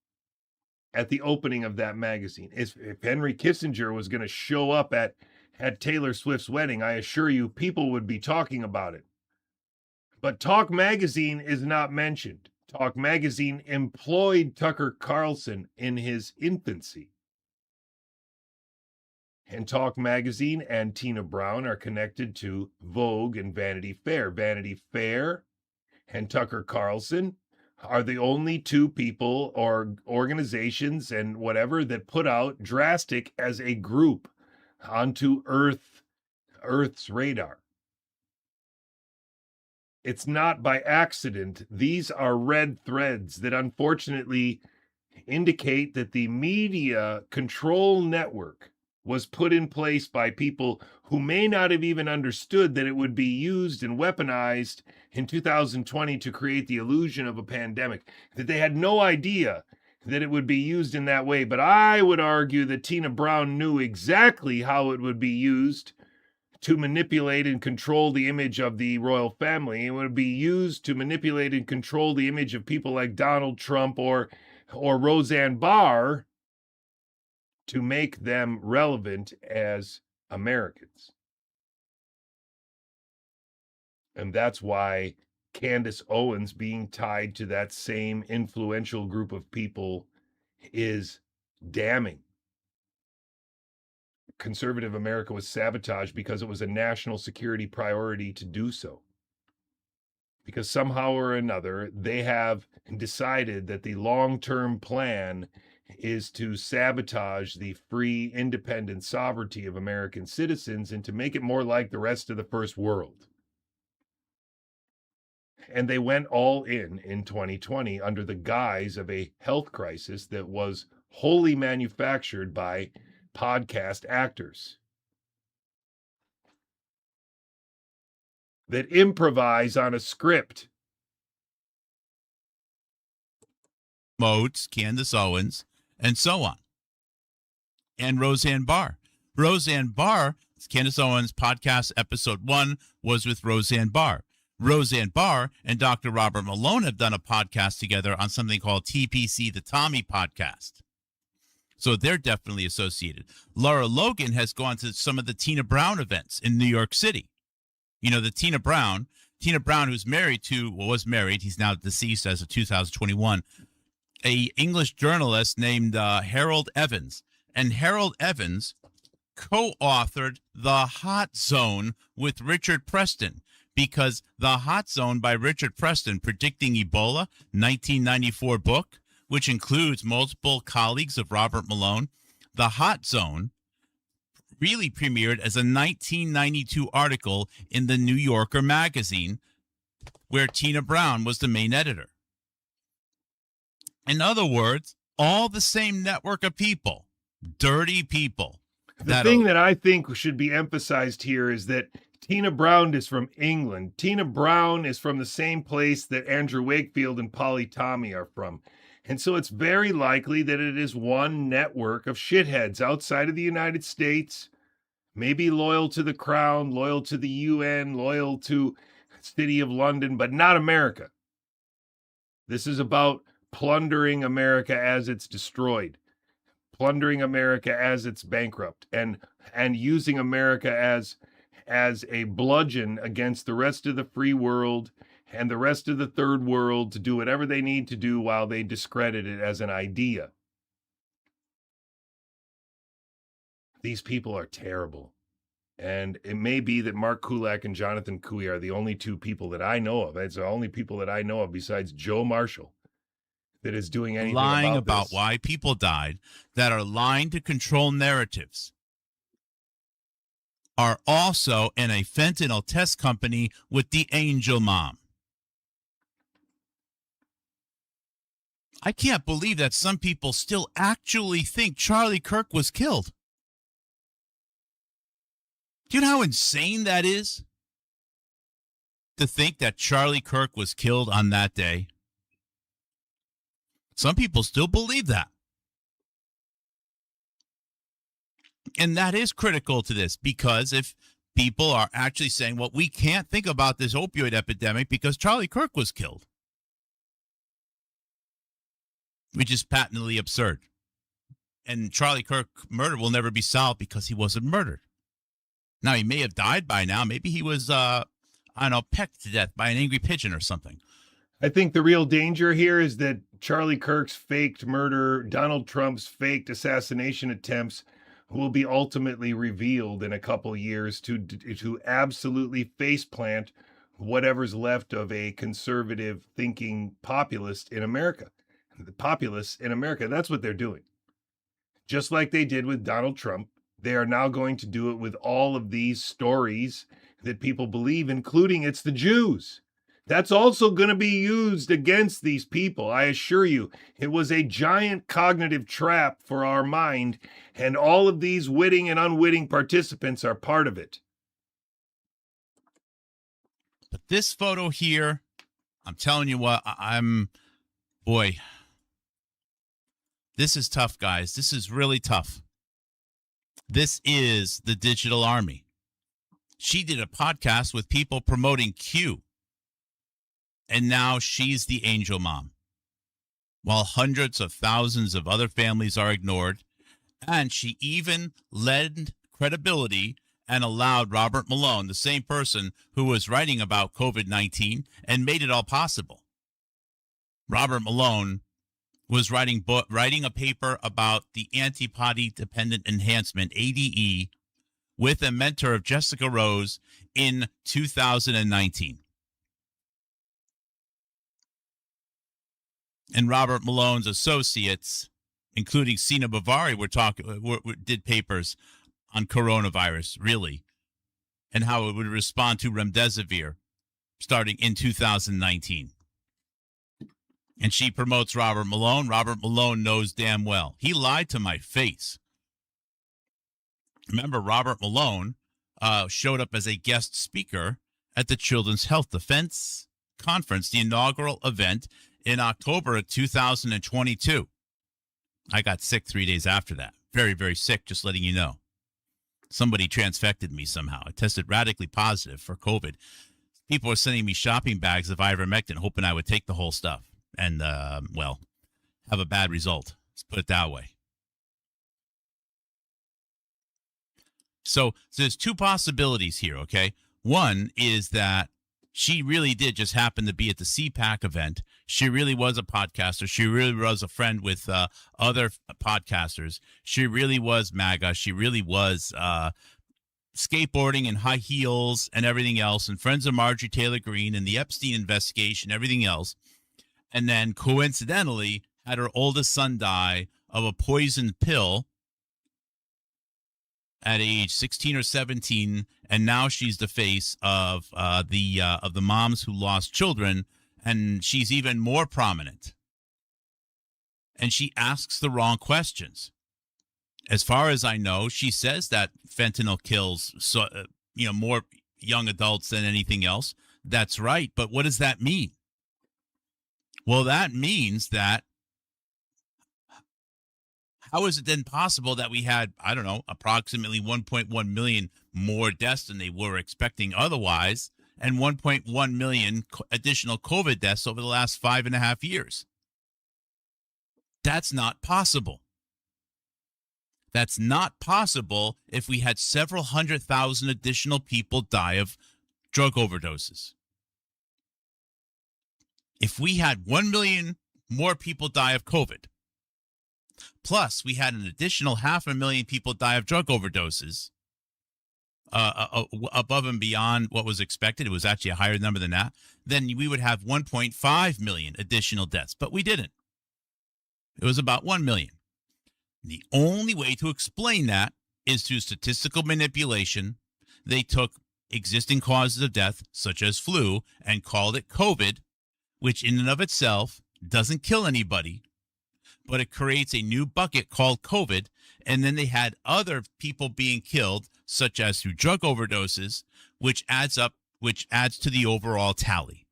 at the opening of that magazine. If Henry Kissinger was going to show up at Taylor Swift's wedding, I assure you people would be talking about it. But Talk Magazine is not mentioned. Talk Magazine employed Tucker Carlson in his infancy. And Talk Magazine and Tina Brown are connected to Vogue and Vanity Fair. Vanity Fair and Tucker Carlson are the only two people or organizations and whatever that put out Drastic as a group onto Earth's radar. It's not by accident. These are red threads that unfortunately indicate that the media control network was put in place by people who may not have even understood that it would be used and weaponized in 2020 to create the illusion of a pandemic, that they had no idea that it would be used in that way. But I would argue that Tina Brown knew exactly how it would be used to manipulate and control the image of the royal family. It would be used to manipulate and control the image of people like Donald Trump or Roseanne Barr, to make them relevant as Americans. And that's why Candace Owens being tied to that same influential group of people is damning. Conservative America was sabotaged because it was a national security priority to do so. Because somehow or another, they have decided that the long-term plan is to sabotage the free, independent sovereignty of American citizens and to make it more like the rest of the first world. And they went all in 2020 under the guise of a health crisis that was wholly manufactured by podcast actors that improvise on a script. Moats, Candace Owens, and so on. And Roseanne Barr. Roseanne Barr, Candace Owens' podcast episode 1 was with Roseanne Barr. Roseanne Barr and Dr. Robert Malone have done a podcast together on something called TPC, the Tommy podcast. So they're definitely associated. Laura Logan has gone to some of the Tina Brown events in New York City. You know, the Tina Brown who's married to, well, was married, he's now deceased as of 2021, a English journalist named Harold Evans. And Harold Evans co-authored The Hot Zone with Richard Preston, because The Hot Zone by Richard Preston, Predicting Ebola, 1994 book, which includes multiple colleagues of Robert Malone. The Hot Zone really premiered as a 1992 article in the New Yorker magazine, where Tina Brown was the main editor. In other words, all the same network of people, dirty people. The thing that I think should be emphasized here is that Tina Brown is from England. Tina Brown is from the same place that Andrew Wakefield and Polly Tommy are from. And so it's very likely that it is one network of shitheads outside of the United States, maybe loyal to the Crown, loyal to the UN, loyal to the City of London, but not America. This is about plundering America as it's destroyed, plundering America as it's bankrupt, and using America as a bludgeon against the rest of the free world and the rest of the third world to do whatever they need to do while they discredit it as an idea. These people are terrible. And it may be that Mark Kulak and Jonathan Couey are the only two people that I know of. It's the only people that I know of besides Joe Marshall that is doing anything lying about this. why people died, that are lying to control narratives, are also in a fentanyl test company with the Angel Mom. I can't believe that some people still actually think Charlie Kirk was killed. Do you know how insane that is? To think that Charlie Kirk was killed on that day. Some people still believe that. And that is critical to this, because if people are actually saying, well, we can't think about this opioid epidemic because Charlie Kirk was killed, which is patently absurd. And Charlie Kirk murder will never be solved because he wasn't murdered. Now, he may have died by now. Maybe he was, pecked to death by an angry pigeon or something. I think the real danger here is that Charlie Kirk's faked murder, Donald Trump's faked assassination attempts will be ultimately revealed in a couple years to absolutely faceplant whatever's left of a conservative thinking populist in America. The populace in America, that's what they're doing. Just like they did with Donald Trump, they are now going to do it with all of these stories that people believe, including it's the Jews. That's also going to be used against these people. I assure you, it was a giant cognitive trap for our mind, and all of these witting and unwitting participants are part of it. But this photo here, I'm telling you what, boy, this is tough, guys. This is really tough. This is the digital army. She did a podcast with people promoting Q. And now she's the Angel Mom, while hundreds of thousands of other families are ignored. And she even lent credibility and allowed Robert Malone, the same person who was writing about COVID-19, and made it all possible. Robert Malone was writing a paper about the antibody dependent enhancement, ADE, with a mentor of Jessica Rose in 2019. And Robert Malone's associates, including Sina Bavari, did papers on coronavirus, really, and how it would respond to remdesivir starting in 2019. And she promotes Robert Malone. Robert Malone knows damn well. He lied to my face. Remember, Robert Malone showed up as a guest speaker at the Children's Health Defense Conference, the inaugural event in October of 2022. I got sick 3 days after that. Very, very sick, just letting you know. Somebody transfected me somehow. I tested radically positive for COVID. People were sending me shopping bags of ivermectin, hoping I would take the whole stuff and, have a bad result. Let's put it that way. So there's two possibilities here, okay? One is that she really did just happen to be at the CPAC event. She really was a podcaster. She really was a friend with other podcasters. She really was MAGA. She really was skateboarding in high heels and everything else, and friends of Marjorie Taylor Greene and the Epstein investigation, everything else. And then coincidentally had her oldest son die of a poisoned pill at age 16 or 17, and now she's the face of the moms who lost children, and she's even more prominent. And she asks the wrong questions. As far as I know, she says that fentanyl kills more young adults than anything else. That's right, but what does that mean? Well, that means that how is it then possible that we had, approximately 1.1 million more deaths than they were expecting otherwise, and 1.1 million additional COVID deaths over the last 5.5 years? That's not possible. That's not possible if we had several 100,000 additional people die of drug overdoses. If we had 1 million more people die of COVID, plus we had an additional 500,000 people die of drug overdoses, above and beyond what was expected, it was actually a higher number than that, then we would have 1.5 million additional deaths. But we didn't. It was about 1 million. The only way to explain that is through statistical manipulation. They took existing causes of death, such as flu, and called it COVID, which in and of itself doesn't kill anybody, but it creates a new bucket called COVID. And then they had other people being killed, such as through drug overdoses, which adds to the overall tally.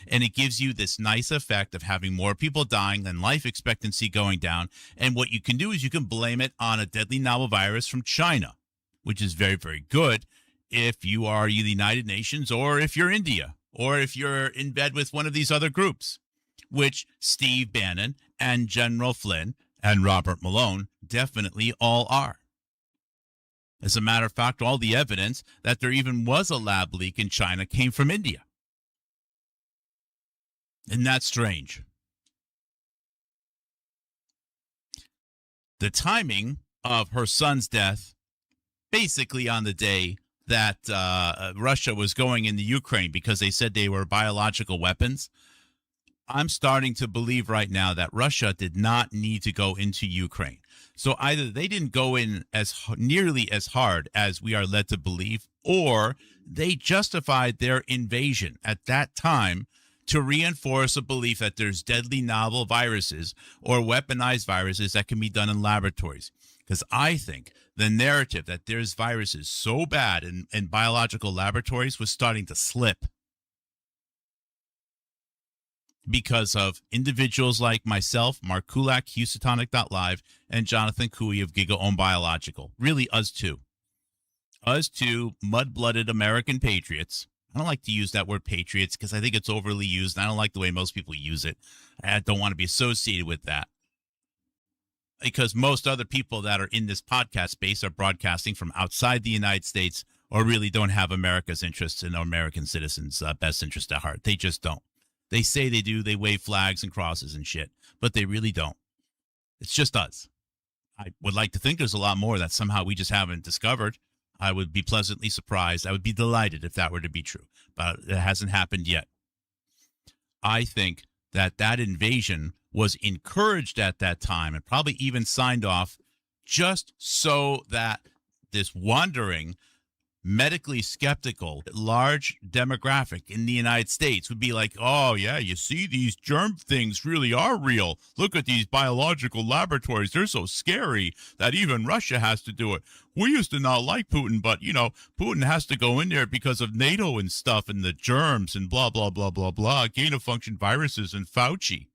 And it gives you this nice effect of having more people dying than life expectancy going down. And what you can do is you can blame it on a deadly novel virus from China, which is very, very good if you are the United Nations, or if you're India, or if you're in bed with one of these other groups, which Steve Bannon and General Flynn and Robert Malone definitely all are. As a matter of fact, all the evidence that there even was a lab leak in China came from India. Isn't that strange? The timing of her son's death, basically on the day that Russia was going into Ukraine because they said they were biological weapons. I'm starting to believe right now that Russia did not need to go into Ukraine. So either they didn't go in as nearly as hard as we are led to believe, or they justified their invasion at that time to reinforce a belief that there's deadly novel viruses or weaponized viruses that can be done in laboratories. Because I think the narrative that there's viruses so bad in biological laboratories was starting to slip because of individuals like myself, Mark Kulak, Houstonic.live, and Jonathan Couey of Gigaohm Biological. Really, us two. Us two mud-blooded American patriots. I don't like to use that word patriots because I think it's overly used. And I don't like the way most people use it. I don't want to be associated with that. Because most other people that are in this podcast space are broadcasting from outside the United States, or really don't have America's interests and American citizens' best interest at heart. They just don't. They say they do. They wave flags and crosses and shit, but they really don't. It's just us. I would like to think there's a lot more that somehow we just haven't discovered. I would be pleasantly surprised. I would be delighted if that were to be true, but it hasn't happened yet. I think that invasion was encouraged at that time and probably even signed off just so that this wandering, medically skeptical, large demographic in the United States would be like, oh, yeah, you see, these germ things really are real. Look at these biological laboratories. They're so scary that even Russia has to do it. We used to not like Putin, but, you know, Putin has to go in there because of NATO and stuff and the germs and blah, blah, blah, blah, blah, gain-of-function viruses and Fauci.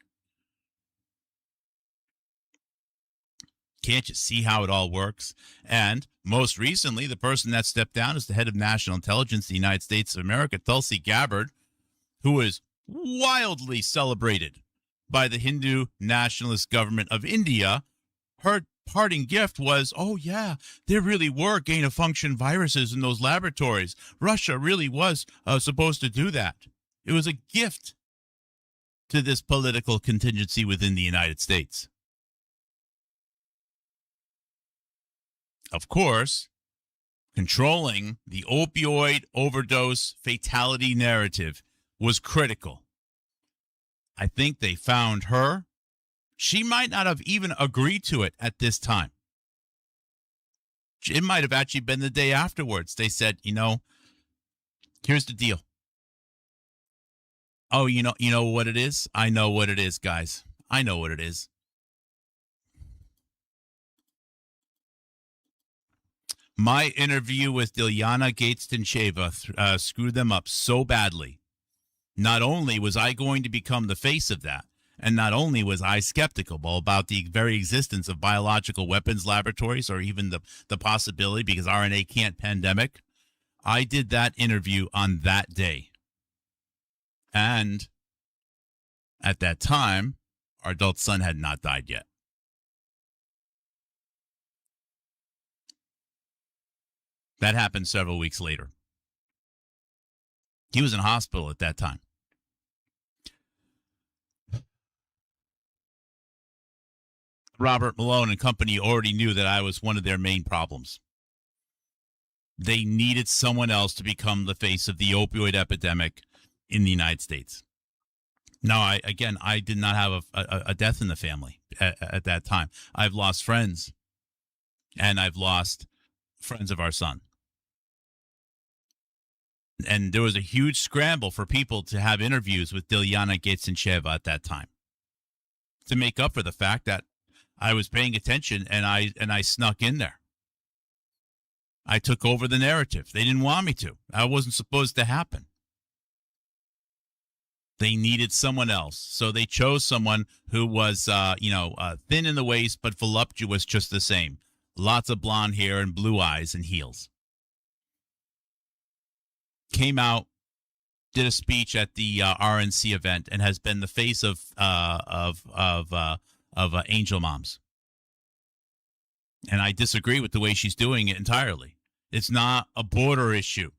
Can't you see how it all works? And most recently, the person that stepped down as the head of national intelligence in the United States of America, Tulsi Gabbard, who is wildly celebrated by the Hindu nationalist government of India. Her parting gift was, oh, yeah, there really were gain-of-function viruses in those laboratories. Russia really was supposed to do that. It was a gift to this political contingency within the United States. Of course, controlling the opioid overdose fatality narrative was critical. I think they found her. She might not have even agreed to it at this time. It might have actually been the day afterwards. They said, you know, here's the deal. Oh, you know what it is? I know what it is, guys. I know what it is. My interview with Dilyana Gates-Tincheva screwed them up so badly. Not only was I going to become the face of that, and not only was I skeptical about the very existence of biological weapons laboratories or even the possibility, because RNA can't pandemic, I did that interview on that day. And at that time, our adult son had not died yet. That happened several weeks later. He was in hospital at that time. Robert Malone and company already knew that I was one of their main problems. They needed someone else to become the face of the opioid epidemic in the United States. Now, I did not have a death in the family at that time. I've lost friends, and I've lost friends of our son. And there was a huge scramble for people to have interviews with Dilyana Getsincheva at that time to make up for the fact that I was paying attention and I snuck in there. I took over the narrative. They didn't want me to. I wasn't supposed to happen. They needed someone else. So they chose someone who was, thin in the waist, but voluptuous just the same. Lots of blonde hair and blue eyes and heels. Came out, did a speech at the RNC event, and has been the face of Angel Moms. And I disagree with the way she's doing it entirely. It's not a border issue.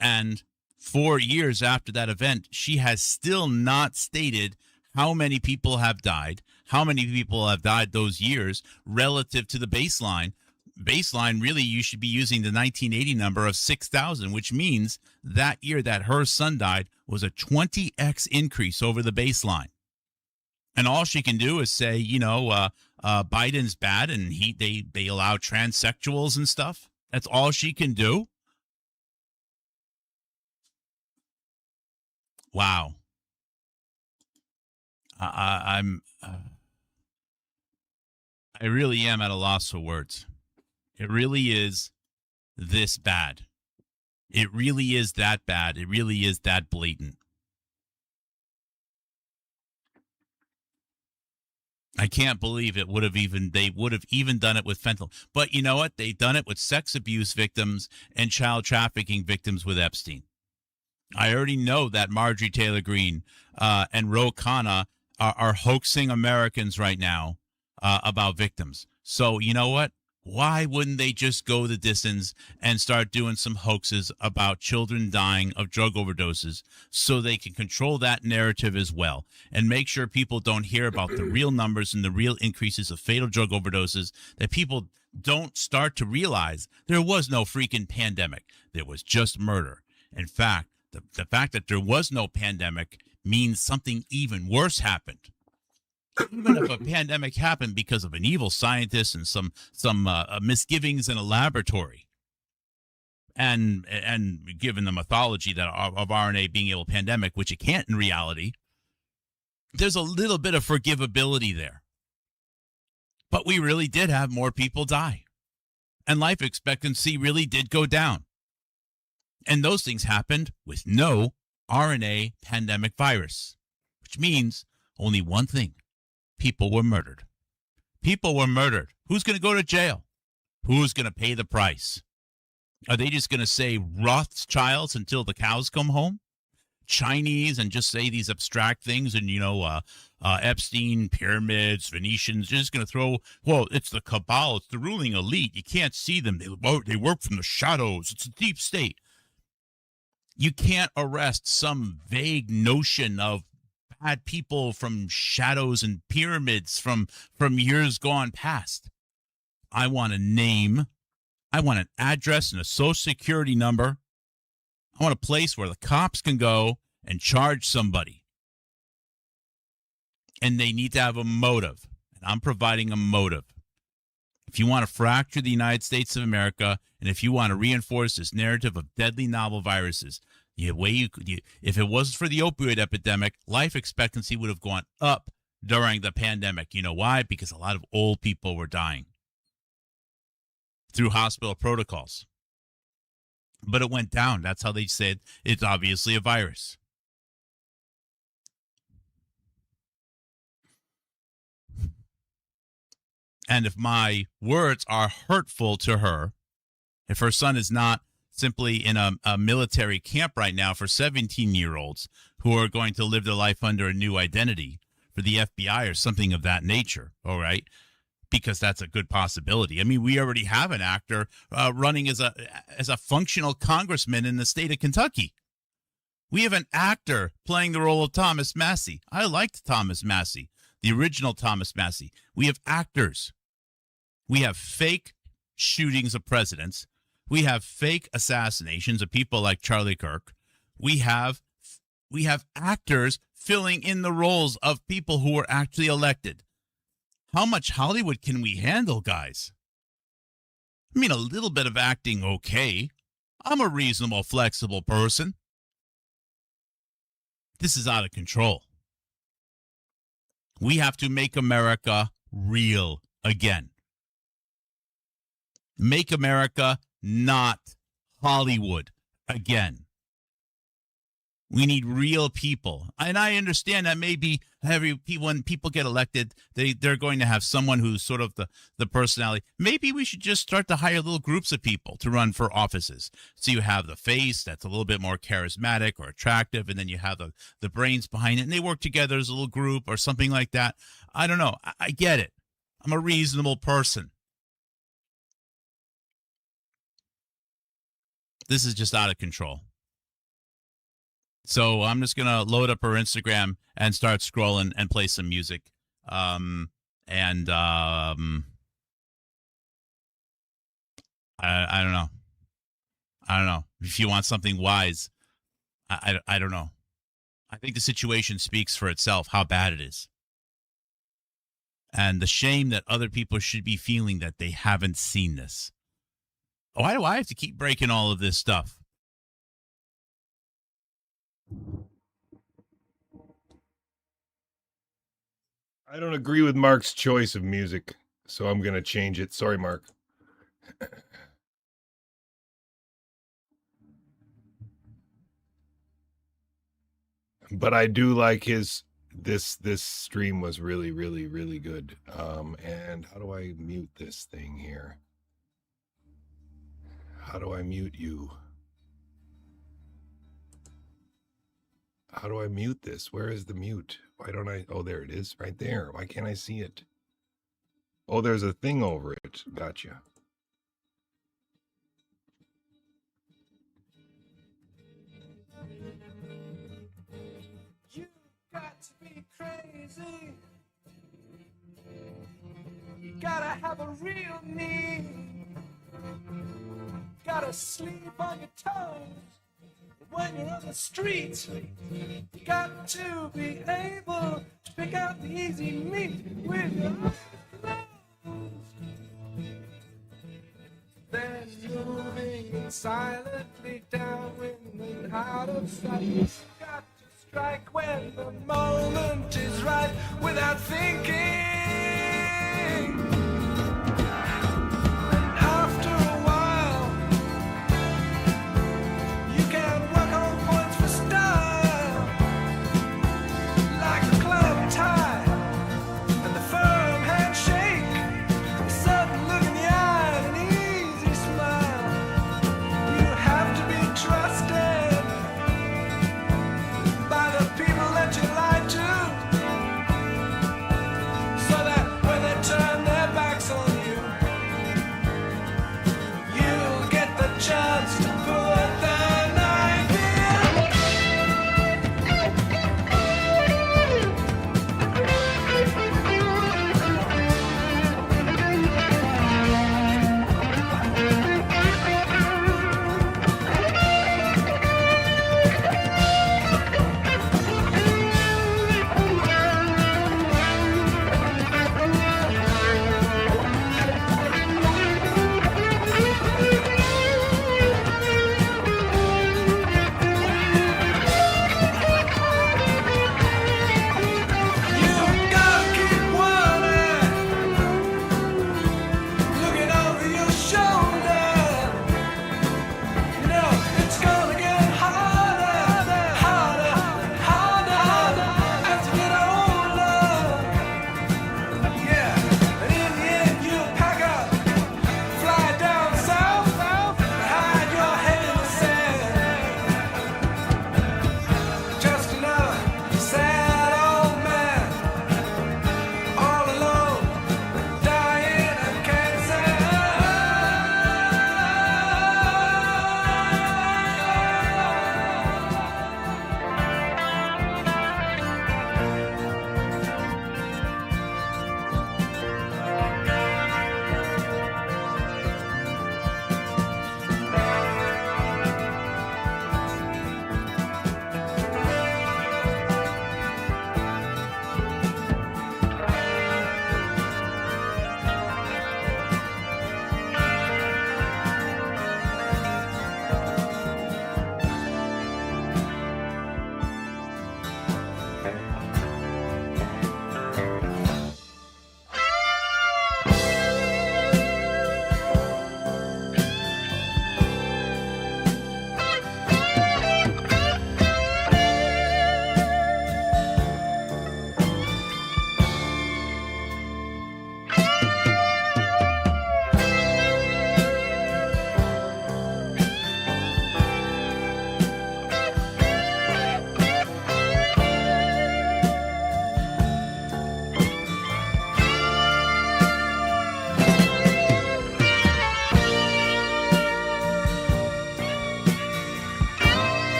And 4 years after that event, she has still not stated how many people have died, how many people have died those years relative to the baseline. Baseline, really, you should be using the 1980 number of 6,000, which means that year that her son died was a 20x increase over the baseline. And all she can do is say, Biden's bad and they allow transsexuals and stuff. That's all she can do. Wow. I really am at a loss for words. It really is this bad. It really is that bad. It really is that blatant. I can't believe they would have even done it with fentanyl. But you know what? They've done it with sex abuse victims and child trafficking victims with Epstein. I already know that Marjorie Taylor Greene and Ro Khanna are hoaxing Americans right now about victims. So you know what? Why wouldn't they just go the distance and start doing some hoaxes about children dying of drug overdoses so they can control that narrative as well and make sure people don't hear about the real numbers and the real increases of fatal drug overdoses, that people don't start to realize there was no freaking pandemic. There was just murder. In fact, the fact that there was no pandemic means something even worse happened. Even if a pandemic happened because of an evil scientist and some misgivings in a laboratory, and given the mythology that of RNA being able to pandemic, which it can't in reality, there's a little bit of forgivability there. But we really did have more people die, and life expectancy really did go down. And those things happened with no RNA pandemic virus, which means only one thing. People were murdered. People were murdered. Who's going to go to jail? Who's going to pay the price? Are they just going to say Rothschilds until the cows come home? Chinese and just say these abstract things and, Epstein, pyramids, Venetians, just going to throw, well, it's the cabal, it's the ruling elite. You can't see them. They work from the shadows. It's a deep state. You can't arrest some vague notion of bad people from shadows and pyramids from years gone past. I want a name. I want an address and a social security number. I want a place where the cops can go and charge somebody. And they need to have a motive. And I'm providing a motive. If you want to fracture the United States of America, and if you want to reinforce this narrative of deadly novel viruses, if it wasn't for the opioid epidemic, life expectancy would have gone up during the pandemic. You know why? Because a lot of old people were dying through hospital protocols. But it went down. That's how they said it's obviously a virus. And if my words are hurtful to her, if her son is not simply in a military camp right now for 17-year-olds who are going to live their life under a new identity for the FBI or something of that nature, all right? because that's a good possibility. I mean, we already have an actor running as a functional congressman in the state of Kentucky. We have an actor playing the role of Thomas Massey. I liked Thomas Massey, the original Thomas Massey. We have actors. We have fake shootings of presidents. We have fake assassinations of people like Charlie Kirk. We have actors filling in the roles of people who were actually elected. How much Hollywood can we handle, guys? I mean, a little bit of acting, okay. I'm a reasonable, flexible person. This is out of control. We have to make America real again. Make America not Hollywood again. We need real people. And I understand that maybe when people get elected, they're going to have someone who's sort of the personality. Maybe we should just start to hire little groups of people to run for offices. So you have the face that's a little bit more charismatic or attractive, and then you have the brains behind it, and they work together as a little group or something like that. I don't know. I get it. I'm a reasonable person. This is just out of control. So I'm just going to load up her Instagram and start scrolling and play some music. I don't know. I don't know. If you want something wise, I don't know. I think the situation speaks for itself, how bad it is. And the shame that other people should be feeling that they haven't seen this. Why do I have to keep breaking all of this stuff? I don't agree with Mark's choice of music, so I'm going to change it. Sorry, Mark. But I do like his this stream was really, really, really good. And how do I mute this thing here? How do I mute you? How do I mute this? Where is the mute? Why don't I? Oh, there it is, right there. Why can't I see it? Oh, there's a thing over it. Gotcha. You got to be crazy. You gotta have a real need. Gotta sleep on your toes. When you're on the streets, you got to be able to pick out the easy meat with your eyes closed. Then moving silently downwind and out of sight. You got to strike when the moment is right without thinking.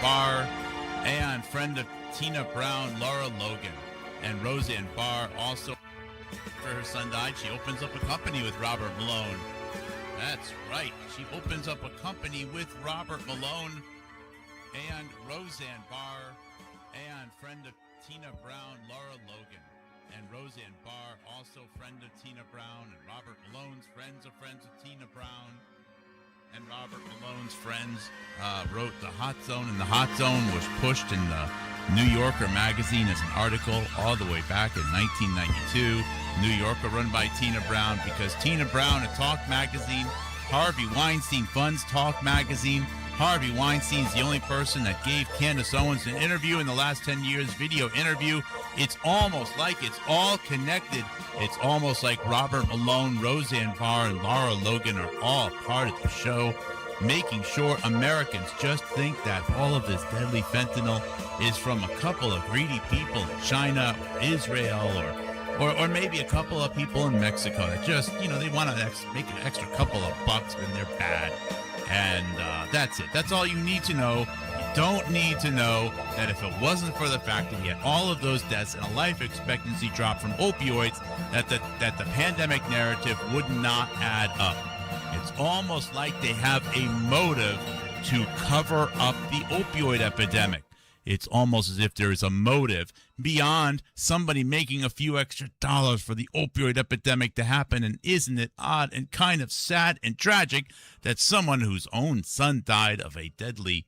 Barr, and friend of Tina Brown, Laura Logan. And Roseanne Barr also, after her son died, she opens up a company with Robert Malone. That's right. She opens up a company with Robert Malone and Roseanne Barr and friend of Tina Brown, Laura Logan. And Roseanne Barr, also friend of Tina Brown, and Robert Malone's friends of Tina Brown. And Robert Malone's friends wrote The Hot Zone, and The Hot Zone was pushed in the New Yorker magazine as an article all the way back in 1992. New Yorker, run by Tina Brown, because Tina Brown at Talk Magazine, Harvey Weinstein funds Talk Magazine. Harvey Weinstein's the only person that gave Candace Owens an interview in the last 10 years, video interview. It's almost like it's all connected. It's almost like Robert Malone, Roseanne Barr, and Laura Logan are all part of the show, making sure Americans just think that all of this deadly fentanyl is from a couple of greedy people in China or Israel or maybe a couple of people in Mexico that just, they want to make an extra couple of bucks when they're bad. And that's it. That's all you need to know. You don't need to know that if it wasn't for the fact that he had all of those deaths and a life expectancy drop from opioids, that the pandemic narrative would not add up. It's almost like they have a motive to cover up the opioid epidemic. It's almost as if there is a motive beyond somebody making a few extra dollars for the opioid epidemic to happen. And isn't it odd and kind of sad and tragic that someone whose own son died of a deadly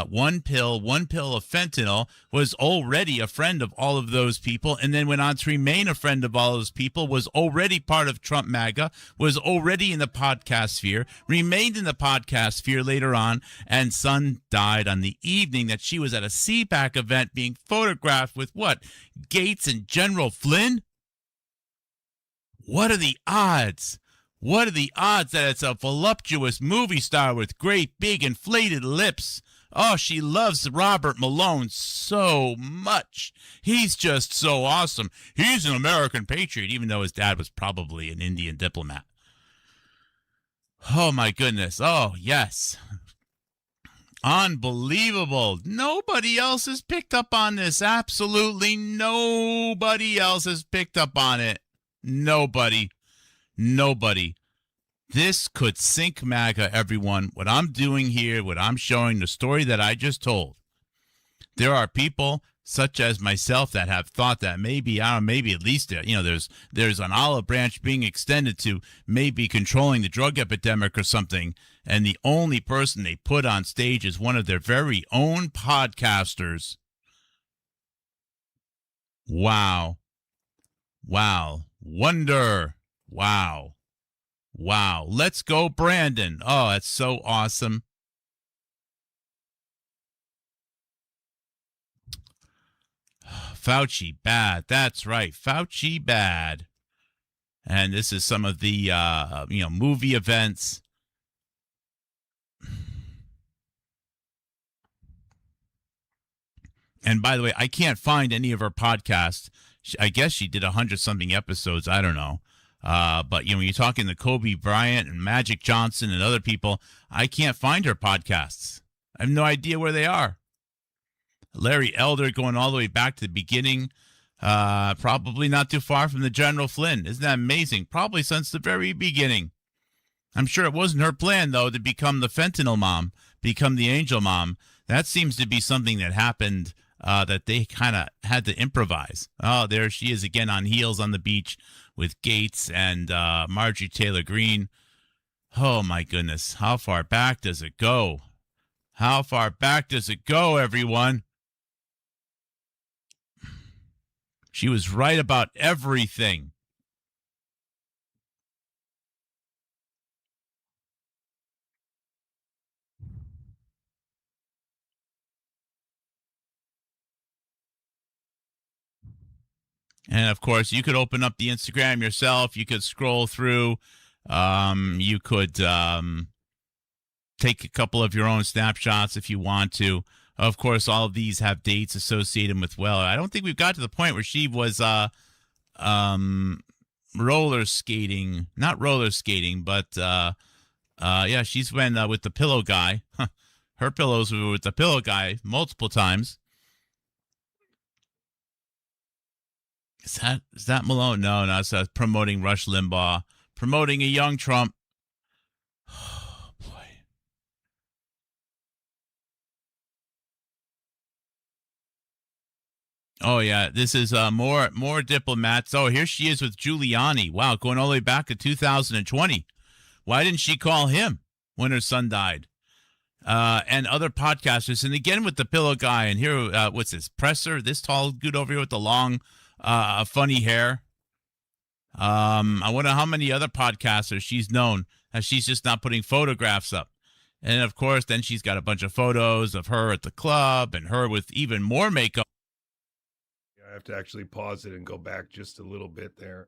one pill of fentanyl was already a friend of all of those people, and then went on to remain a friend of all those people, was already part of Trump MAGA, was already in the podcast sphere, remained in the podcast sphere later on, and son died on the evening that she was at a CPAC event being photographed with what? Gates and General Flynn? What are the odds? What are the odds that it's a voluptuous movie star with great big inflated lips? Oh, she loves Robert Malone so much. He's just so awesome. He's an American patriot, even though his dad was probably an Indian diplomat. Oh, my goodness. Oh, yes. Unbelievable. Nobody else has picked up on this. Absolutely nobody else has picked up on it. Nobody. This could sink MAGA, everyone. What I'm doing here, what I'm showing, the story that I just told. There are people such as myself that have thought that maybe at least there's an olive branch being extended to maybe controlling the drug epidemic or something, and the only person they put on stage is one of their very own podcasters. Wow. Wonder. Wow. Let's go, Brandon. Oh, that's so awesome. Fauci bad. That's right. Fauci bad. And this is some of the movie events. And by the way, I can't find any of her podcasts. I guess she did 100-something episodes. I don't know. But when you're talking to Kobe Bryant and Magic Johnson and other people, I can't find her podcasts. I have no idea where they are. Larry Elder going all the way back to the beginning, probably not too far from the General Flynn. Isn't that amazing? Probably since the very beginning. I'm sure it wasn't her plan, though, to become the fentanyl mom, become the angel mom. That seems to be something that happened, that they kind of had to improvise. Oh, there she is again on heels on the beach with Gates and Marjorie Taylor Greene. Oh, my goodness. How far back does it go? How far back does it go, everyone? She was right about everything. And, of course, you could open up the Instagram yourself. You could scroll through. You could take a couple of your own snapshots if you want to. Of course, all of these have dates associated with, well, I don't think we've got to the point where she was roller skating. Not roller skating, but, yeah, she's been with the pillow guy. Her pillows were with the pillow guy multiple times. Is that Malone? No, it's promoting Rush Limbaugh, promoting a young Trump. Oh, boy. Oh, yeah, this is more diplomats. Oh, here she is with Giuliani. Wow, going all the way back to 2020. Why didn't she call him when her son died? And other podcasters. And again with the pillow guy. And here, what's this? Presser, this tall dude over here with the long, funny hair. I wonder how many other podcasters she's known as she's just not putting photographs up. And, of course, then she's got a bunch of photos of her at the club and her with even more makeup. I have to actually pause it and go back just a little bit there,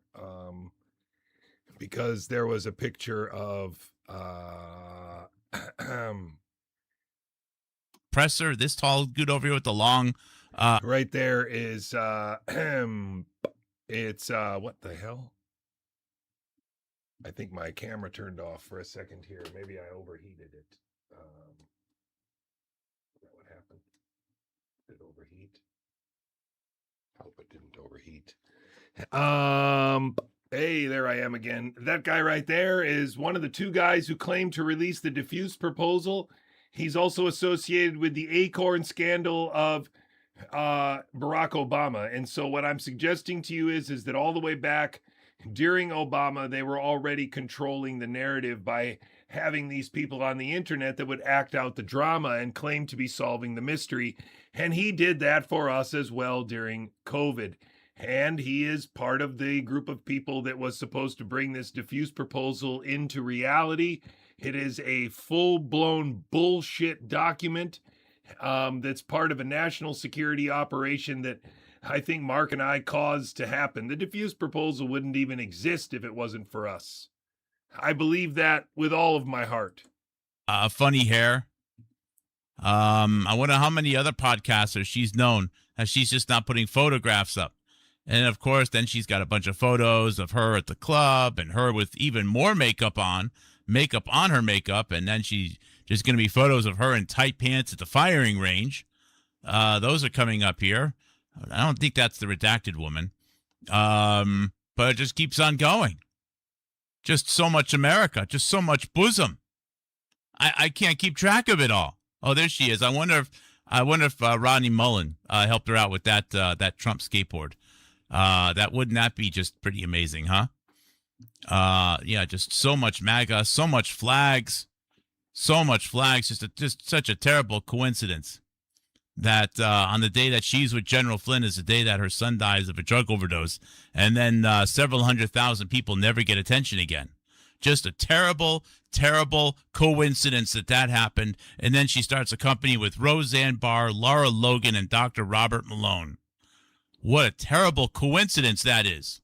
because there was a picture of Presser, this tall dude over here with the long right there is it's what the hell? I think my camera turned off for a second here. Maybe I overheated it. Is that what happened? Did it overheat? Hope it didn't overheat. Hey, there I am again. That guy right there is one of the two guys who claimed to release the diffuse proposal. He's also associated with the Acorn scandal of Barack Obama. And so what I'm suggesting to you is that all the way back during Obama, they were already controlling the narrative by having these people on the internet that would act out the drama and claim to be solving the mystery. And he did that for us as well during COVID. And he is part of the group of people that was supposed to bring this diffuse proposal into reality. It is a full-blown bullshit document that's part of a national security operation that I think Mark and I caused to happen. The diffuse proposal wouldn't even exist if it wasn't for us. I believe that with all of my heart. Funny hair. I wonder how many other podcasters she's known as she's just not putting photographs up. And, of course, then she's got a bunch of photos of her at the club and her with even more makeup on her makeup. And then she's just going to be photos of her in tight pants at the firing range. Those are coming up here. I don't think that's the redacted woman. But it just keeps on going. Just so much America, just so much bosom. I can't keep track of it all. Oh, there she is. I wonder if Rodney Mullen helped her out with that Trump skateboard. Wouldn't that be just pretty amazing, huh? Yeah, just so much MAGA, so much flags. Just such a terrible coincidence that on the day that she's with General Flynn is the day that her son dies of a drug overdose, and then several 100,000 people never get attention again. Just a terrible, terrible coincidence that happened. And then she starts a company with Roseanne Barr, Laura Logan, and Dr. Robert Malone. What a terrible coincidence that is.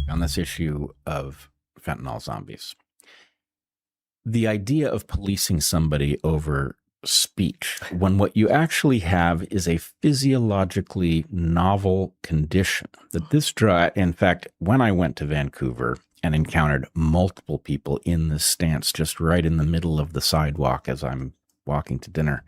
On this issue of fentanyl zombies, the idea of policing somebody over speech, when what you actually have is a physiologically novel condition, that this drug, in fact, when I went to Vancouver and encountered multiple people in this stance just right in the middle of the sidewalk as I'm walking to dinner,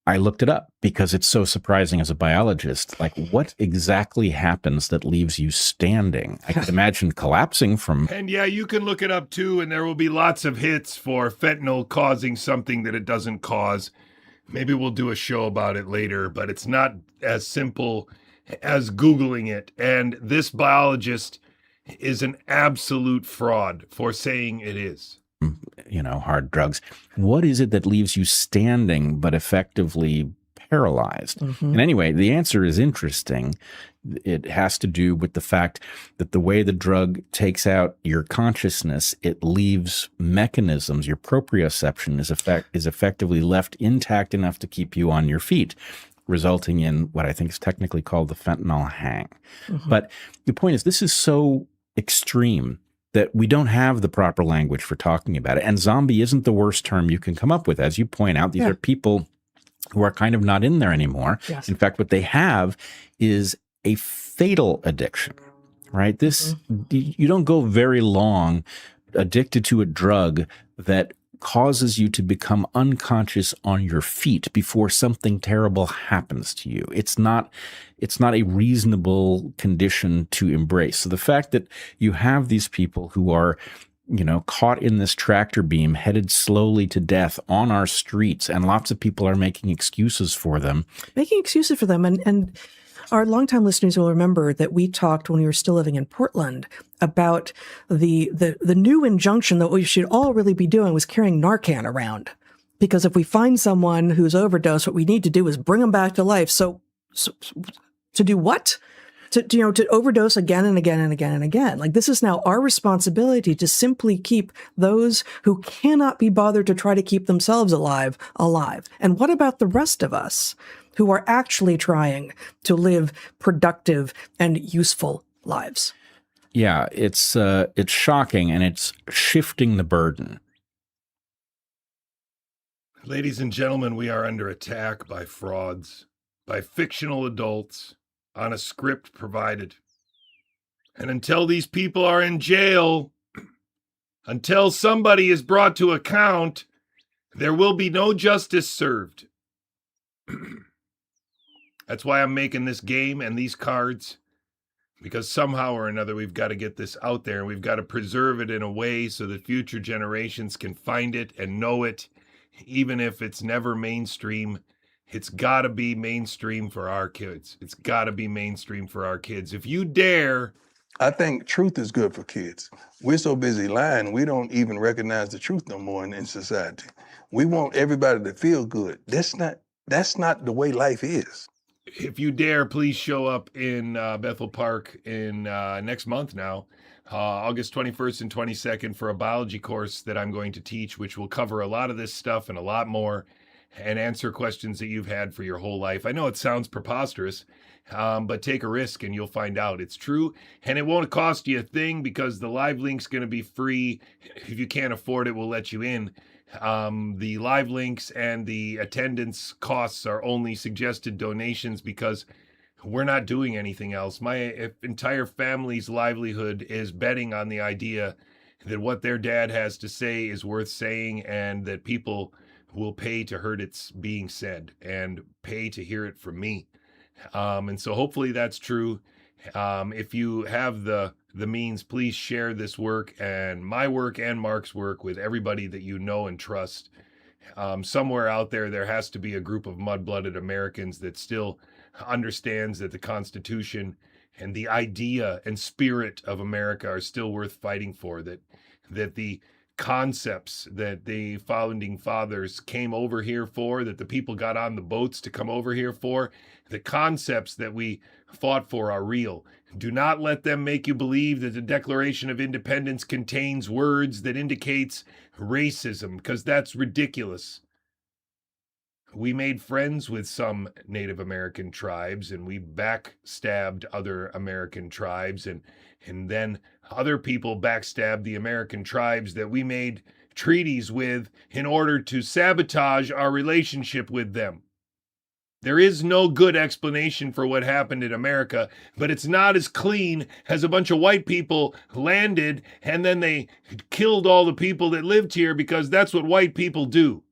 I looked it up because it's so surprising as a biologist. Like, what exactly happens that leaves you standing? I could imagine collapsing from... And yeah, you can look it up too, and there will be lots of hits for fentanyl causing something that it doesn't cause. Maybe we'll do a show about it later, but it's not as simple as Googling it. And this biologist is an absolute fraud for saying it is. Hard drugs. What is it that leaves you standing but effectively paralyzed? Mm-hmm. And anyway, the answer is interesting. It has to do with the fact that the way the drug takes out your consciousness, it leaves mechanisms, your proprioception is effectively left intact enough to keep you on your feet, resulting in what I think is technically called the fentanyl hang. Mm-hmm. But the point is, this is so extreme that we don't have the proper language for talking about it. And zombie isn't the worst term you can come up with. As you point out, these are people who are kind of not in there anymore. Yes. In fact, what they have is a fatal addiction, right? This, you don't go very long addicted to a drug that causes you to become unconscious on your feet before something terrible happens to you. It's not a reasonable condition to embrace. So the fact that you have these people who are, caught in this tractor beam, headed slowly to death on our streets, and lots of people are making excuses for them. And our longtime listeners will remember that we talked when we were still living in Portland about the new injunction that we should all really be doing was carrying Narcan around. Because if we find someone who's overdosed, what we need to do is bring them back to life. So to do what? To overdose again and again and again and again. Like, this is now our responsibility to simply keep those who cannot be bothered to try to keep themselves alive. And what about the rest of us who are actually trying to live productive and useful lives? Yeah, it's shocking, and it's shifting the burden. Ladies and gentlemen, we are under attack by frauds, by fictional adults, on a script provided. And until these people are in jail, until somebody is brought to account, there will be no justice served. That's why I'm making this game and these cards, because somehow or another we've got to get this out there, and we've got to preserve it in a way so that future generations can find it and know it, even if it's never mainstream. It's got to be mainstream for our kids. It's got to be mainstream for our kids. If you dare... I think truth is good for kids. We're so busy lying, we don't even recognize the truth no more in society. We want everybody to feel good. That's not the way life is. If you dare, please show up in Bethel Park in next month now, August 21st and 22nd, for a biology course that I'm going to teach, which will cover a lot of this stuff and a lot more, and answer questions that you've had for your whole life. I know it sounds preposterous, but take a risk and you'll find out it's true. And it won't cost you a thing, because the live link's going to be free. If you can't afford it, we'll let you in. The live links and the attendance costs are only suggested donations, because we're not doing anything else. My entire family's livelihood is betting on the idea that what their dad has to say is worth saying, and that people will pay to hear it's being said and pay to hear it from me. And so hopefully that's true. If you have the means, please share this work, and my work and Mark's work, with everybody that you know and trust. Somewhere out there has to be a group of mud-blooded Americans that still understands that the Constitution and the idea and spirit of America are still worth fighting for, that the concepts that the founding fathers came over here for, that the people got on the boats to come over here for, the concepts that we fought for are real. Do not let them make you believe that the Declaration of Independence contains words that indicates racism, because that's ridiculous. We made friends with some Native American tribes, and we backstabbed other American tribes, and then other people backstabbed the American tribes that we made treaties with in order to sabotage our relationship with them. There is no good explanation for what happened in America, but it's not as clean as a bunch of white people landed and then they killed all the people that lived here, because that's what white people do.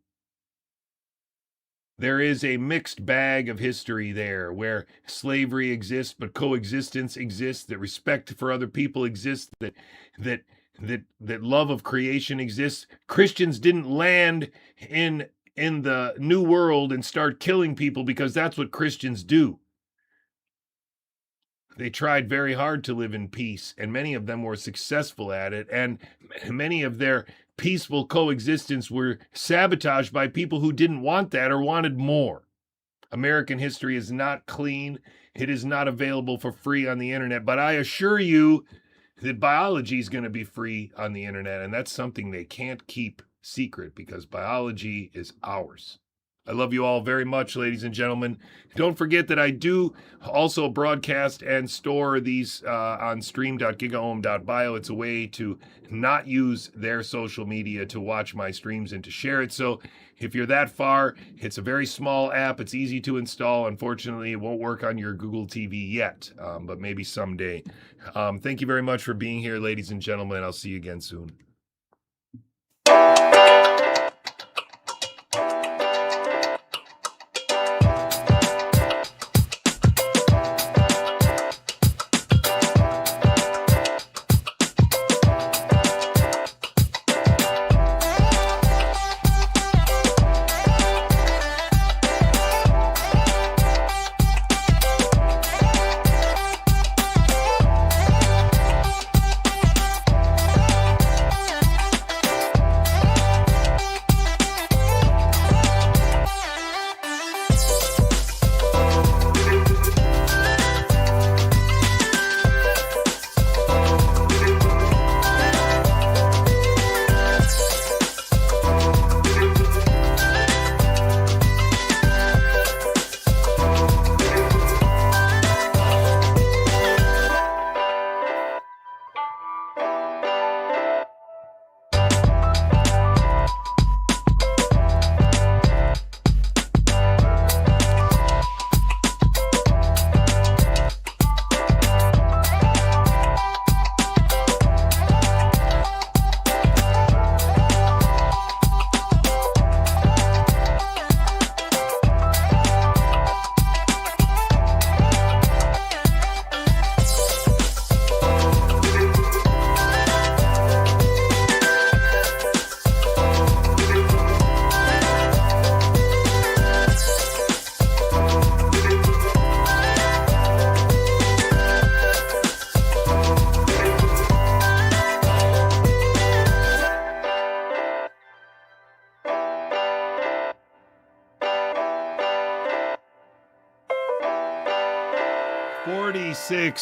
There is a mixed bag of history there, where slavery exists, but coexistence exists, that respect for other people exists, that love of creation exists. Christians didn't land in the New World and start killing people because that's what Christians do. They tried very hard to live in peace, and many of them were successful at it, and many of their peaceful coexistence were sabotaged by people who didn't want that or wanted more. American history is not clean. It is not available for free on the internet, but I assure you that biology is going to be free on the internet, and that's something they can't keep secret, because biology is ours. I love you all very much, ladies and gentlemen. Don't forget that I do also broadcast and store these on stream.gigaohm.bio. It's a way to not use their social media to watch my streams and to share it. So if you're that far, it's a very small app. It's easy to install. Unfortunately, it won't work on your Google TV yet, but maybe someday. Thank you very much for being here, ladies and gentlemen. I'll see you again soon.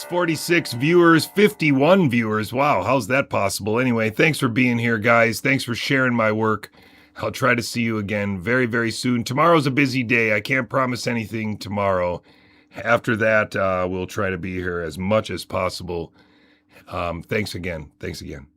Forty-six viewers, 51 viewers. Wow, how's that possible? Anyway, thanks for being here, guys. Thanks for sharing my work. I'll try to see you again very, very soon. Tomorrow's a busy day. I can't promise anything tomorrow. After that, we'll try to be here as much as possible. Thanks again. Thanks again.